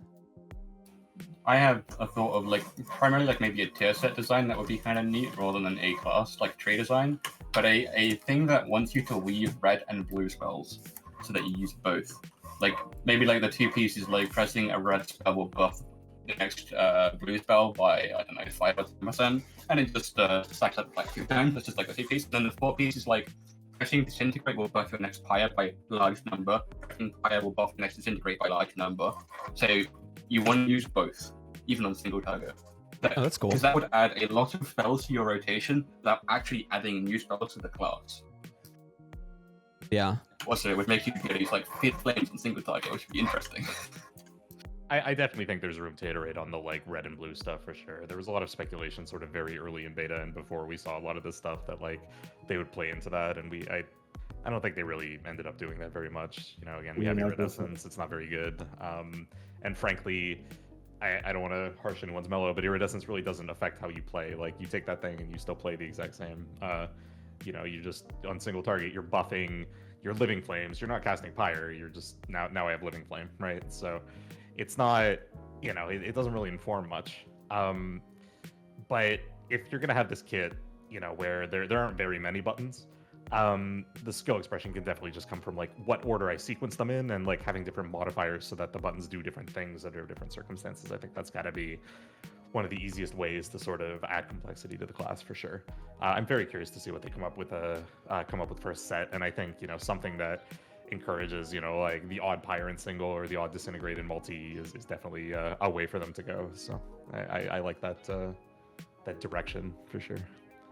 S2: I have a thought of like primarily like maybe a tier set design that would be kind of neat rather than a class like tree design, but a thing that wants you to weave red and blue spells so that you use both. Like maybe like the two pieces, like pressing a red spell will buff the next blue spell by, I don't know, 5 or 10%, and it just stacks up like 2 times. That's just like a 2 piece. Then the 4 piece is like pressing disintegrate will buff your next pyre by large number. Pressing pyre will buff the next disintegrate by large number. So you want to use both, even on single target.
S1: Oh, that's cool.
S2: Because that would add a lot of spells to your rotation without actually adding new spells to the class.
S1: Yeah.
S2: Also, it would make you use like Fit Flames on single target, which would be interesting.
S4: I definitely think there's room to iterate on the like red and blue stuff for sure. There was a lot of speculation sort of very early in beta and before we saw a lot of this stuff that like they would play into that, and I don't think they really ended up doing that very much. Again, we have Iridescence, it's not very good. And frankly, I don't want to harsh anyone's mellow, but Iridescence really doesn't affect how you play. Like you take that thing and you still play the exact same. You just on single target, you're buffing your Living Flames. You're not casting Pyre. You're just now I have Living Flame, right? So it's not, it doesn't really inform much. But if you're gonna have this kit, where there aren't very many buttons, the skill expression can definitely just come from like what order I sequence them in, and like having different modifiers so that the buttons do different things under different circumstances. I think that's got to be one of the easiest ways to sort of add complexity to the class for sure. I'm very curious to see what they come up with for a set, and I think something that encourages like the odd pyre in single or the odd disintegrate in multi is definitely a way for them to go. So I like that direction for sure.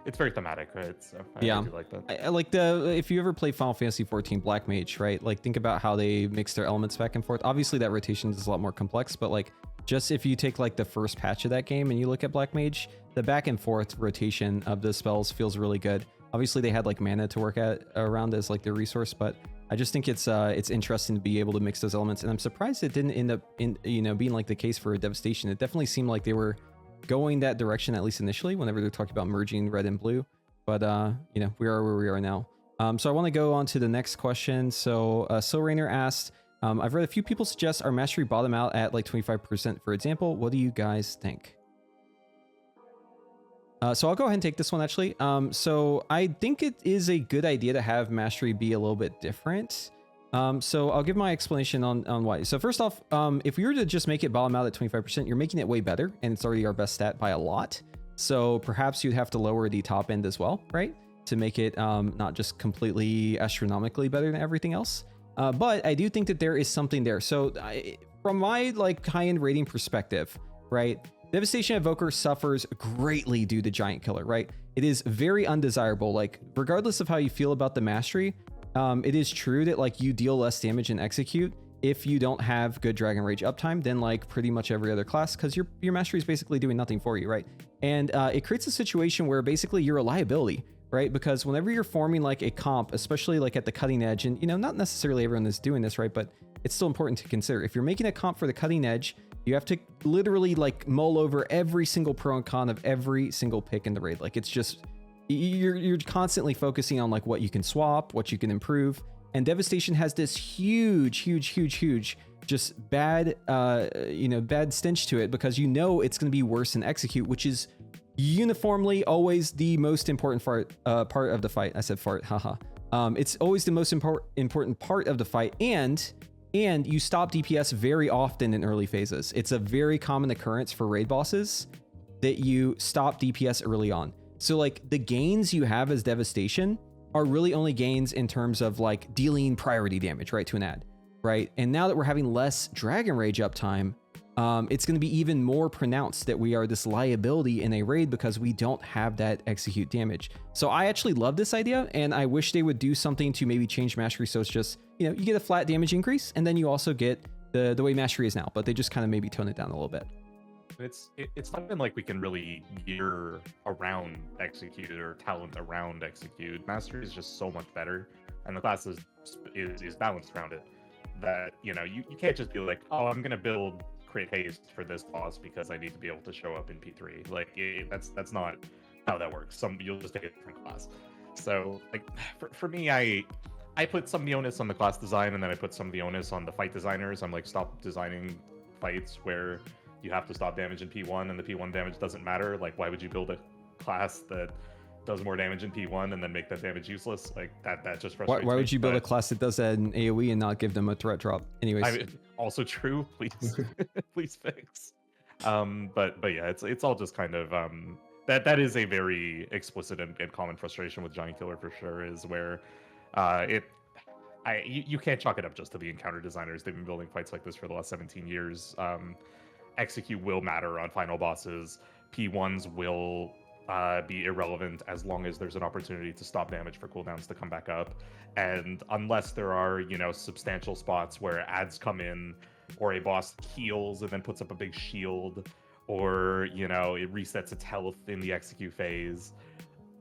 S4: It's very thematic, right? So I do like that.
S1: I like if you ever play Final Fantasy 14 Black Mage, right? Like think about how they mix their elements back and forth. Obviously that rotation is a lot more complex, but like just if you take like the first patch of that game and you look at Black Mage, the back and forth rotation of the spells feels really good. Obviously they had like mana to work around as like their resource, but I just think it's interesting to be able to mix those elements, and I'm surprised it didn't end up being like the case for Devastation. It definitely seemed like they were going that direction, at least initially, whenever they're talking about merging red and blue. But we are where we are now. So I want to go on to the next question. So Rainer asked, I've read a few people suggest our mastery bottom out at like 25%, for example. What do you guys think? So I'll go ahead and take this one actually. So I think it is a good idea to have mastery be a little bit different. So I'll give my explanation on why. So first off, if we were to just make it bottom out at 25%, you're making it way better, and it's already our best stat by a lot. So perhaps you'd have to lower the top end as well, right? To make it not just completely astronomically better than everything else. But I do think that there is something there. So from my like high-end rating perspective, right? Devastation Evoker suffers greatly due to Giant Killer, right? It is very undesirable. Like regardless of how you feel about the mastery, it is true that like you deal less damage and execute if you don't have good Dragon Rage uptime than like pretty much every other class, because your mastery is basically doing nothing for you, right? And it creates a situation where basically you're a liability, right? Because whenever you're forming like a comp, especially like at the cutting edge, and not necessarily everyone is doing this, right? But it's still important to consider. If you're making a comp for the cutting edge, you have to literally like mull over every single pro and con of every single pick in the raid. Like it's just, you're constantly focusing on like what you can swap, what you can improve. And Devastation has this huge just bad bad stench to it, because it's going to be worse than execute, which is uniformly always the most important part of the fight. I said fart, haha. It's always the most important part of the fight, and and you stop DPS very often in early phases. It's a very common occurrence for raid bosses that you stop DPS early on. So like the gains you have as Devastation are really only gains in terms of like dealing priority damage, right, to an ad, right? And now that we're having less Dragon Rage uptime, it's going to be even more pronounced that we are this liability in a raid because we don't have that execute damage. So I actually love this idea, and I wish they would do something to maybe change Mastery so it's just, you know, you get a flat damage increase, and then you also get the way Mastery is now, but they just kind of maybe tone it down a little bit.
S4: It's not even like we can really gear around execute or talent around execute. Mastery is just so much better, and the class is balanced around it. That, you know, you can't just be like, oh, I'm gonna build create haste for this boss because I need to be able to show up in P3. Like that's not how that works. You'll just take a different class. So like for me, I put some of the onus on the class design, and then I put some of the onus on the fight designers. I'm like, stop designing fights where you have to stop damage in P1 and the P1 damage doesn't matter. Like, why would you build a class that does more damage in P1 and then make that damage useless? Like that just frustrates me.
S1: Why would you build a class that does that in AoE and not give them a threat drop? Anyways,
S4: also true. Please, please fix. But yeah, it's all just kind of that is a very explicit and common frustration with Giant Killer for sure. Is where you can't chalk it up just to the encounter designers. They've been building fights like this for the last 17 years. Execute will matter on final bosses. P1s will be irrelevant as long as there's an opportunity to stop damage for cooldowns to come back up. And unless there are, you know, substantial spots where ads come in, or a boss heals and then puts up a big shield, or, you know, it resets its health in the execute phase.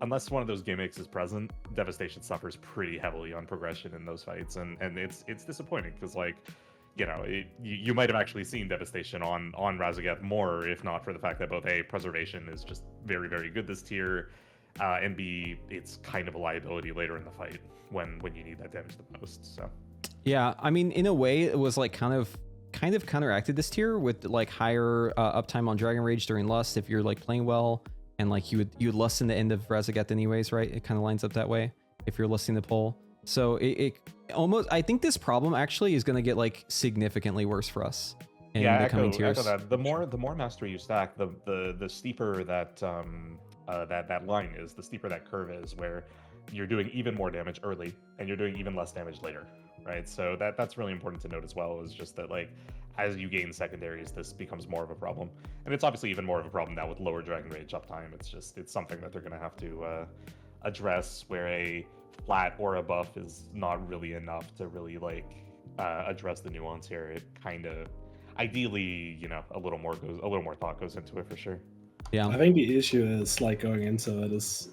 S4: Unless one of those gimmicks is present, Devastation suffers pretty heavily on progression in those fights, and it's disappointing because, like, you know, you might have actually seen Devastation on Razageth more, if not for the fact that both A, preservation is just very, very good this tier, and B, it's kind of a liability later in the fight when you need that damage the most. So
S1: yeah, I mean, in a way, it was like kind of counteracted this tier with like higher uptime on Dragon Rage during Lust if you're like playing well, and like you would Lust in the end of Razageth anyways, right? It kind of lines up that way if you're lusting the pull. So it almost, I think this problem actually is going to get like significantly worse for us in the coming tiers.
S4: That. The more mastery you stack, the steeper that line is, the steeper that curve is, where you're doing even more damage early and you're doing even less damage later, right? So that's really important to note as well, is just that, like, as you gain secondaries, this becomes more of a problem, and it's obviously even more of a problem now with lower Dragon Rage uptime. It's something that they're going to have to address, where a flat or a buff is not really enough to really like address the nuance here. It kind of, ideally, you know, a little more thought goes into it for sure.
S1: Yeah,
S3: I think the issue is, like, going into it is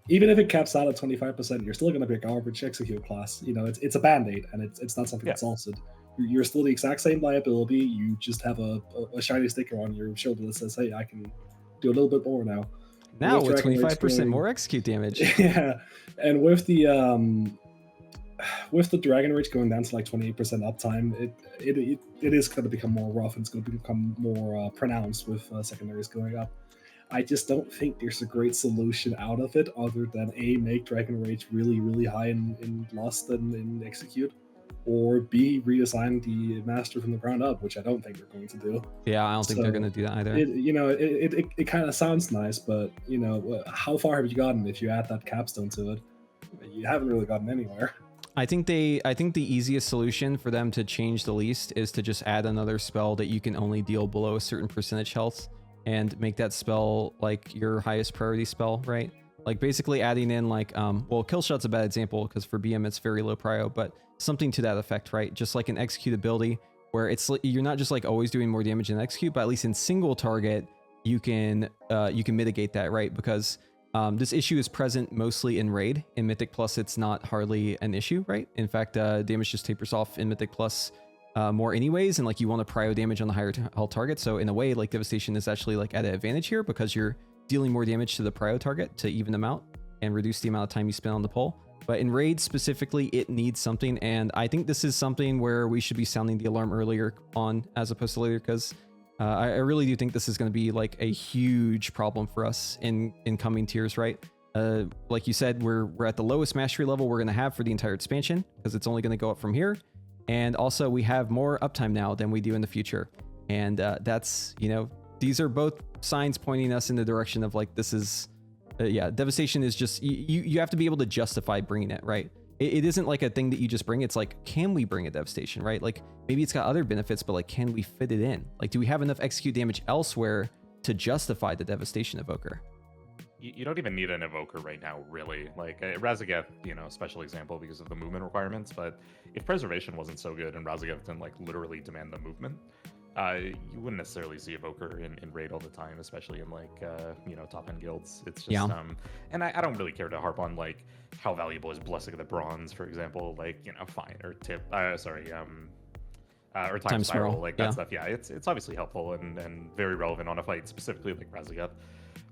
S3: even if it caps out at 25%, you're still going to be a garbage execute class. You know, it's a band-aid, and it's not something that's altered. You're still the exact same liability. You just have a shiny sticker on your shoulder that says, hey, I can do a little bit more now.
S1: Now with 25% more execute damage.
S3: Yeah, and with the Dragon Rage going down to like 28% uptime, it is going to become more rough, and it's going to become more pronounced with secondaries going up. I just don't think there's a great solution out of it other than A, make Dragon Rage really, really high in Lust and in Execute, or B, redesign the Master from the ground up, which I don't think they're going to do.
S1: Yeah, I don't think they're going to do that either.
S3: It kind of sounds nice, but, you know, how far have you gotten if you add that capstone to it? You haven't really gotten anywhere.
S1: I think the easiest solution for them to change the least is to just add another spell that you can only deal below a certain percentage health, and make that spell like your highest priority spell, right? Like basically adding in like, well, Killshot's a bad example because for BM it's very low prio, but something to that effect, right? Just like an execute ability where it's you're not just like always doing more damage in execute, but at least in single target you can mitigate that, right? Because this issue is present mostly in Raid. In Mythic Plus, it's not hardly an issue, right? In fact, damage just tapers off in Mythic Plus more anyways, and like you want to prio damage on the higher health target. So in a way, like Devastation is actually like at an advantage here because you're dealing more damage to the prio target to even them out and reduce the amount of time you spend on the pull. But in Raid specifically, it needs something, and I think this is something where we should be sounding the alarm earlier on as opposed to later, because I really do think this is going to be like a huge problem for us in coming tiers, right? Like you said, we're at the lowest mastery level we're going to have for the entire expansion because it's only going to go up from here. And also we have more uptime now than we do in the future. And that's, these are both signs pointing us in the direction of like, this is, Devastation is just, you have to be able to justify bringing it, right? It isn't like a thing that you just bring. It's like, can we bring a Devastation, right? Like maybe it's got other benefits, but like, can we fit it in? Like, do we have enough execute damage elsewhere to justify the Devastation Evoker?
S4: You don't even need an Evoker right now, really. Like, Razageth, special example because of the movement requirements, but if Preservation wasn't so good and Razageth didn't, like, literally demand the movement, you wouldn't necessarily see Evoker in raid all the time, especially in, like, top-end guilds. It's just, and I don't really care to harp on, like, how valuable is Blessing of the Bronze, for example, like, fine, or or Time Spiral, like that stuff. Yeah, it's obviously helpful and very relevant on a fight, specifically like Razageth.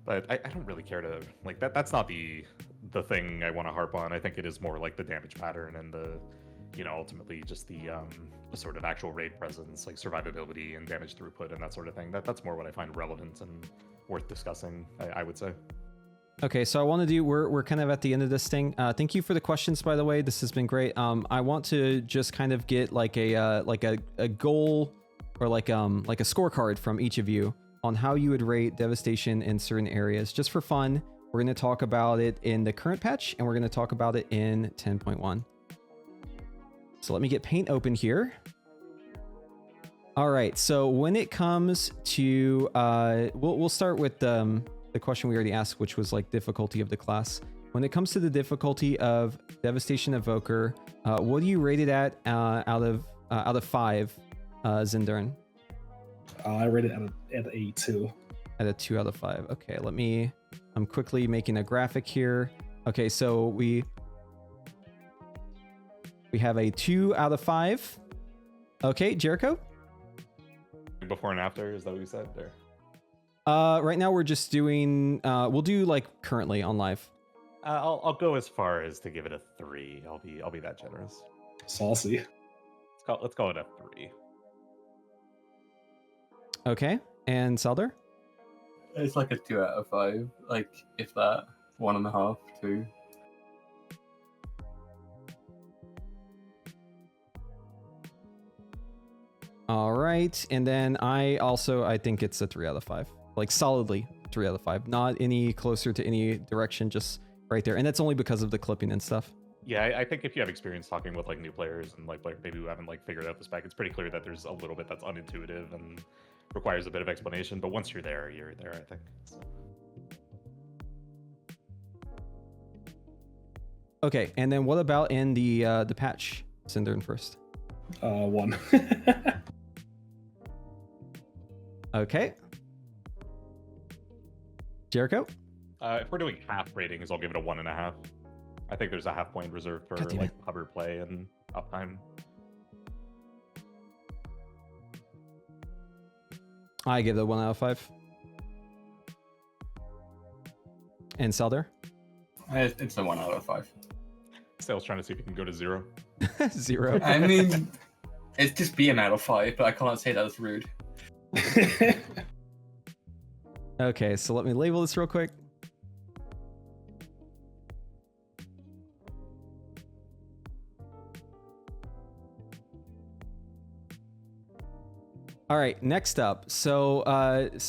S4: But I don't really care to, like, that's not the thing I want to harp on. I think it is more like the damage pattern and the, ultimately just the sort of actual raid presence, like survivability and damage throughput and that sort of thing. That's more what I find relevant and worth discussing, I would say.
S1: Okay, so I want to do, we're kind of at the end of this thing. Thank you for the questions, by the way. This has been great. I want to just kind of get like a goal or like a scorecard from each of you on how you would rate Devastation in certain areas, just for fun. We're going to talk about it in the current patch, and we're going to talk about it in 10.1. So let me get Paint open here. All right, so when it comes to, we'll start with the question we already asked, which was like difficulty of the class. When it comes to the difficulty of Devastation Evoker, what do you rate it at out of 5, Zindurn?
S3: I rate it at a 2.
S1: At a 2 out of 5. Okay, I'm quickly making a graphic here. Okay, so we have a 2 out of 5. Okay, Jereico?
S4: Before and after, is that what you said? Or?
S1: Right now we're just doing, we'll do like currently on live.
S4: I'll go as far as to give it a 3. I'll be that generous.
S3: Saucy.
S4: Let's call it a 3.
S1: Okay, and Saeldur?
S2: It's like a 2 out of 5. Like, if that, 1.5, 2.
S1: All right, and then I think it's a 3 out of 5. Like solidly 3 out of 5. Not any closer to any direction, just right there. And that's only because of the clipping and stuff.
S4: Yeah, I think if you have experience talking with like new players and like maybe who haven't like figured out the spec, it's pretty clear that there's a little bit that's unintuitive and requires a bit of explanation. But once you're there, I think. So.
S1: Okay, and then what about in the patch? Zindurn first.
S3: 1.
S1: Okay. Jereico?
S4: If we're doing half ratings, I'll give it a 1.5. I think there's a half point reserved for like hover play and uptime.
S1: I give it a 1 out of 5. And Saeldur?
S2: It's a 1 out of 5.
S4: Still trying to see if you can go to 0.
S1: 0.
S2: I mean, it's just be an out of 5, but I can't say that was rude.
S1: Okay, so let me label this real quick. All right, next up. So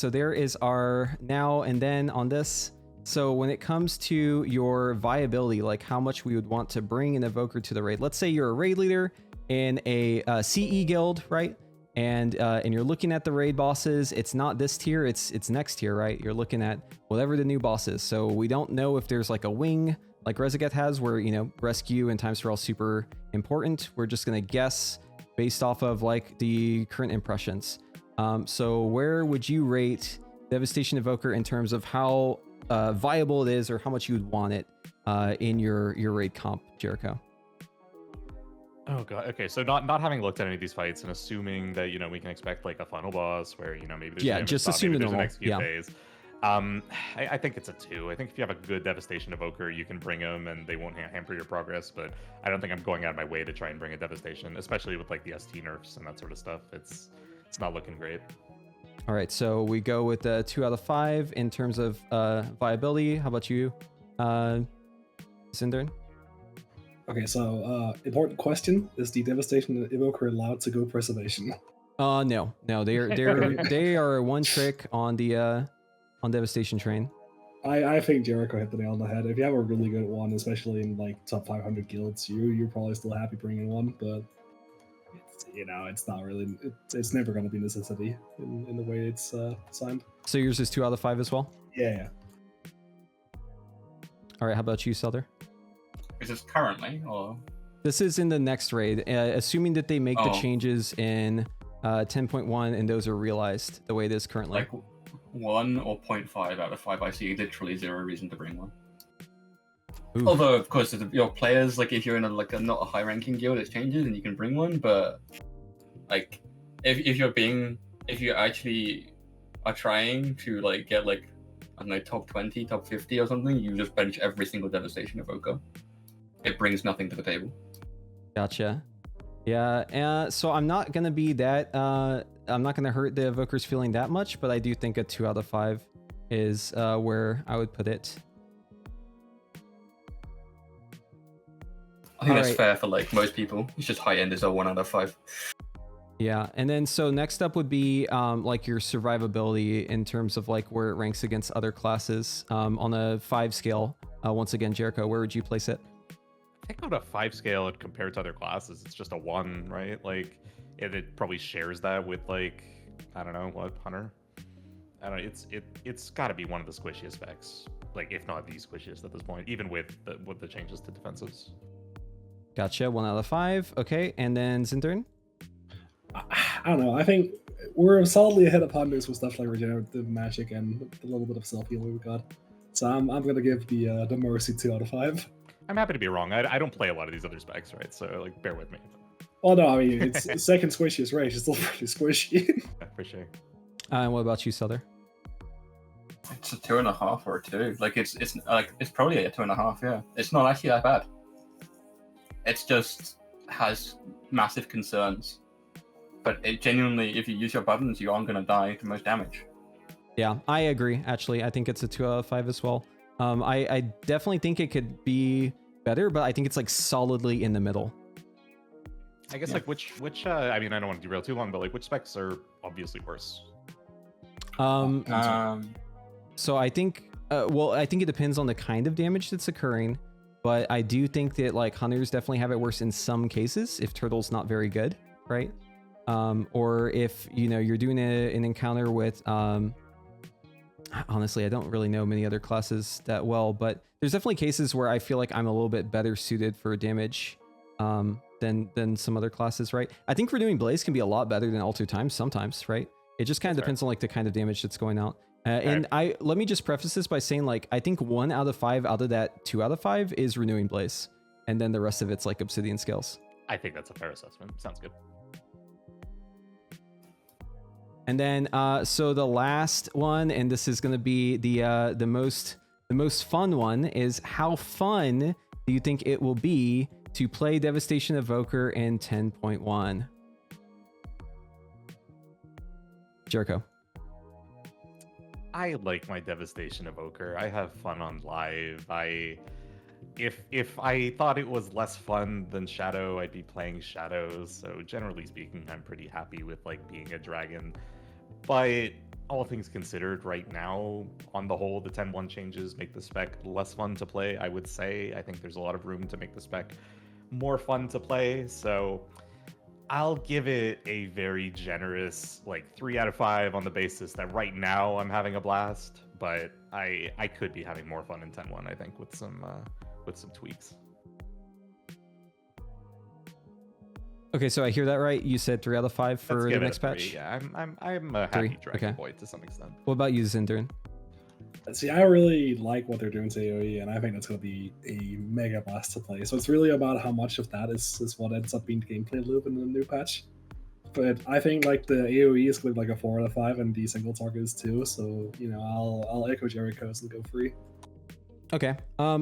S1: there is our now and then on this. So when it comes to your viability, like how much we would want to bring an evoker to the raid. Let's say you're a raid leader in a CE guild, right? And you're looking at the raid bosses. It's not this tier, it's next tier, right? You're looking at whatever the new boss is. So we don't know if there's like a wing like Razageth has where, rescue and times for all super important. We're just gonna guess based off of like the current impressions. So where would you rate Devastation Evoker in terms of how viable it is or how much you would want it in your raid comp, Jereico?
S4: Oh god. Okay, so not having looked at any of these fights and assuming that we can expect like a final boss where maybe there's
S1: just assume the normal.
S4: Next few days. I think it's a 2. I think if you have a good Devastation Evoker, you can bring them and they won't hamper your progress. But I don't think I'm going out of my way to try and bring a Devastation, especially with like the ST nerfs and that sort of stuff. It's not looking great.
S1: All right, so we go with a 2 out of 5 in terms of viability. How about you, Zindurn?
S3: Okay, so important question: is the Devastation Evoker allowed to go Preservation?
S1: No, they are one trick on the on Devastation train.
S3: I think Jereico hit the nail on the head. If you have a really good one, especially in like top 500 guilds, you're probably still happy bringing one, but it's not really. It's never going to be a necessity in the way it's signed.
S1: So yours is 2 out of 5 as well.
S3: Yeah.
S1: All right, how about you, Saeldur?
S2: Is this currently or?
S1: This is in the next raid, assuming that they make the changes in 10.1 and those are realized the way it is currently.
S2: Like 1 or 0.5 out of 5. I see literally zero reason to bring one.
S1: Oof.
S2: Although, of course, your players, like if you're in a not a high ranking guild, it changes and you can bring one. But like, if you actually are trying to like get like I don't know top 20, top 50 or something, you just bench every single Devastation Evoker. It brings nothing to the table.
S1: Gotcha. Yeah, so I'm not gonna be that. I'm not gonna hurt the Evokers feeling that much, but I do think a 2 out of 5 is where I would put it.
S2: I think that's fair for like most people. It's just high end is a 1 out of 5.
S1: Yeah, and then so next up would be like your survivability in terms of like where it ranks against other classes on a 5 scale. Once again, Jereico, where would you place it?
S4: I think on a 5 scale compared to other classes, it's just a 1, right? Like, it probably shares that with like, I don't know, what, Hunter? I don't know, it's got to be one of the squishiest specs, like if not the squishiest at this point, even with the changes to defensives.
S1: Gotcha, 1 out of 5. Okay, and then Zindurn?
S3: I don't know. I think we're solidly ahead of Ponders with stuff like regenerative magic and the little bit of self healing we got. So I'm gonna give the Mercy 2 out of 5.
S4: I'm happy to be wrong. I don't play a lot of these other specs, right? So like, bear with me.
S3: Well, no, I mean it's second squishiest range. It's still pretty squishy.
S4: Yeah, for sure.
S1: And what about you, Saeldur?
S2: It's a 2.5 or a 2. Like it's probably a 2.5. Yeah, it's not actually that bad. It's just has massive concerns. But it genuinely, if you use your buttons, you aren't going to die to most damage.
S1: Yeah, I agree. Actually, I think it's a 2 out of 5 as well. I definitely think it could be better, but I think it's like solidly in the middle.
S4: I guess like which I mean, I don't want to derail too long, but like which specs are obviously worse?
S1: So I think, I think it depends on the kind of damage that's occurring, but I do think that like Hunters definitely have it worse in some cases if Turtle's not very good, right? Or if you're doing an encounter with honestly, I don't really know many other classes that well, but there's definitely cases where I feel like I'm a little bit better suited for damage than some other classes, right? I think Renewing Blaze can be a lot better than Alter Time sometimes, right? It just kind of depends on like the kind of damage that's going out. And let me just preface this by saying like I think 1 out of 5 out of that 2 out of 5 is Renewing Blaze, and then the rest of it's like Obsidian Scales.
S4: I think that's a fair assessment. Sounds good.
S1: And then, so the last one, and this is going to be the most fun one, is how fun do you think it will be to play Devastation Evoker in 10.1? Jereico.
S4: I like my Devastation Evoker. I have fun on live. If I thought it was less fun than Shadow, I'd be playing Shadow. So generally speaking, I'm pretty happy with like being a dragon. But all things considered, right now, on the whole, the 10.1 changes make the spec less fun to play, I would say. I think there's a lot of room to make the spec more fun to play. So I'll give it a very generous, like 3 out of 5 on the basis that right now I'm having a blast. But I could be having more fun in 10.1, I think, with some tweaks.
S1: Okay, so I hear that right? You said 3 out of 5 for the next patch?
S4: Yeah, I'm a happy dragon boy to some extent.
S1: What about you, Zindurn?
S3: See, I really like what they're doing to AoE, and I think that's going to be a mega blast to play. So it's really about how much of that is what ends up being the gameplay loop in the new patch. But I think like the AoE is going to be like a 4 out of 5, and the single target is 2. So I'll echo Jereico's and go 3.
S1: Okay.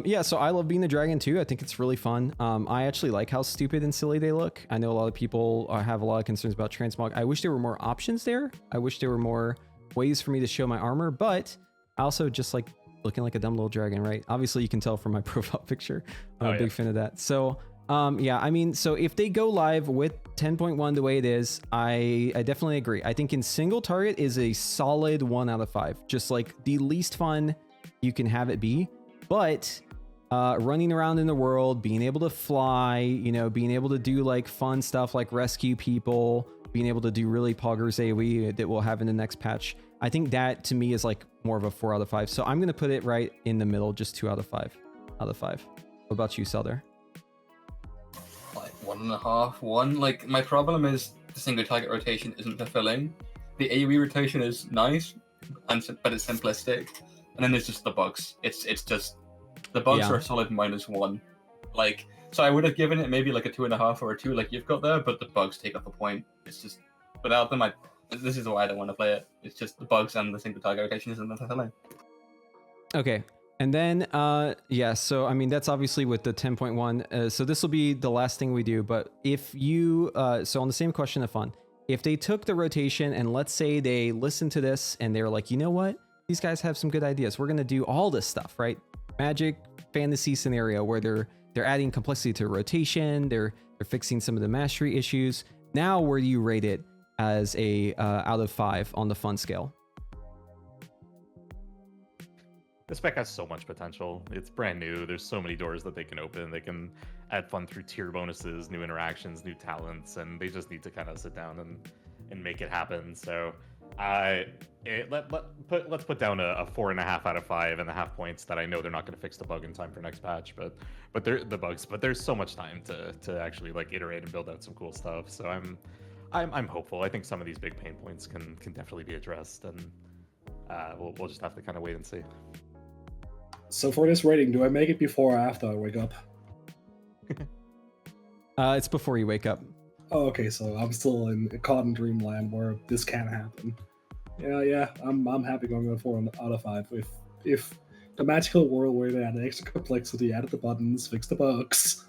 S1: Yeah, so I love being the dragon too. I think it's really fun. I actually like how stupid and silly they look. I know a lot of people have a lot of concerns about transmog. I wish there were more options there. I wish there were more ways for me to show my armor, but I also just like looking like a dumb little dragon, right? Obviously you can tell from my profile picture. I'm a big fan of that. So Yeah, I mean, so if they go live with 10.1 the way it is, I definitely agree. I think in single target is a solid 1 out of 5. Just like the least fun you can have it be. But running around in the world, being able to fly, you know, being able to do like fun stuff like rescue people, being able to do really poggers AoE that we'll have in the next patch. I think that to me is like more of a 4 out of 5. So I'm going to put it right in the middle, just 2 out of 5. Out of 5. What about you, Saeldur?
S2: Like 1.5, 1. Like, my problem is the single target rotation isn't fulfilling. The AoE rotation is nice, but it's simplistic. And then there's just the bugs. It's just the bugs are a solid -1. Like, so I would have given it maybe like a 2.5 or a 2, like you've got there, but the bugs take up the point. It's just without them, this is why I don't want to play it. It's just the bugs and the single target rotation isn't fulfilling.
S1: Okay. And then, yeah, so I mean, that's obviously with the 10.1. So this will be the last thing we do. But if you, so on the same question of fun, if they took the rotation and let's say they listened to this and they were like, you know what? These guys have some good ideas. We're going to do all this stuff, right? Magic fantasy scenario where they're adding complexity to rotation. They're fixing some of the mastery issues. Now, where do you rate it as a out of 5 on the fun scale?
S4: This spec has so much potential. It's brand new. There's so many doors that they can open. They can add fun through tier bonuses, new interactions, new talents, and they just need to kind of sit down and make it happen. So let's put down a 4.5 out of 5 and the half points that I know they're not going to fix the bug in time for next patch, but they're the bugs. But there's so much time to actually like iterate and build out some cool stuff. So I'm hopeful. I think some of these big pain points can definitely be addressed, and we'll just have to kind of wait and see.
S3: So for this rating, do I make it before or after I wake up?
S1: It's before you wake up.
S3: Oh, okay, so I'm still in caught in dreamland where this can't happen. Yeah, I'm happy going with 4 out of 5. If the magical world where they added extra complexity, added the buttons, fixed the bugs,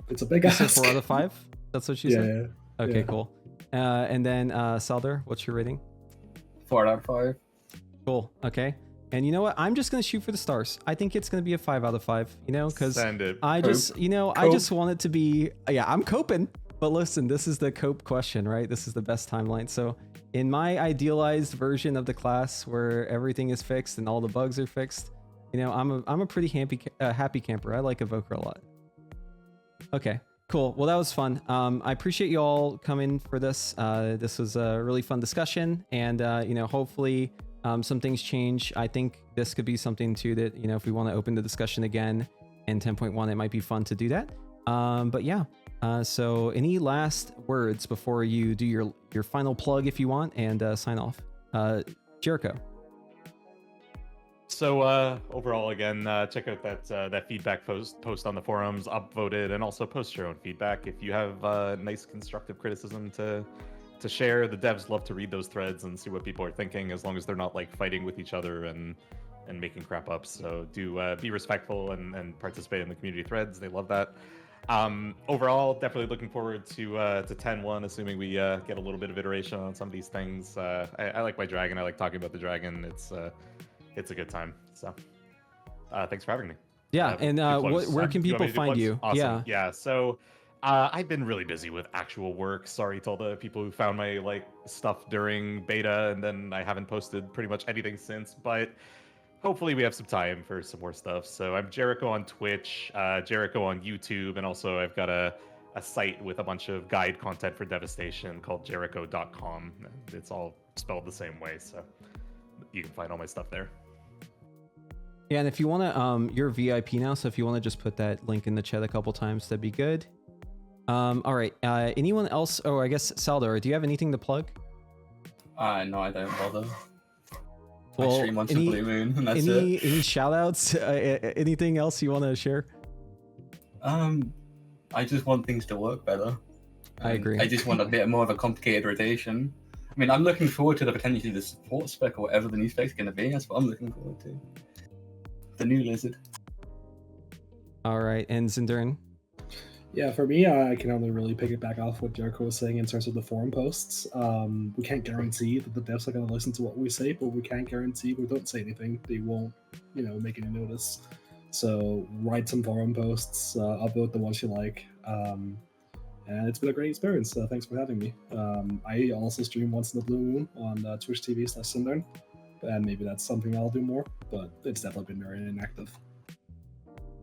S3: it's a big
S1: You said
S3: ask.
S1: 4 out of 5? That's what you said?
S3: Yeah.
S1: Okay,
S3: Yeah.
S1: cool. And then Saeldur, what's your rating?
S2: 4 out of 5.
S1: Cool. Okay. And you know what? I'm just going to shoot for the stars. I think it's going to be a 5 out of 5, you know, because I just, you know, I just want it to be, yeah, I'm coping. But listen, this is the cope question, right? This is the best timeline. So in my idealized version of the class where everything is fixed and all the bugs are fixed, you know, I'm a pretty happy camper. I like Evoker a lot. Okay, cool. Well, that was fun. I appreciate you all coming for this. This was a really fun discussion, and you know, hopefully some things change. I think this could be something too that, you know, if we want to open the discussion again in 10.1, it might be fun to do that. But yeah, so any last words before you do your final plug if you want and sign off? Jereico.
S4: So overall, again, check out that feedback post on the forums, upvoted, and also post your own feedback. If you have nice constructive criticism to share, the devs love to read those threads and see what people are thinking, as long as they're not like fighting with each other and making crap up. So do be respectful and participate in the community threads. They love that. Overall, definitely looking forward to 10.1, assuming we get a little bit of iteration on some of these things. I like my dragon. I like talking about the dragon. It's a good time. So thanks for having me.
S1: Yeah, and where can people find you?
S4: Awesome. Yeah. So I've been really busy with actual work. Sorry to all the people who found my stuff during beta, and then I haven't posted pretty much anything since. But hopefully we have some time for some more stuff. So I'm Jereico on Twitch, Jereico on YouTube, and also I've got a site with a bunch of guide content for Devastation called Jereico.com. It's all spelled the same way, so you can find all my stuff there.
S1: Yeah, and if you want to, you're VIP now, so if you want to just put that link in the chat a couple times, that'd be good. All right, anyone else? Oh, I guess Saeldur, do you have anything to plug?
S2: No, I don't bother.
S1: Well,
S2: I stream once a blue moon, and that's it.
S1: Any shout outs? Anything else you want to share?
S2: I just want things to work better.
S1: I agree.
S2: I just want a bit more of a complicated rotation. I mean, I'm looking forward to the potentially the support spec or whatever the new spec's going to be. That's what I'm looking forward to. The new lizard.
S1: All right, and Zindurn?
S3: Yeah, for me, I can only really pick it back off what Jereico was saying in terms of the forum posts. We can't guarantee that the devs are going to listen to what we say, but we can't guarantee if we don't say anything, they won't, make any notice. So write some forum posts, upvote the ones you like. And it's been a great experience. Thanks for having me. I also stream once in the blue moon on Twitch TV/Zindurn, and maybe that's something I'll do more, but it's definitely been very inactive.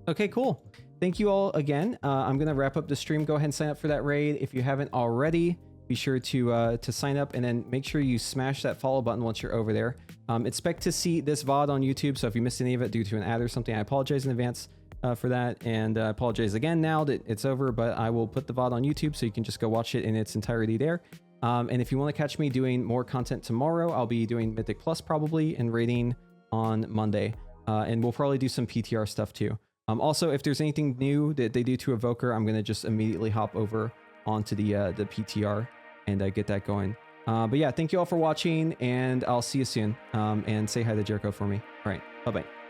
S1: Okay, cool. Thank you all again. I'm going to wrap up the stream. Go ahead and sign up for that raid. If you haven't already, be sure to sign up, and then make sure you smash that follow button once you're over there. Expect to see this VOD on YouTube, so if you missed any of it due to an ad or something, I apologize in advance for that, and I apologize again now that it's over, but I will put the VOD on YouTube so you can just go watch it in its entirety there. And if you want to catch me doing more content tomorrow, I'll be doing Mythic Plus probably and raiding on Monday. And we'll probably do some PTR stuff too. Also, if there's anything new that they do to Evoker, I'm going to just immediately hop over onto the PTR and get that going. But yeah, thank you all for watching, and I'll see you soon. And say hi to Jereico for me. All right, bye-bye.